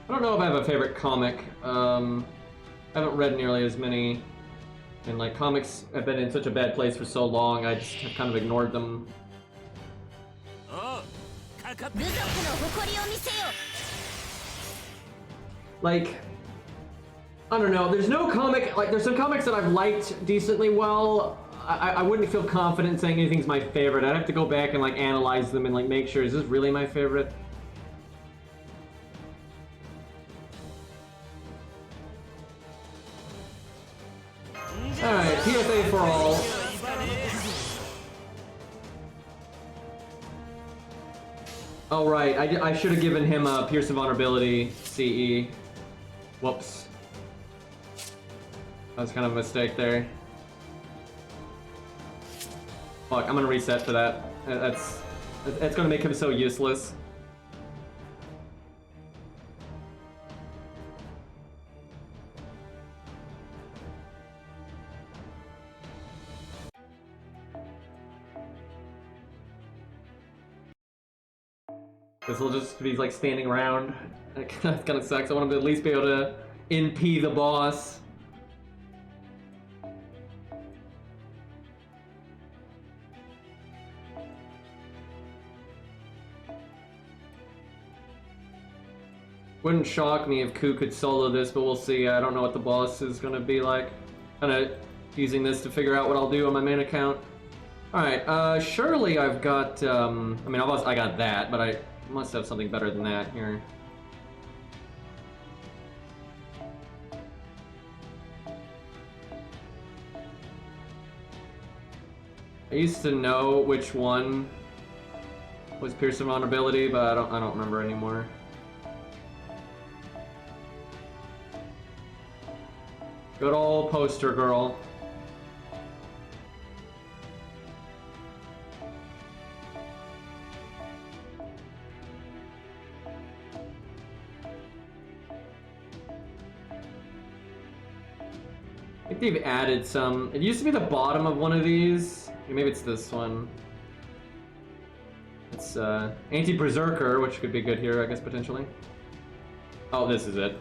I don't know if I have a favorite comic. I haven't read nearly as many. And like comics have been in such a bad place for so long, I just have kind of ignored them. Like, I don't know, there's no comic, like there's some comics that I've liked decently well. I wouldn't feel confident saying anything's my favorite. I'd have to go back and like analyze them and like make sure, is this really my favorite? Alright, PSA for all. Oh right, I should have given him a Pierce of Vulnerability CE. Whoops. That was kind of a mistake there. Fuck, I'm gonna reset for that. That's gonna make him so useless. This will just be like standing around. That kind of sucks. I want him to at least be able to NP the boss. Wouldn't shock me if Ku could solo this, but we'll see. I don't know what the boss is gonna be like. Kinda using this to figure out what I'll do on my main account. Alright, surely I've got, I mean, I got that, but I must have something better than that here. I used to know which one was Pierce Vulnerability, but I don't remember anymore. Good old poster girl. I think they've added some. It used to be the bottom of one of these. Maybe it's this one. It's Anti-Berserker, which could be good here, I guess, potentially. Oh, this is it.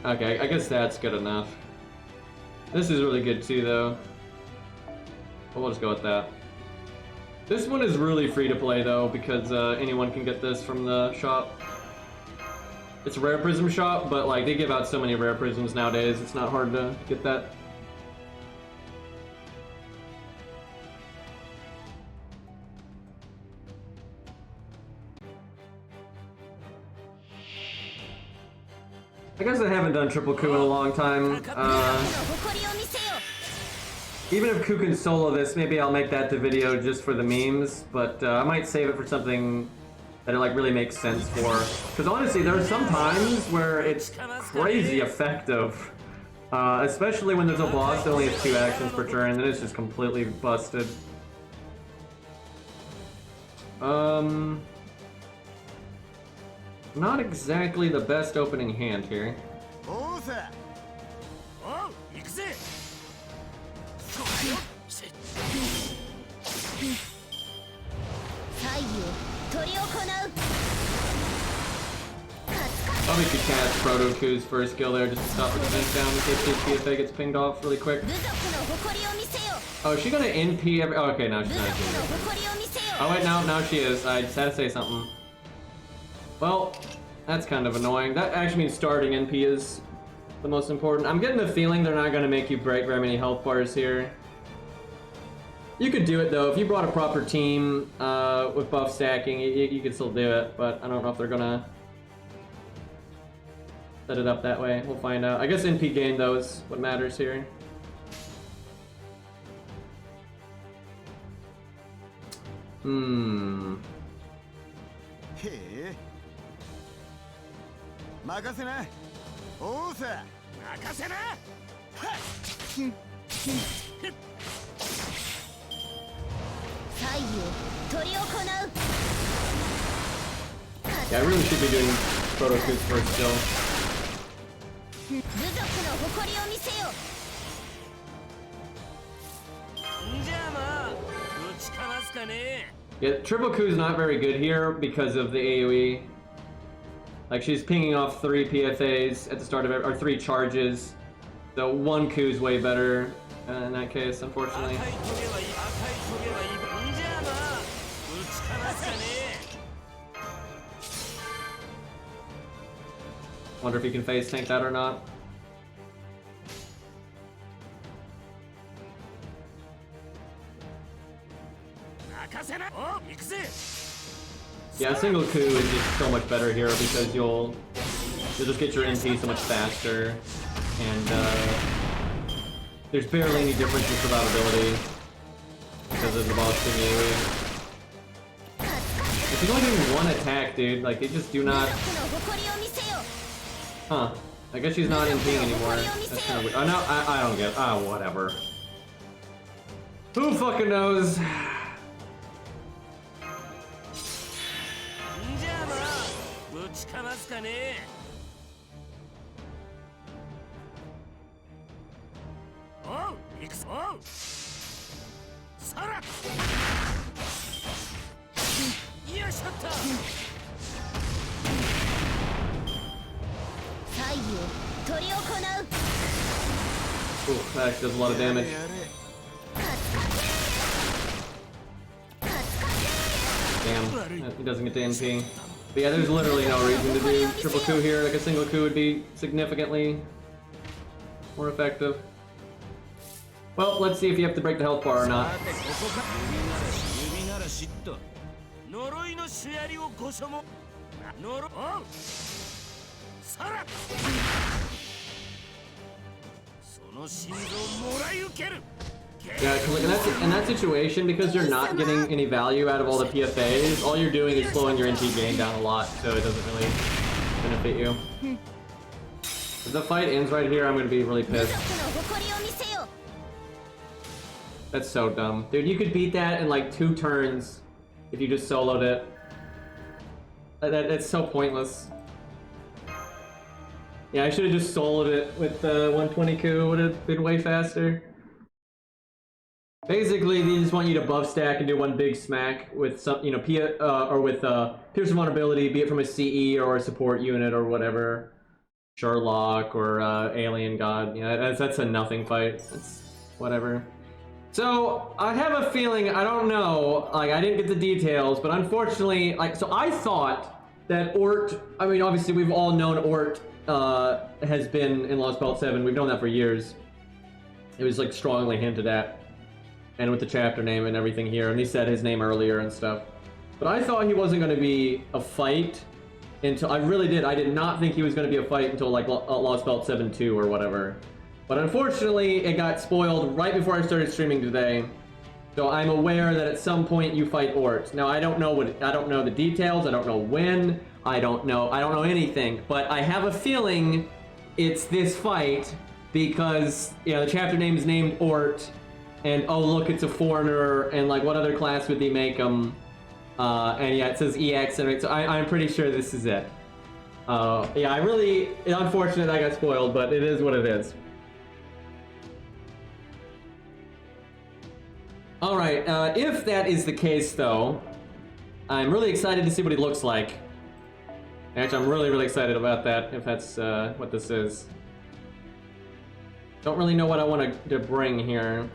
Okay, I guess that's good enough. This is really good too, though. But we'll just go with that. This one is really free to play, though, because anyone can get this from the shop. It's a rare prism shop, but like they give out so many rare prisms nowadays, it's not hard to get that. I guess I haven't done triple coup in a long time. Even if Coup can solo this, maybe I'll make that the video just for the memes, but I might save it for something that it like really makes sense for. Because honestly, there are some times where it's crazy effective. Especially when there's a boss that only has 2 actions per turn, then it's just completely busted. Not exactly the best opening hand here. Probably could cast Proto Ku's first skill there just to stop the defense down in case his PFA gets pinged off really quick. Oh, is she gonna NP every— oh, okay, no, she's not. Oh wait, no, she is. I just had to say something. Well, that's kind of annoying. That actually means starting NP is the most important. I'm getting the feeling they're not gonna make you break very many health bars here. You could do it though. If you brought a proper team with buff stacking, you could still do it, but I don't know if they're gonna set it up that way. We'll find out. I guess NP gain though is what matters here. Yeah, I really should be doing Proto Ku's first skill. Yeah, triple Ku's not very good here because of the AoE. Like, she's pinging off 3 PFAs at the start of it, or 3 charges. So 1 Ku's way better in that case, unfortunately. Wonder if he can phase tank that or not. Yeah, single coup is just so much better here because you'll just get your NP so much faster, and there's barely any difference in survivability because of the boss being AoE. If he's only doing 1 attack, dude, like they just do not. Huh? I guess she's not NPing anymore. That's kind of weird. Oh no, I don't get. Ah, whatever. Who fucking knows? Ooh, that actually does a lot of damage. Damn, he doesn't get to NP. But yeah, there's literally no reason to do triple coup here. Like a single coup would be significantly more effective. Well, let's see if you have to break the health bar or not. Yeah, 'cause like in that situation, because you're not getting any value out of all the PFAs, all you're doing is slowing your NT gain down a lot, so it doesn't really benefit you. If the fight ends right here, I'm gonna be really pissed. That's so dumb. Dude, you could beat that in like 2 turns if you just soloed it. That's so pointless. Yeah, I should have just soloed it with the 120 coup, would have been way faster. Basically, they just want you to buff stack and do one big smack with some, you know, Pierce vulnerability, be it from a CE or a support unit or whatever. Sherlock or Alien God. Yeah, that's a nothing fight. It's whatever. So, I have a feeling, I don't know, like, I didn't get the details, but unfortunately, like, so I thought that Ort, I mean, obviously we've all known Ort has been in Lost Belt 7, we've known that for years. It was, like, strongly hinted at, and with the chapter name and everything here, and he said his name earlier and stuff. But I thought he wasn't going to be a fight until, I really did, I did not think he was going to be a fight until, like, Lost Belt 7-2 or whatever. But unfortunately, it got spoiled right before I started streaming today. So I'm aware that at some point you fight Ort. Now I don't know the details, I don't know when, I don't know anything, but I have a feeling it's this fight because, you know, the chapter name is named Ort, and oh look, it's a foreigner, and like what other class would they make him? And yeah, it says EX, and so I'm pretty sure this is it. Yeah, it's unfortunate I got spoiled, but it is what it is. Alright, if that is the case, though, I'm really excited to see what he looks like. Actually, I'm really excited about that, if that's what this is. Don't really know what I want to bring here.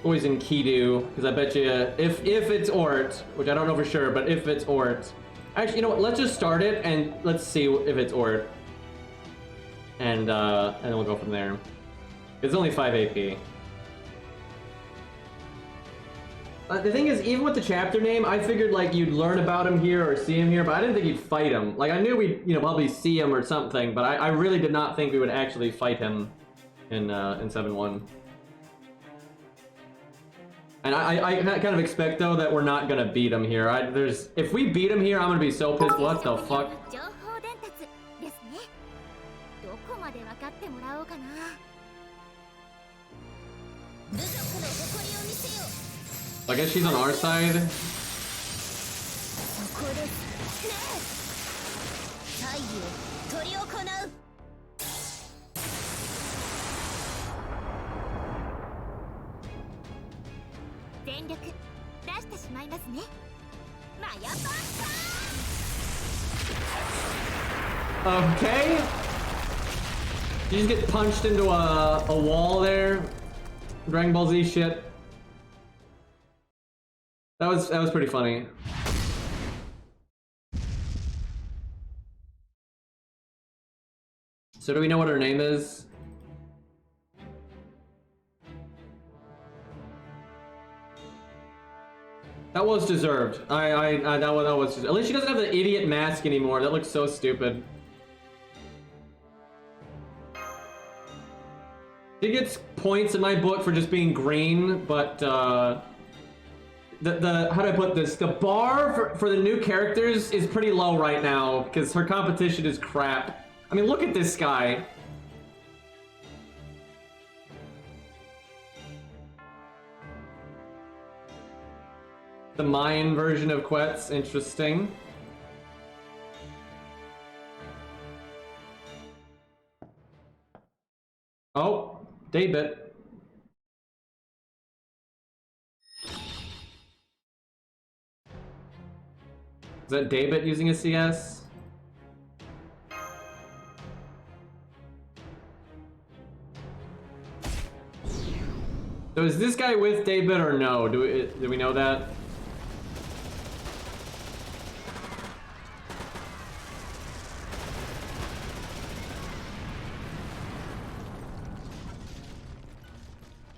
Poison Kidu, because I bet you, if it's Ort, which I don't know for sure, but if it's Ort... Actually, you know what, let's just start it, and let's see if it's Ort. And then we'll go from there. It's only 5 AP. The thing is, even with the chapter name, I figured like you'd learn about him here or see him here, but I didn't think you'd fight him. Like I knew we'd, you know, probably see him or something, but I really did not think we would actually fight him in 7-1. And I kind of expect though that we're not gonna beat him here. If we beat him here, I'm gonna be so pissed. What the fuck? I guess she's on our side. Okay. You just get punched into a wall there. Dragon Ball Z shit. That was pretty funny. So do we know what her name is? That was deserved. That was just, at least she doesn't have the idiot mask anymore. That looks so stupid. She gets points in my book for just being green, but how do I put this? The bar for the new characters is pretty low right now because her competition is crap. I mean, look at this guy. The Mayan version of Quetz, interesting. Oh, Daybit. Is that Daybit using a CS? So is this guy with Daybit or no? Do we know that?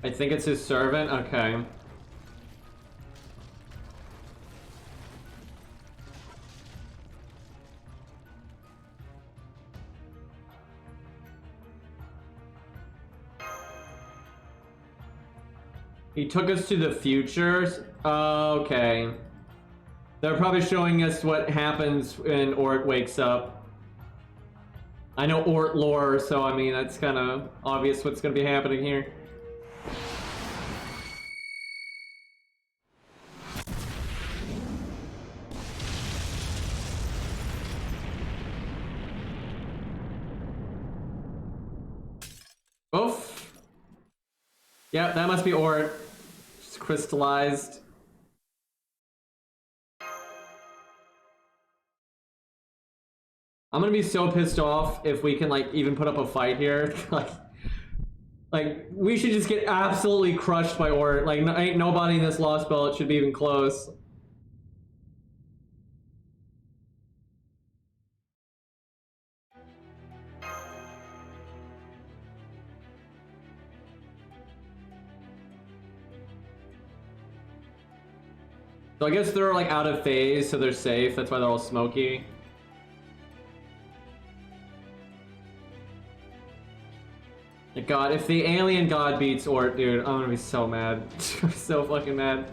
I think it's his servant? Okay. He took us to the future. Okay. They're probably showing us what happens when Ort wakes up. I know Ort lore, so I mean, that's kind of obvious what's going to be happening here. Oof. Yep, that must be Ort. Just crystallized. I'm gonna be so pissed off if we can like even put up a fight here. like we should just get absolutely crushed by Ort. Like ain't nobody in this Lost Belt should be even close. So I guess they're like out of phase, so they're safe. That's why they're all smoky. God, if the alien god beats Ort, dude, I'm gonna be so mad. So fucking mad.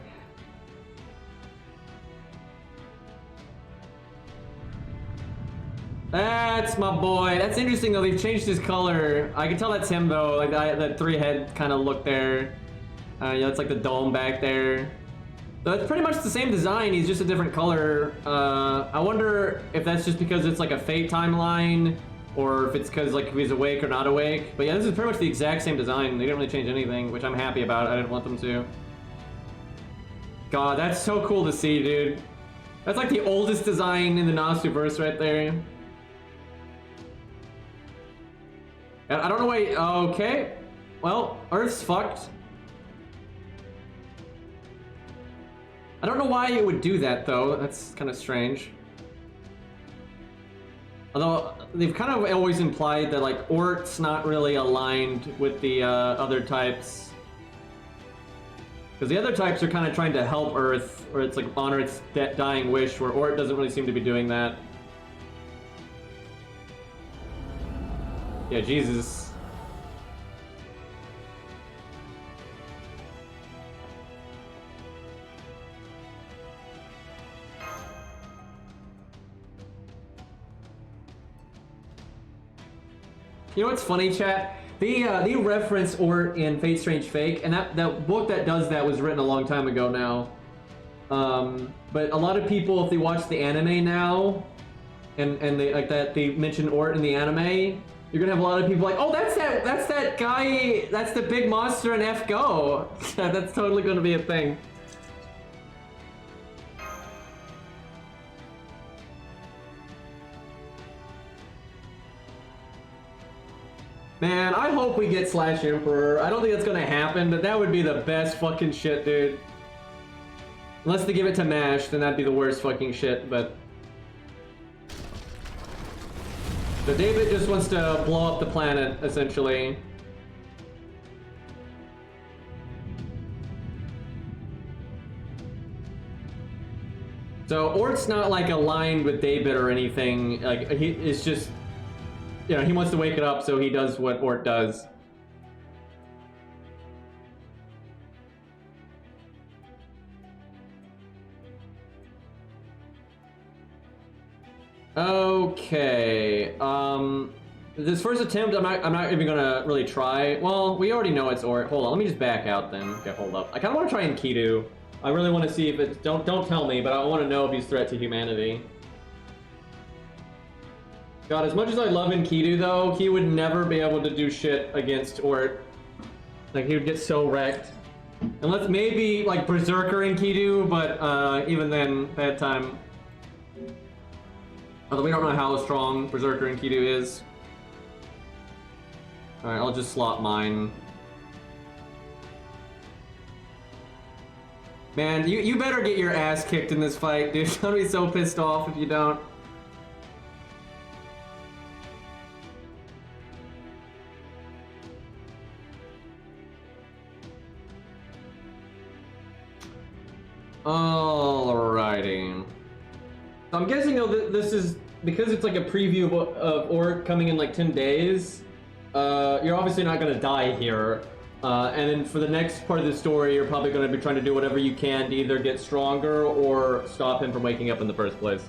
That's my boy. That's interesting though, they've changed his color. I can tell that's him though, like that three-head kind of look there. You know, it's like the dome back there. So it's pretty much the same design, he's just a different color. I wonder if that's just because it's like a Fate timeline, or if it's because like if he's awake or not awake. But yeah, this is pretty much the exact same design. They didn't really change anything, which I'm happy about. I didn't want them to. God, that's so cool to see, dude. That's like the oldest design in the Nostuverse right there. I don't know why. Okay. Well, Earth's fucked. I don't know why it would do that though. That's kind of strange. Although they've kind of always implied that like Ort's not really aligned with the other types, because the other types are kind of trying to help Earth, or it's like honor its dying wish, where Ort doesn't really seem to be doing that. Yeah, Jesus. You know what's funny, chat? They reference Ort in Fate Strange Fake, and that book that does that was written a long time ago now. But a lot of people, if they watch the anime now, and they like that they mention Ort in the anime, you're gonna have a lot of people like, oh, that's that guy, that's the big monster in F-Go. That's totally gonna be a thing. Man, I hope we get Slash Emperor. I don't think that's gonna happen, but that would be the best fucking shit, dude. Unless they give it to MASH, then that'd be the worst fucking shit, but... So David just wants to blow up the planet, essentially. So Ort's not like aligned with David or anything, like he is just... You know, he wants to wake it up, so he does what Ort does. Okay. This first attempt, I'm not even gonna really try. Well, we already know it's Ort. Hold on, let me just back out then. Okay, hold up. I kind of want to try Enkidu. I really want to see if it's... Don't tell me, but I want to know if he's a threat to humanity. God, as much as I love Enkidu though, he would never be able to do shit against Ort. Like, he would get so wrecked. Unless maybe, like, Berserker Enkidu, but even then, bad time. Although we don't know how strong Berserker Enkidu is. Alright, I'll just slot mine. Man, you better get your ass kicked in this fight, dude. I'm gonna be so pissed off if you don't. Alrighty. So I'm guessing though this is because it's like a preview of Ort coming in like 10 days. You're obviously not gonna die here. And then for the next part of the story, you're probably going to be trying to do whatever you can to either get stronger or stop him from waking up in the first place.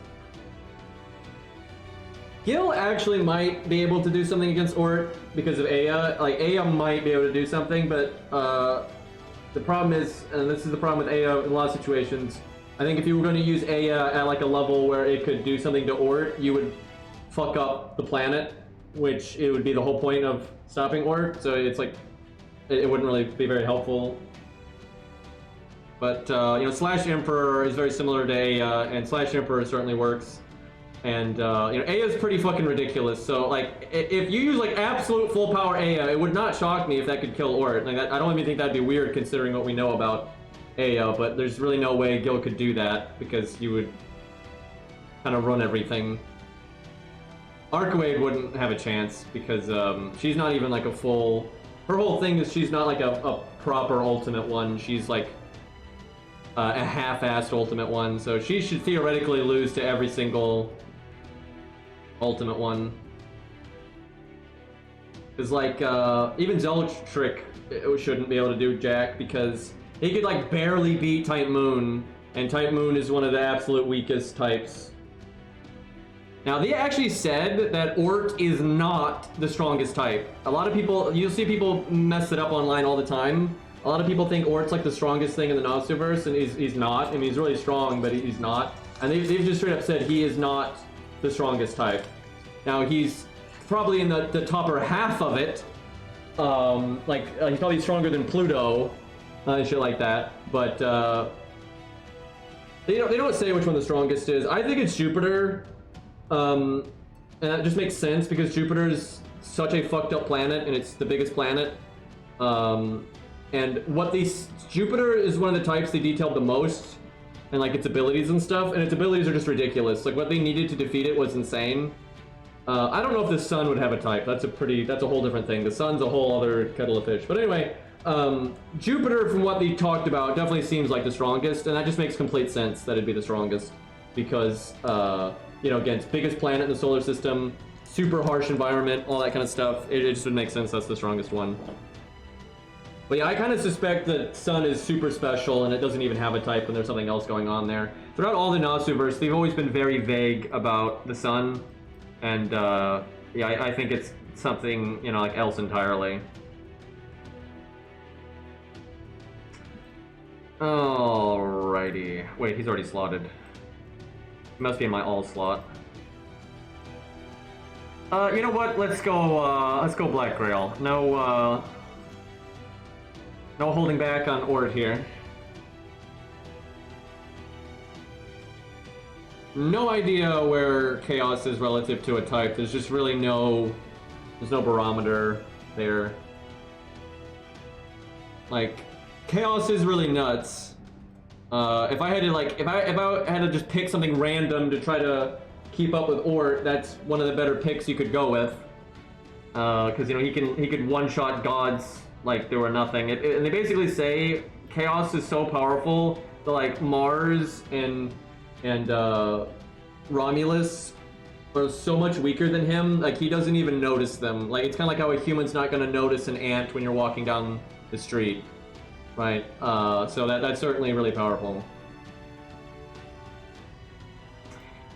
Gil actually might be able to do something against Ort because of Aya. Like, Aya might be able to do something, but the problem is, and this is the problem with Aya in a lot of situations, I think if you were going to use Aya at like a level where it could do something to Ort, you would fuck up the planet, which it would be the whole point of stopping Ort, so it's like, it wouldn't really be very helpful. But, you know, Slash Emperor is very similar to Aya, and Slash Emperor certainly works. And, you know, Aya is pretty fucking ridiculous, so, like, if you use, like, absolute full power Aya, it would not shock me if that could kill Ort. Like, I don't even think that'd be weird considering what we know about Aya, but there's really no way Gil could do that, because you would kind of run everything. Arcwade wouldn't have a chance, because, she's not even, like, a full... Her whole thing is she's not like a proper ultimate one. She's like a half-assed ultimate one. So she should theoretically lose to every single ultimate one. Because like even Zeltrick shouldn't be able to do jack because he could like barely beat Type Moon, and Type Moon is one of the absolute weakest types. Now, they actually said that Ort is not the strongest type. A lot of people, you'll see people mess it up online all the time. A lot of people think Ort's like the strongest thing in the Nostuverse, and he's not. I mean, he's really strong, but he's not. And they've just straight up said he is not the strongest type. Now, he's probably in the topper half of it. He's probably stronger than Pluto, and shit like that. But, they don't say which one the strongest is. I think it's Jupiter. And that just makes sense because Jupiter is such a fucked up planet and it's the biggest planet. And Jupiter is one of the types they detailed the most, and like its abilities and stuff, and its abilities are just ridiculous. Like what they needed to defeat it was insane. I don't know if the sun would have a type. That's a whole different thing. The sun's a whole other kettle of fish. But anyway, Jupiter, from what they talked about, definitely seems like the strongest, and that just makes complete sense that it'd be the strongest because, you know, again, it's biggest planet in the solar system, super harsh environment, all that kind of stuff. It just would make sense that's the strongest one. But yeah, I kind of suspect that Sun is super special and it doesn't even have a type when there's something else going on there. Throughout all the Nasuverse, they've always been very vague about the Sun. And, yeah, I think it's something, you know, like else entirely. Alrighty. Wait, he's already slotted. Must be in my all slot. You know what? Let's go Black Grail. No holding back on Ord here. No idea where Chaos is relative to a type. There's just really there's no barometer there. Like, Chaos is really nuts. If I had to just pick something random to try to keep up with Ort, that's one of the better picks you could go with. Because you know he could one-shot gods like there were nothing. And they basically say Chaos is so powerful that like Mars and Romulus are so much weaker than him. Like he doesn't even notice them. Like it's kind of like how a human's not gonna notice an ant when you're walking down the street. Right, so that's certainly really powerful.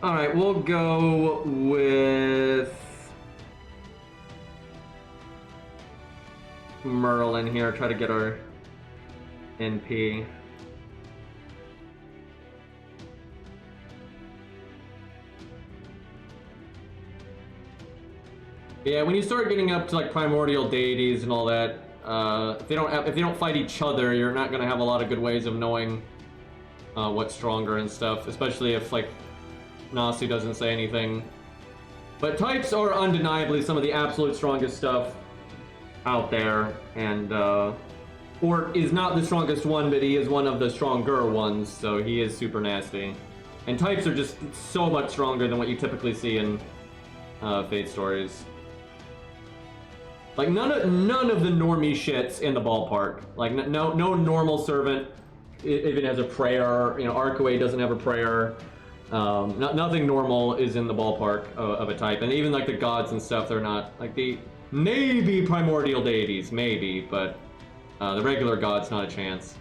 Alright, we'll go with Merlin here, try to get our NP. Yeah, when you start getting up to like primordial deities and all that, if they don't fight each other, you're not gonna have a lot of good ways of knowing what's stronger and stuff. Especially if like Nasu doesn't say anything. But types are undeniably some of the absolute strongest stuff out there, and Ort is not the strongest one, but he is one of the stronger ones, so he is super nasty. And types are just so much stronger than what you typically see in Fate stories. Like none of the normie shits in the ballpark. Like no normal servant even has a prayer. You know, Arcaway doesn't have a prayer. Nothing normal is in the ballpark of a type, and even like the gods and stuff, they're not like maybe primordial deities, maybe, but The regular god's not a chance.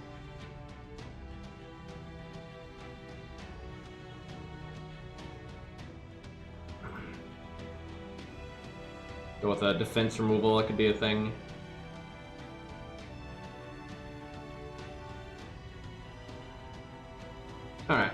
Go with a defense removal, that could be a thing. Alright.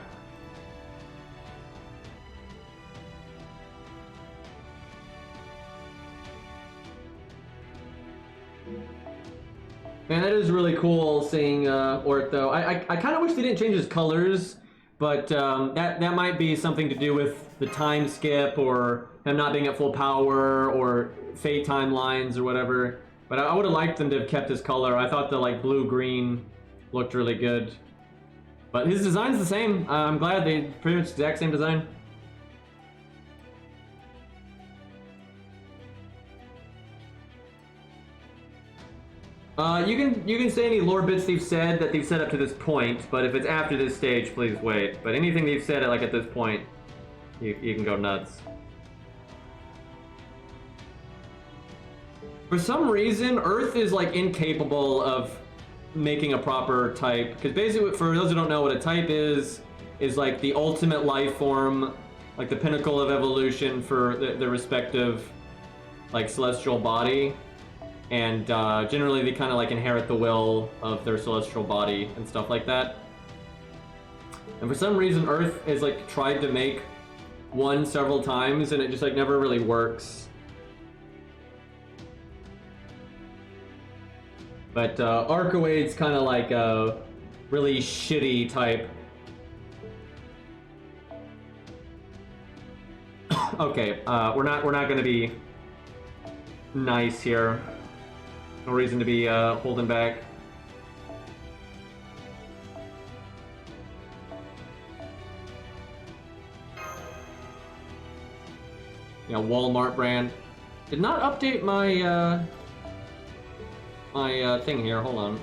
Man, that is really cool seeing Ort, though. I kind of wish they didn't change his colors, but that might be something to do with the time skip, or him not being at full power, or fate timelines, or whatever. But I would have liked them to have kept his color. I thought the like blue-green looked really good. But his design's the same. I'm glad they pretty much the exact same design. You can say any lore bits they've said that they've said up to this point, but if it's after this stage, please wait. But anything they've said like at this point, you can go nuts. For some reason, Earth is like incapable of making a proper type, because basically, for those who don't know what a type is like the ultimate life form, like the pinnacle of evolution for the respective like celestial body. And generally they kind of like inherit the will of their celestial body and stuff like that. And for some reason Earth has like tried to make one several times and it just like never really works. But Arcoade's kind of like a really shitty type. Okay, we're not gonna be nice here. No reason to be holding back. You know, Walmart brand. Did not update my my thing here. Hold on.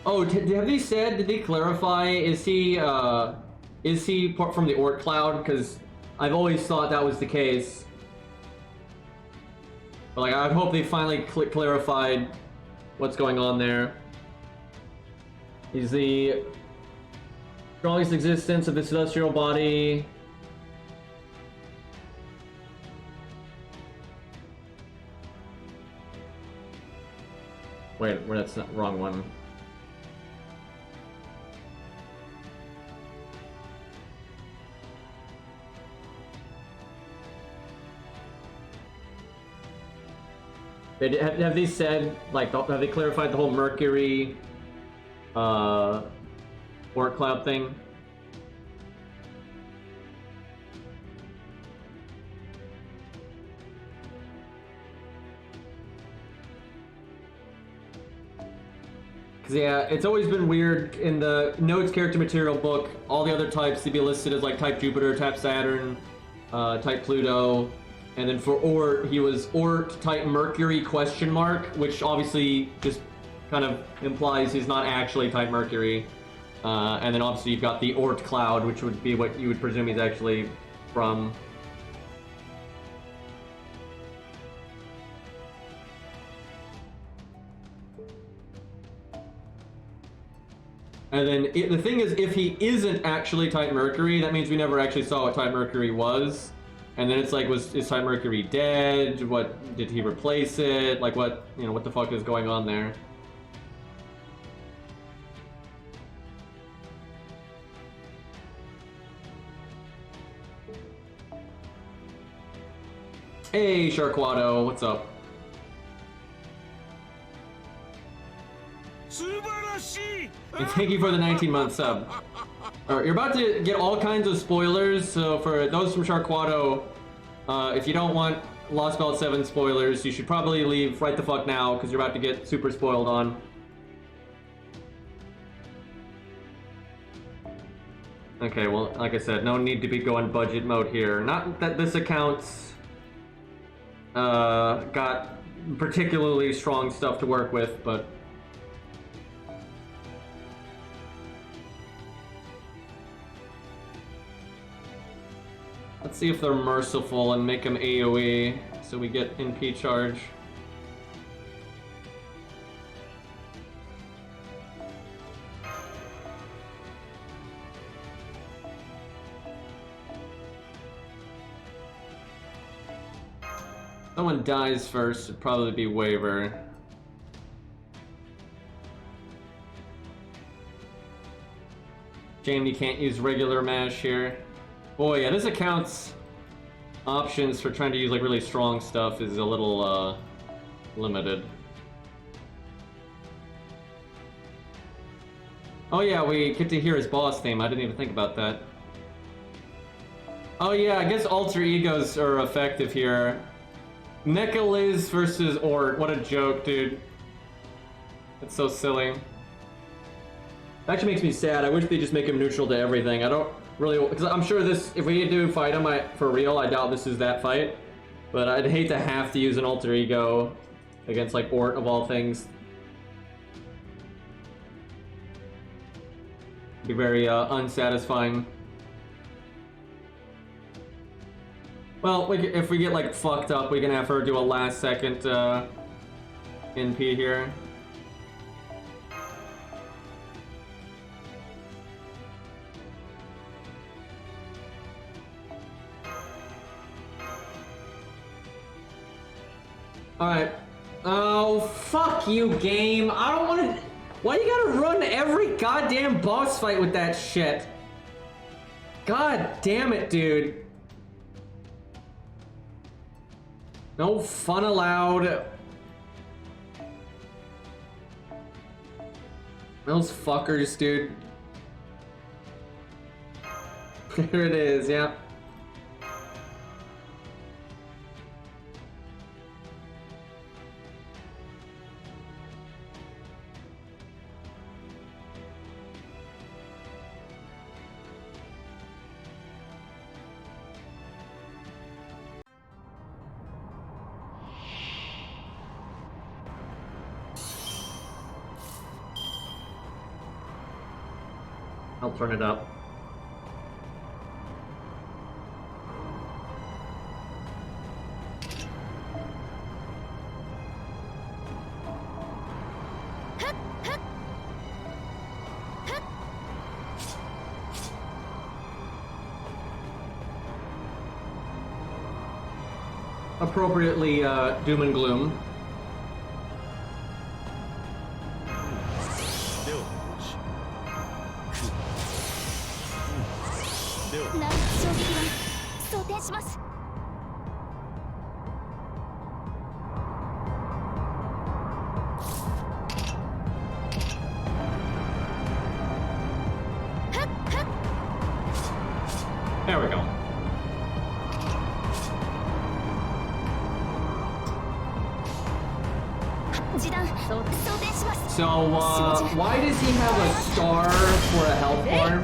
Oh, have they said? Did they clarify? Is he part from the Orc Cloud? Because I've always thought that was the case. But like, I hope they finally clarified what's going on there. He's the strongest existence of the celestial body. Wait, that's not wrong one. Have they said, like, have they clarified the whole Mercury, Orc Cloud thing? Because, yeah, it's always been weird in the Notes character material book, all the other types to be listed as, like, type Jupiter, type Saturn, type Pluto. And then for Ort, he was Ort type Mercury question mark, which obviously just kind of implies he's not actually type Mercury. And then obviously you've got the Ort Cloud, which would be what you would presume he's actually from. And then the thing is, if he isn't actually type Mercury, that means we never actually saw what type Mercury was. And then it's like, is type Mercury dead? What did he replace it? Like, what, you know, what the fuck is going on there? Hey, Sharkwado, what's up? And thank you for the 19-month sub. Alright, you're about to get all kinds of spoilers, so for those from Sharkwado, if you don't want Lost Belt 7 spoilers, you should probably leave right the fuck now, because you're about to get super spoiled on. Okay, well, like I said, no need to be going budget mode here. Not that this account's got particularly strong stuff to work with, but... Let's see if they're merciful and make him AoE so we get NP charge. Someone dies first, it'd probably be Waver. Shame you can't use regular mash here. Boy, yeah, this account's options for trying to use like really strong stuff is a little limited. Oh yeah, we get to hear his boss theme. I didn't even think about that. Oh yeah, I guess alter egos are effective here. Mecha Liz versus Ort. What a joke, dude. That's so silly. It actually makes me sad. I wish they just make him neutral to everything. I don't really, because I'm sure this, if we do fight him for real, I doubt this is that fight. But I'd hate to have to use an alter ego against like Ort of all things. It'd be very unsatisfying. Well, if we get like fucked up, we can have her do a last second NP here. Alright. Oh, fuck you, game. I don't want to... Why you gotta run every goddamn boss fight with that shit? God damn it, dude. No fun allowed. Those fuckers, dude. There it is, yeah. I'll turn it up. Appropriately, doom and gloom. There we go. So, why does he have a star for a health bar?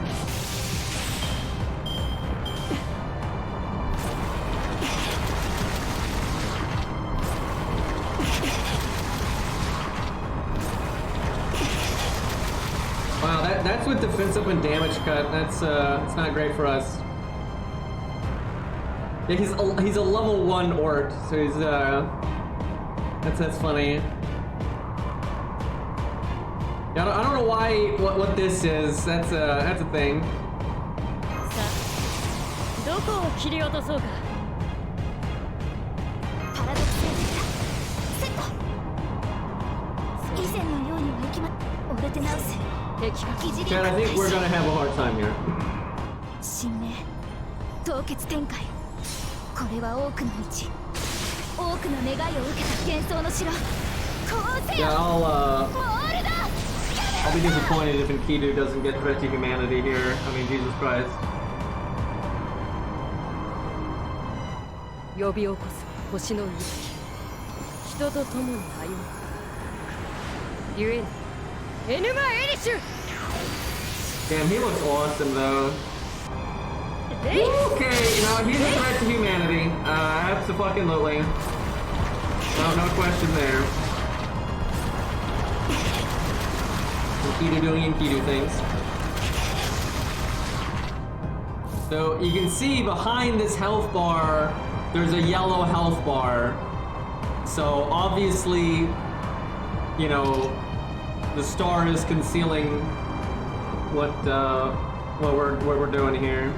Wow, that's with defense up and damage cut. That's it's not great for us. Yeah, he's a level 1 Ort, so he's that's funny. Yeah, I don't know why what this is. That's a thing. Chad, I think we're gonna have a hard time here. Yeah, I'll be disappointed if Enkidu doesn't get threat to humanity here. I mean, Jesus Christ. Damn, he looks awesome though. Okay, you know, he's a threat to humanity. Absolutely. No question there. Enkidu doing Enkidu things. So you can see behind this health bar, there's a yellow health bar. So obviously, you know, the star is concealing what we're doing here.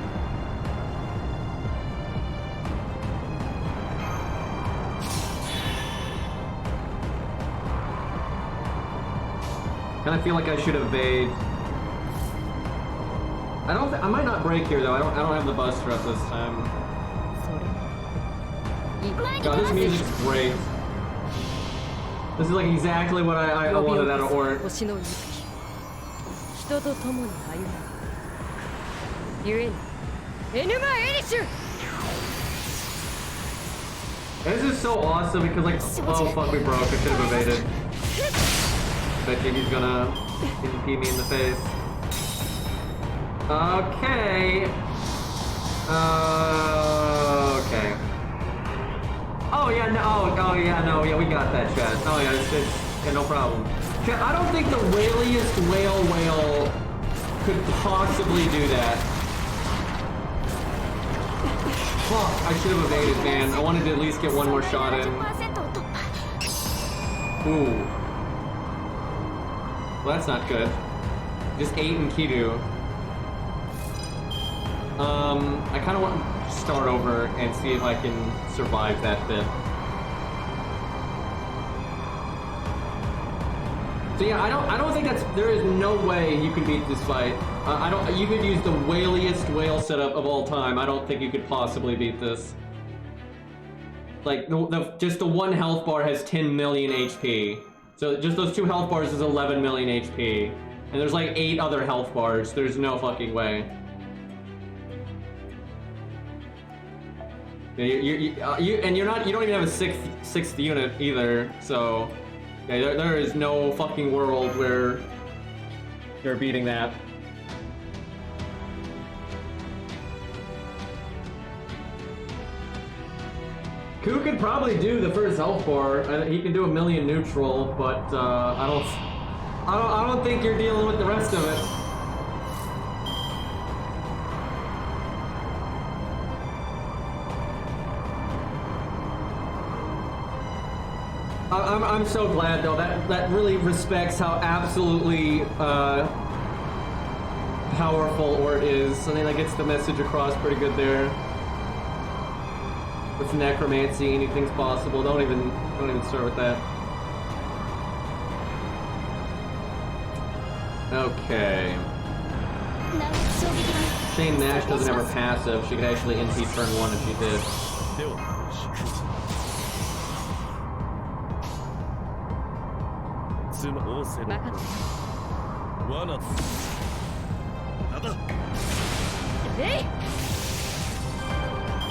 Kind of feel like I should evade. I might not break here though. I don't have the bus strut this time. God, this music's great. This is like exactly what I wanted out of Ort. This is so awesome because like, oh fuck, we broke. I should have evaded. Bet you he's gonna pee me in the face. Okay. Okay. Oh yeah, no. Oh yeah, no. Yeah, we got that, chat. Oh yeah, it's yeah, no problem. Chat, I don't think the whaliest whale could possibly do that. Fuck, I should have evaded, man. I wanted to at least get one more shot in. Ooh. Well, that's not good. Just 8 in Kidu. I kind of want to start over and see if I can survive that bit. So yeah, I don't think there is no way you can beat this fight. You could use the whaliest whale setup of all time. I don't think you could possibly beat this. Like, just the one health bar has 10 million HP. So just those 2 health bars is 11 million HP. And there's like 8 other health bars. There's no fucking way. You don't even have a sixth unit either, so yeah, there is no fucking world where you're beating that. Ku could probably do the first health bar. He can do a million neutral, but I don't think you're dealing with the rest of it. I'm so glad though. That really respects how absolutely powerful Ort is. I think that gets the message across pretty good there. With necromancy, anything's possible. Don't even start with that. Okay. Shane Nash doesn't have her passive. She could actually NP turn 1 if she did.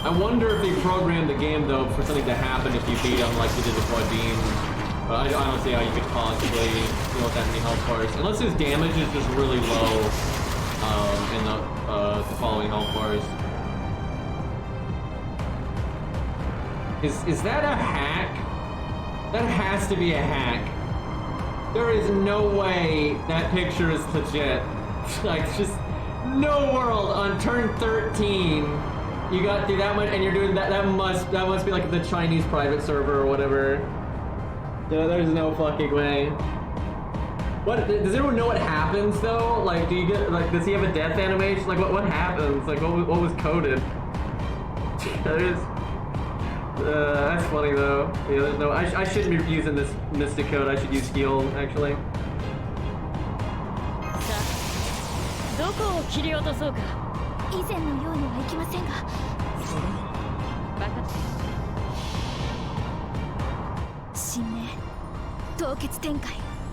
I wonder if they programmed the game though for something to happen if you beat him like you did with Claudine. But I don't see how you could possibly deal with that many health bars. Unless his damage is just really low in the following health bars. Is that a hack? That has to be a hack. There is no way that picture is legit. Like, just no world on turn 13. You got through that much, and you're doing that. That must be like the Chinese private server or whatever. There's no fucking way. What does everyone know what happens though? Like, do you get like? Does he have a death animation? Like, what happens? Like, what was coded? That's funny though. Yeah, there's no. I shouldn't be using this mystic code. I should use heal actually.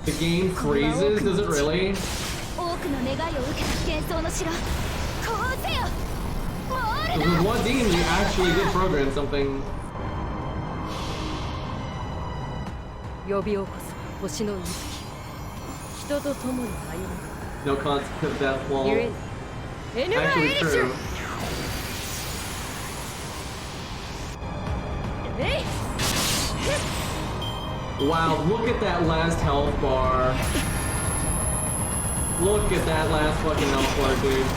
The game freezes? Does it really? With one team, you actually did program something. No concept of death wall. Actually true. Wow, look at that last health bar. Look at that last fucking health bar, dude.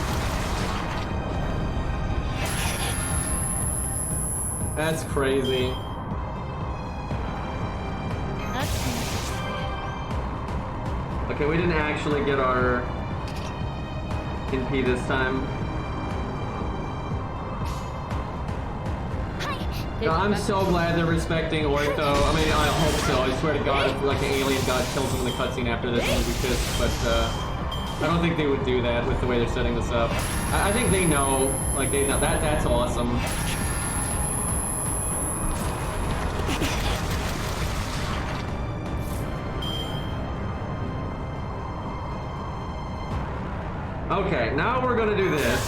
That's crazy. Okay, we didn't actually get our NP this time. No, I'm so glad they're respecting Ortho. I mean, I hope so. I swear to God, if like an alien god kills him in the cutscene after this, I'm gonna be pissed. But I don't think they would do that with the way they're setting this up. I think they know, like they know that. That's awesome. Okay, now we're gonna do this.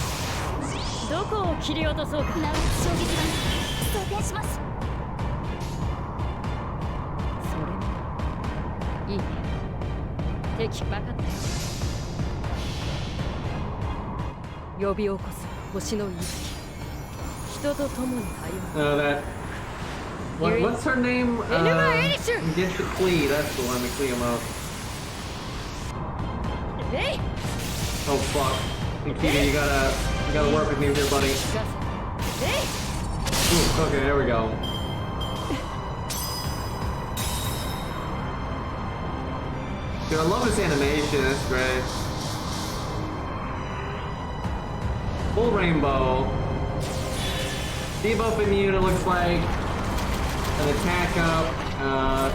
That... What's her name? Get the Klee, that's the one, the Kleemote. Oh fuck. Nikita, you gotta work with me here, buddy. Ooh, okay, there we go. Dude, I love this animation, it's great. Full rainbow. Debuff immune, it looks like. An attack up.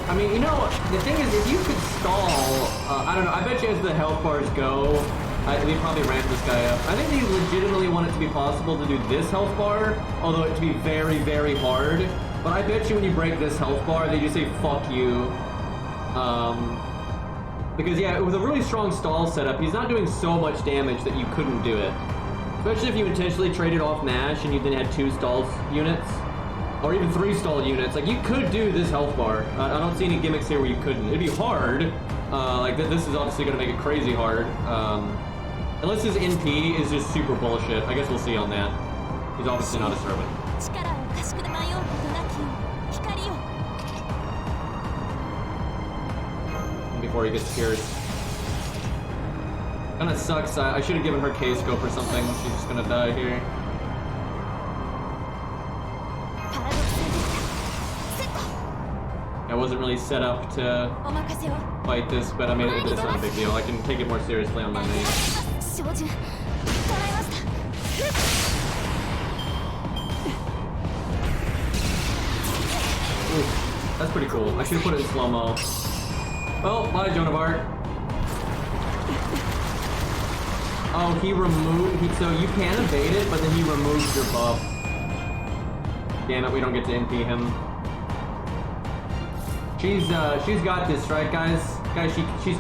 I mean, you know, the thing is, if you could stall, I don't know, I bet you as the health bars go, they probably ramp this guy up. I think they legitimately want it to be possible to do this health bar, although it to be very, very hard. But I bet you when you break this health bar, they just say, fuck you. Because yeah, with a really strong stall setup, he's not doing so much damage that you couldn't do it. Especially if you intentionally traded off Nash and you then had 2 stall units. Or even 3 stall units. Like, you could do this health bar. I don't see any gimmicks here where you couldn't. It'd be hard. Like, this is obviously going to make it crazy hard. Unless his NP is just super bullshit. I guess we'll see on that. He's obviously not a servant. Before he gets cured. Kinda sucks. I should have given her K-scope or something. She's just gonna die here. I wasn't really set up to fight this, but I mean, it's not a big deal. I can take it more seriously on my main. Ooh, that's pretty cool. I should have put it in slow-mo. Oh, bye, Joan of Arc. Oh, he removed... so you can evade it, but then he removes your buff. Damn it, we don't get to NP him. She's got this, right, guys? Guys, she's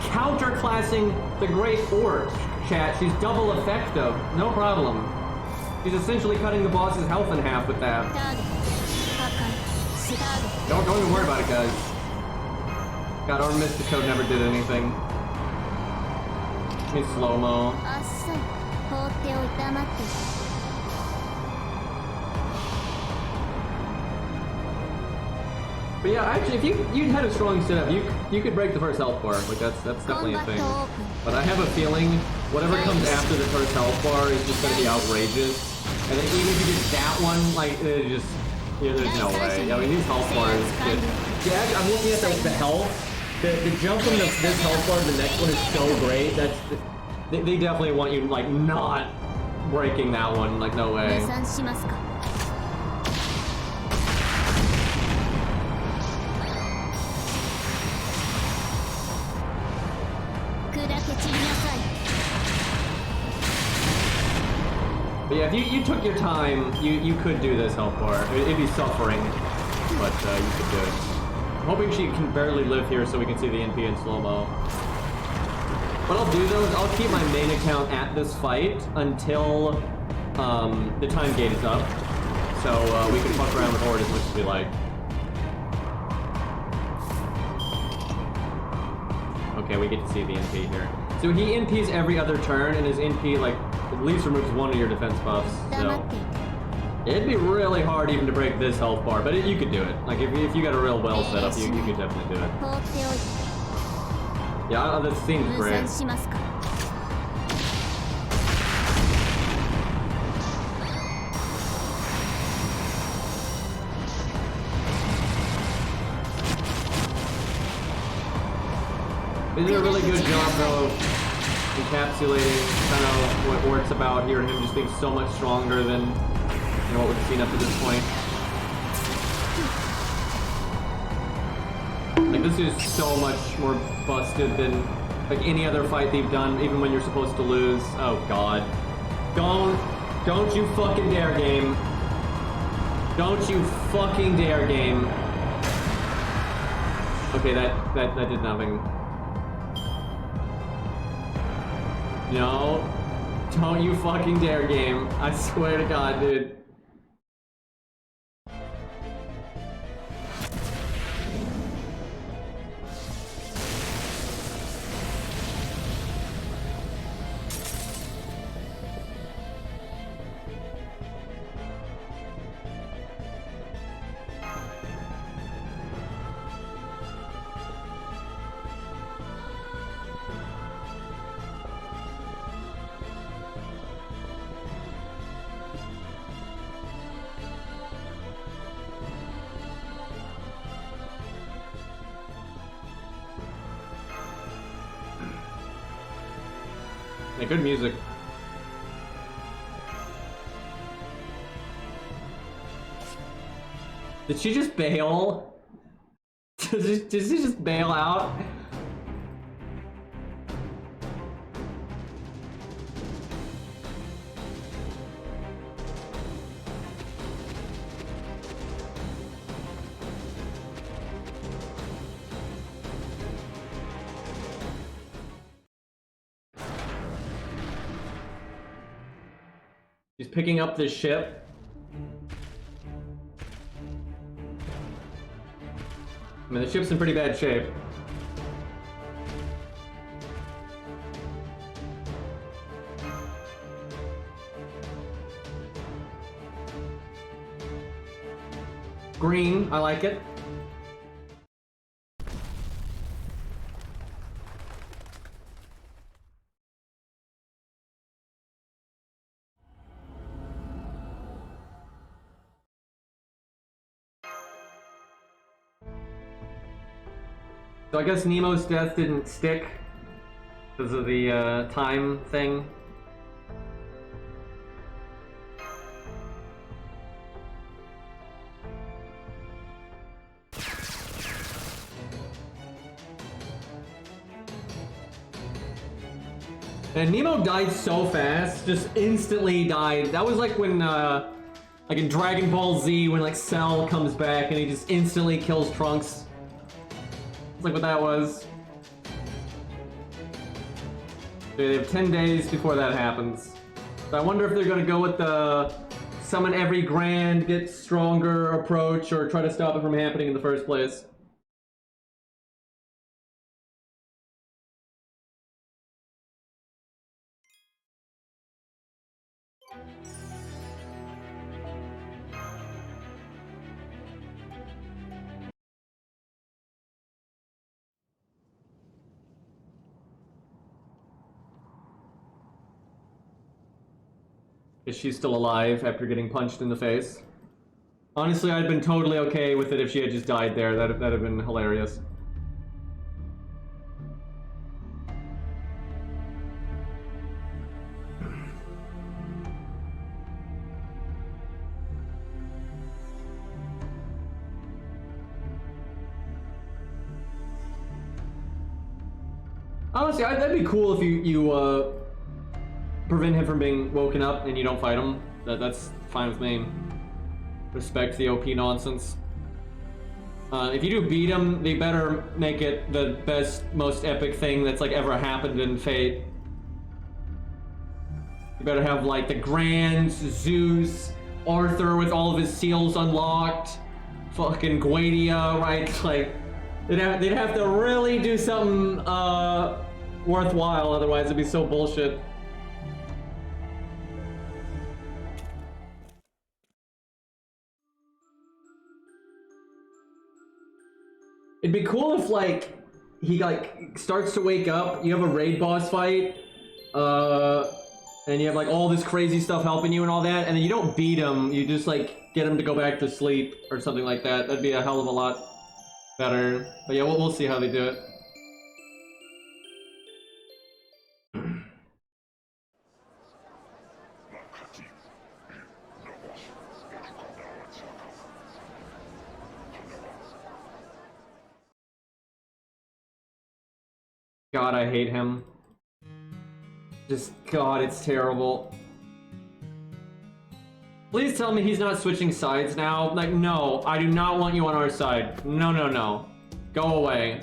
counterclassing the Great Orc, chat. She's double effective. No problem. She's essentially cutting the boss's health in half with that. Don't even worry about it, guys. God, our Mystic Code never did anything. Give me slow-mo. But yeah, actually, if you had a strong setup, you could break the first health bar. Like that's definitely a thing. But I have a feeling whatever comes after the first health bar is just gonna be outrageous. And then even if you get that one, like it just there's no way. I mean, these health bars. Yeah, I'm looking at the health. The jump from this health bar to the next one is so great. They definitely want you like not breaking that one. Like no way. But yeah, if you took your time, you could do this health bar. It'd be suffering, but you could do it. I'm hoping she can barely live here so we can see the NP in slow-mo. What I'll do though is I'll keep my main account at this fight until the time gate is up. So we can fuck around with Horde as much as we like. Okay, we get to see the NP here. So he NPs every other turn, and his NP like at least removes one of your defense buffs. So it'd be really hard even to break this health bar, but you could do it. Like if you got a real well set up, you could definitely do it. Yeah, this seems great. They did a really good job, though, of encapsulating kind of what Orc's about here, and him just being so much stronger than, you know, what we've seen up to this point. Like, this is so much more busted than, like, any other fight they've done, even when you're supposed to lose. Oh, God. Don't you fucking dare, game. Don't you fucking dare, game. Okay, that did nothing. No. Don't you fucking dare, game. I swear to God, dude. Yeah, good music. Did she just bail? Did she just bail out? She's picking up this ship. I mean, the ship's in pretty bad shape. Green, I like it. So I guess Nemo's death didn't stick because of the time thing. And Nemo died so fast, just instantly died. That was like when, like in Dragon Ball Z, when like Cell comes back and he just instantly kills Trunks. It's like what that was. They have 10 days before that happens. So I wonder if they're gonna go with the summon every grand, get stronger approach, or try to stop it from happening in the first place. Is she still alive after getting punched in the face? Honestly, I'd been totally okay with it if she had just died there. That'd have been hilarious. Honestly, that'd be cool if you prevent him from being woken up and you don't fight him. That's fine with me. Respect the OP nonsense. If you do beat him, they better make it the best, most epic thing that's like ever happened in Fate. You better have like the Grands, Zeus, Arthur with all of his seals unlocked, fucking Guadia, right? Like, they'd have to really do something worthwhile, otherwise it'd be so bullshit. It'd be cool if like he like starts to wake up, you have a raid boss fight, and you have like all this crazy stuff helping you and all that, and then you don't beat him, you just like get him to go back to sleep or something like that. That'd be a hell of a lot better. But yeah, we'll see how they do it. God, I hate him. Just, God, it's terrible. Please tell me he's not switching sides now. Like, no, I do not want you on our side. No, no, no. Go away.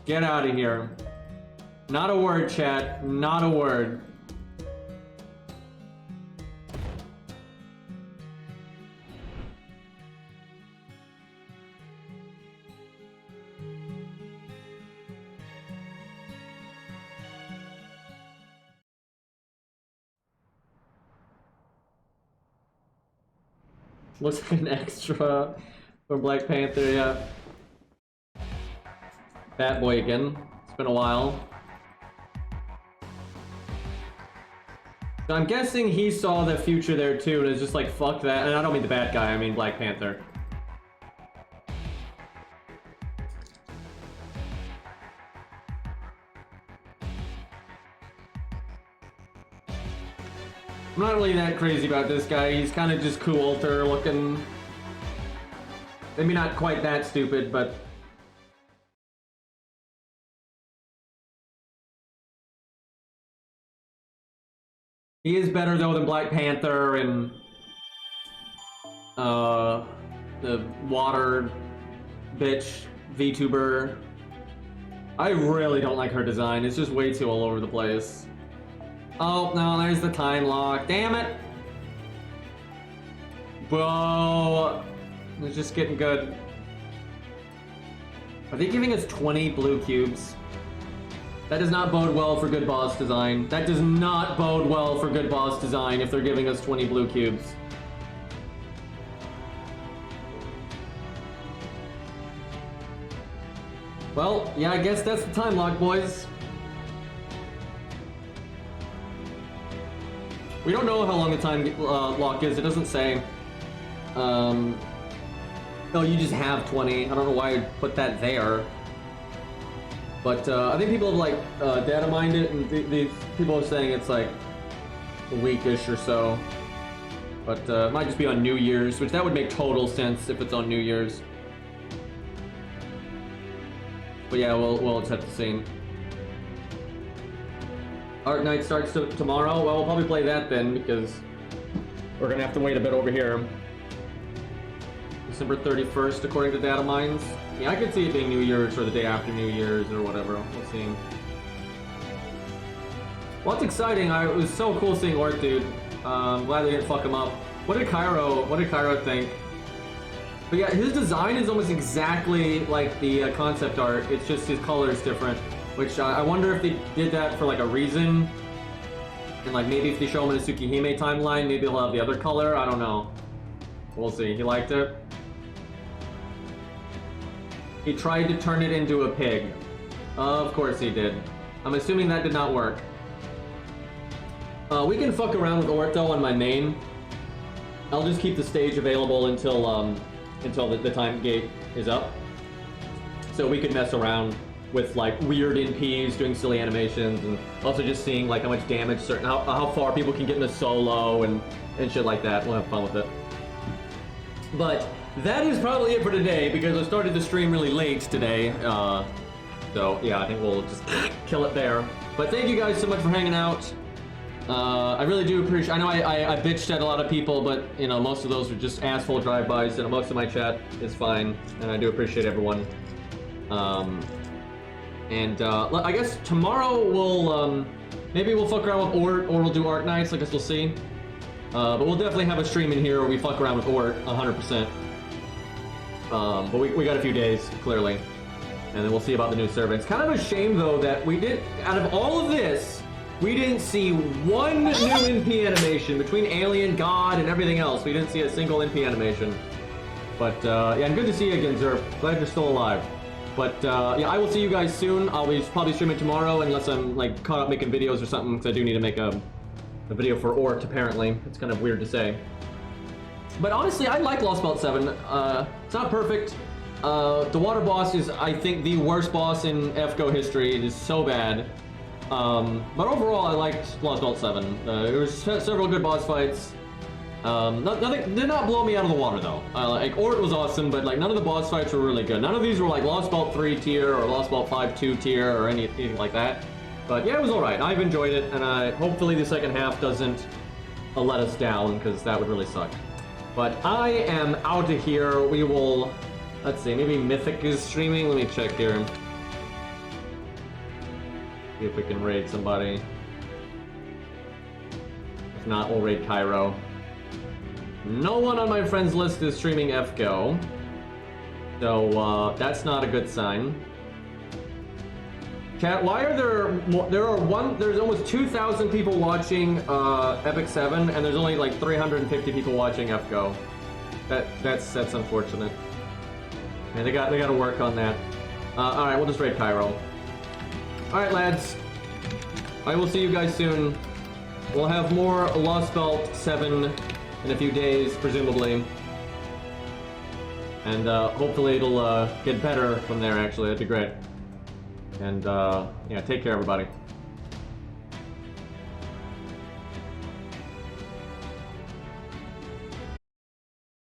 Get out of here. Not a word, chat. Not a word. Looks like an extra from Black Panther, yeah. Fat boy again. It's been a while. So I'm guessing he saw the future there too and is just like, fuck that. And I don't mean the bad guy, I mean Black Panther. I'm not really that crazy about this guy. He's kind of just cool-ter looking. Maybe not quite that stupid, but... he is better, though, than Black Panther and... the water bitch VTuber. I really don't like her design. It's just way too all over the place. Oh, no, there's the time lock. Damn it! Bro, it's just getting good. Are they giving us 20 blue cubes? That does not bode well for good boss design. That does not bode well for good boss design if they're giving us 20 blue cubes. Well, yeah, I guess that's the time lock, boys. We don't know how long the time lock is. It doesn't say. Oh, you just have 20. I don't know why I put that there. But I think people have like data mined it, and these people are saying it's like a weekish or so. But it might just be on New Year's, which that would make total sense if it's on New Year's. But yeah, we'll just have to see. Art Night starts tomorrow. Well, we'll probably play that then, because we're gonna have to wait a bit over here. December 31st, according to data mines. Yeah, I could see it being New Year's or the day after New Year's or whatever. We'll see. Well, it's exciting. It was so cool seeing Ort, dude. Glad they didn't fuck him up. What did Cairo think? But yeah, his design is almost exactly like the concept art. It's just his color is different. Which I wonder if they did that for like a reason. And like maybe if they show him in a Tsukihime timeline, maybe he'll have the other color. I don't know. We'll see. He liked it. He tried to turn it into a pig. Of course he did. I'm assuming that did not work. We can fuck around with Orto on my main. I'll just keep the stage available until the time gate is up. So we could mess around with like weird NPs doing silly animations, and also just seeing like how much damage how far people can get in a solo and shit like that. We'll have fun with it. But that is probably it for today, because I started the stream really late today. So yeah, I think we'll just kill it there. But thank you guys so much for hanging out. I really do appreciate. I know I bitched at a lot of people, but you know, most of those were just asshole drive-bys, and most of my chat is fine, and I do appreciate everyone. I guess tomorrow we'll maybe we'll fuck around with Ort, or we'll do Art Nights. I guess we'll see. But we'll definitely have a stream in here where we fuck around with Ort 100%. But we got a few days clearly, and then we'll see about the new server. It's kind of a shame though that we did, out of all of this, we didn't see one new NP animation between Alien, God, and everything else. We didn't see a single NP animation. But yeah, and good to see you again, Zerp. Glad you're still alive. But yeah, I will see you guys soon. I'll be probably streaming tomorrow unless I'm like caught up making videos or something, because I do need to make a video for Ort, apparently. It's kind of weird to say. But honestly, I like Lost Belt 7. It's not perfect. The water boss is, I think, the worst boss in FGO history. It is so bad. But overall, I liked Lost Belt 7. There was several good boss fights. Nothing did not blow me out of the water though. Like Ort was awesome, but like none of the boss fights were really good. None of these were like Lost Belt 3 tier or Lost Belt 5-2 tier or anything like that. But yeah, it was alright. I've enjoyed it, and hopefully the second half doesn't let us down, because that would really suck. But I am out of here. We will, let's see, maybe Mythic is streaming. Let me check here. See if we can raid somebody. If not, we'll raid Cairo. No one on my friends list is streaming FGO, so that's not a good sign. Chat, why are there's almost 2,000 people watching Epic 7, and there's only like 350 people watching FGO. That's unfortunate. And they got to work on that. All right, we'll just raid Cairo. All right, lads. I will see you guys soon. We'll have more Lost Belt 7 in a few days, presumably. And hopefully it'll get better from there, actually. That'd be great. And yeah, take care, everybody.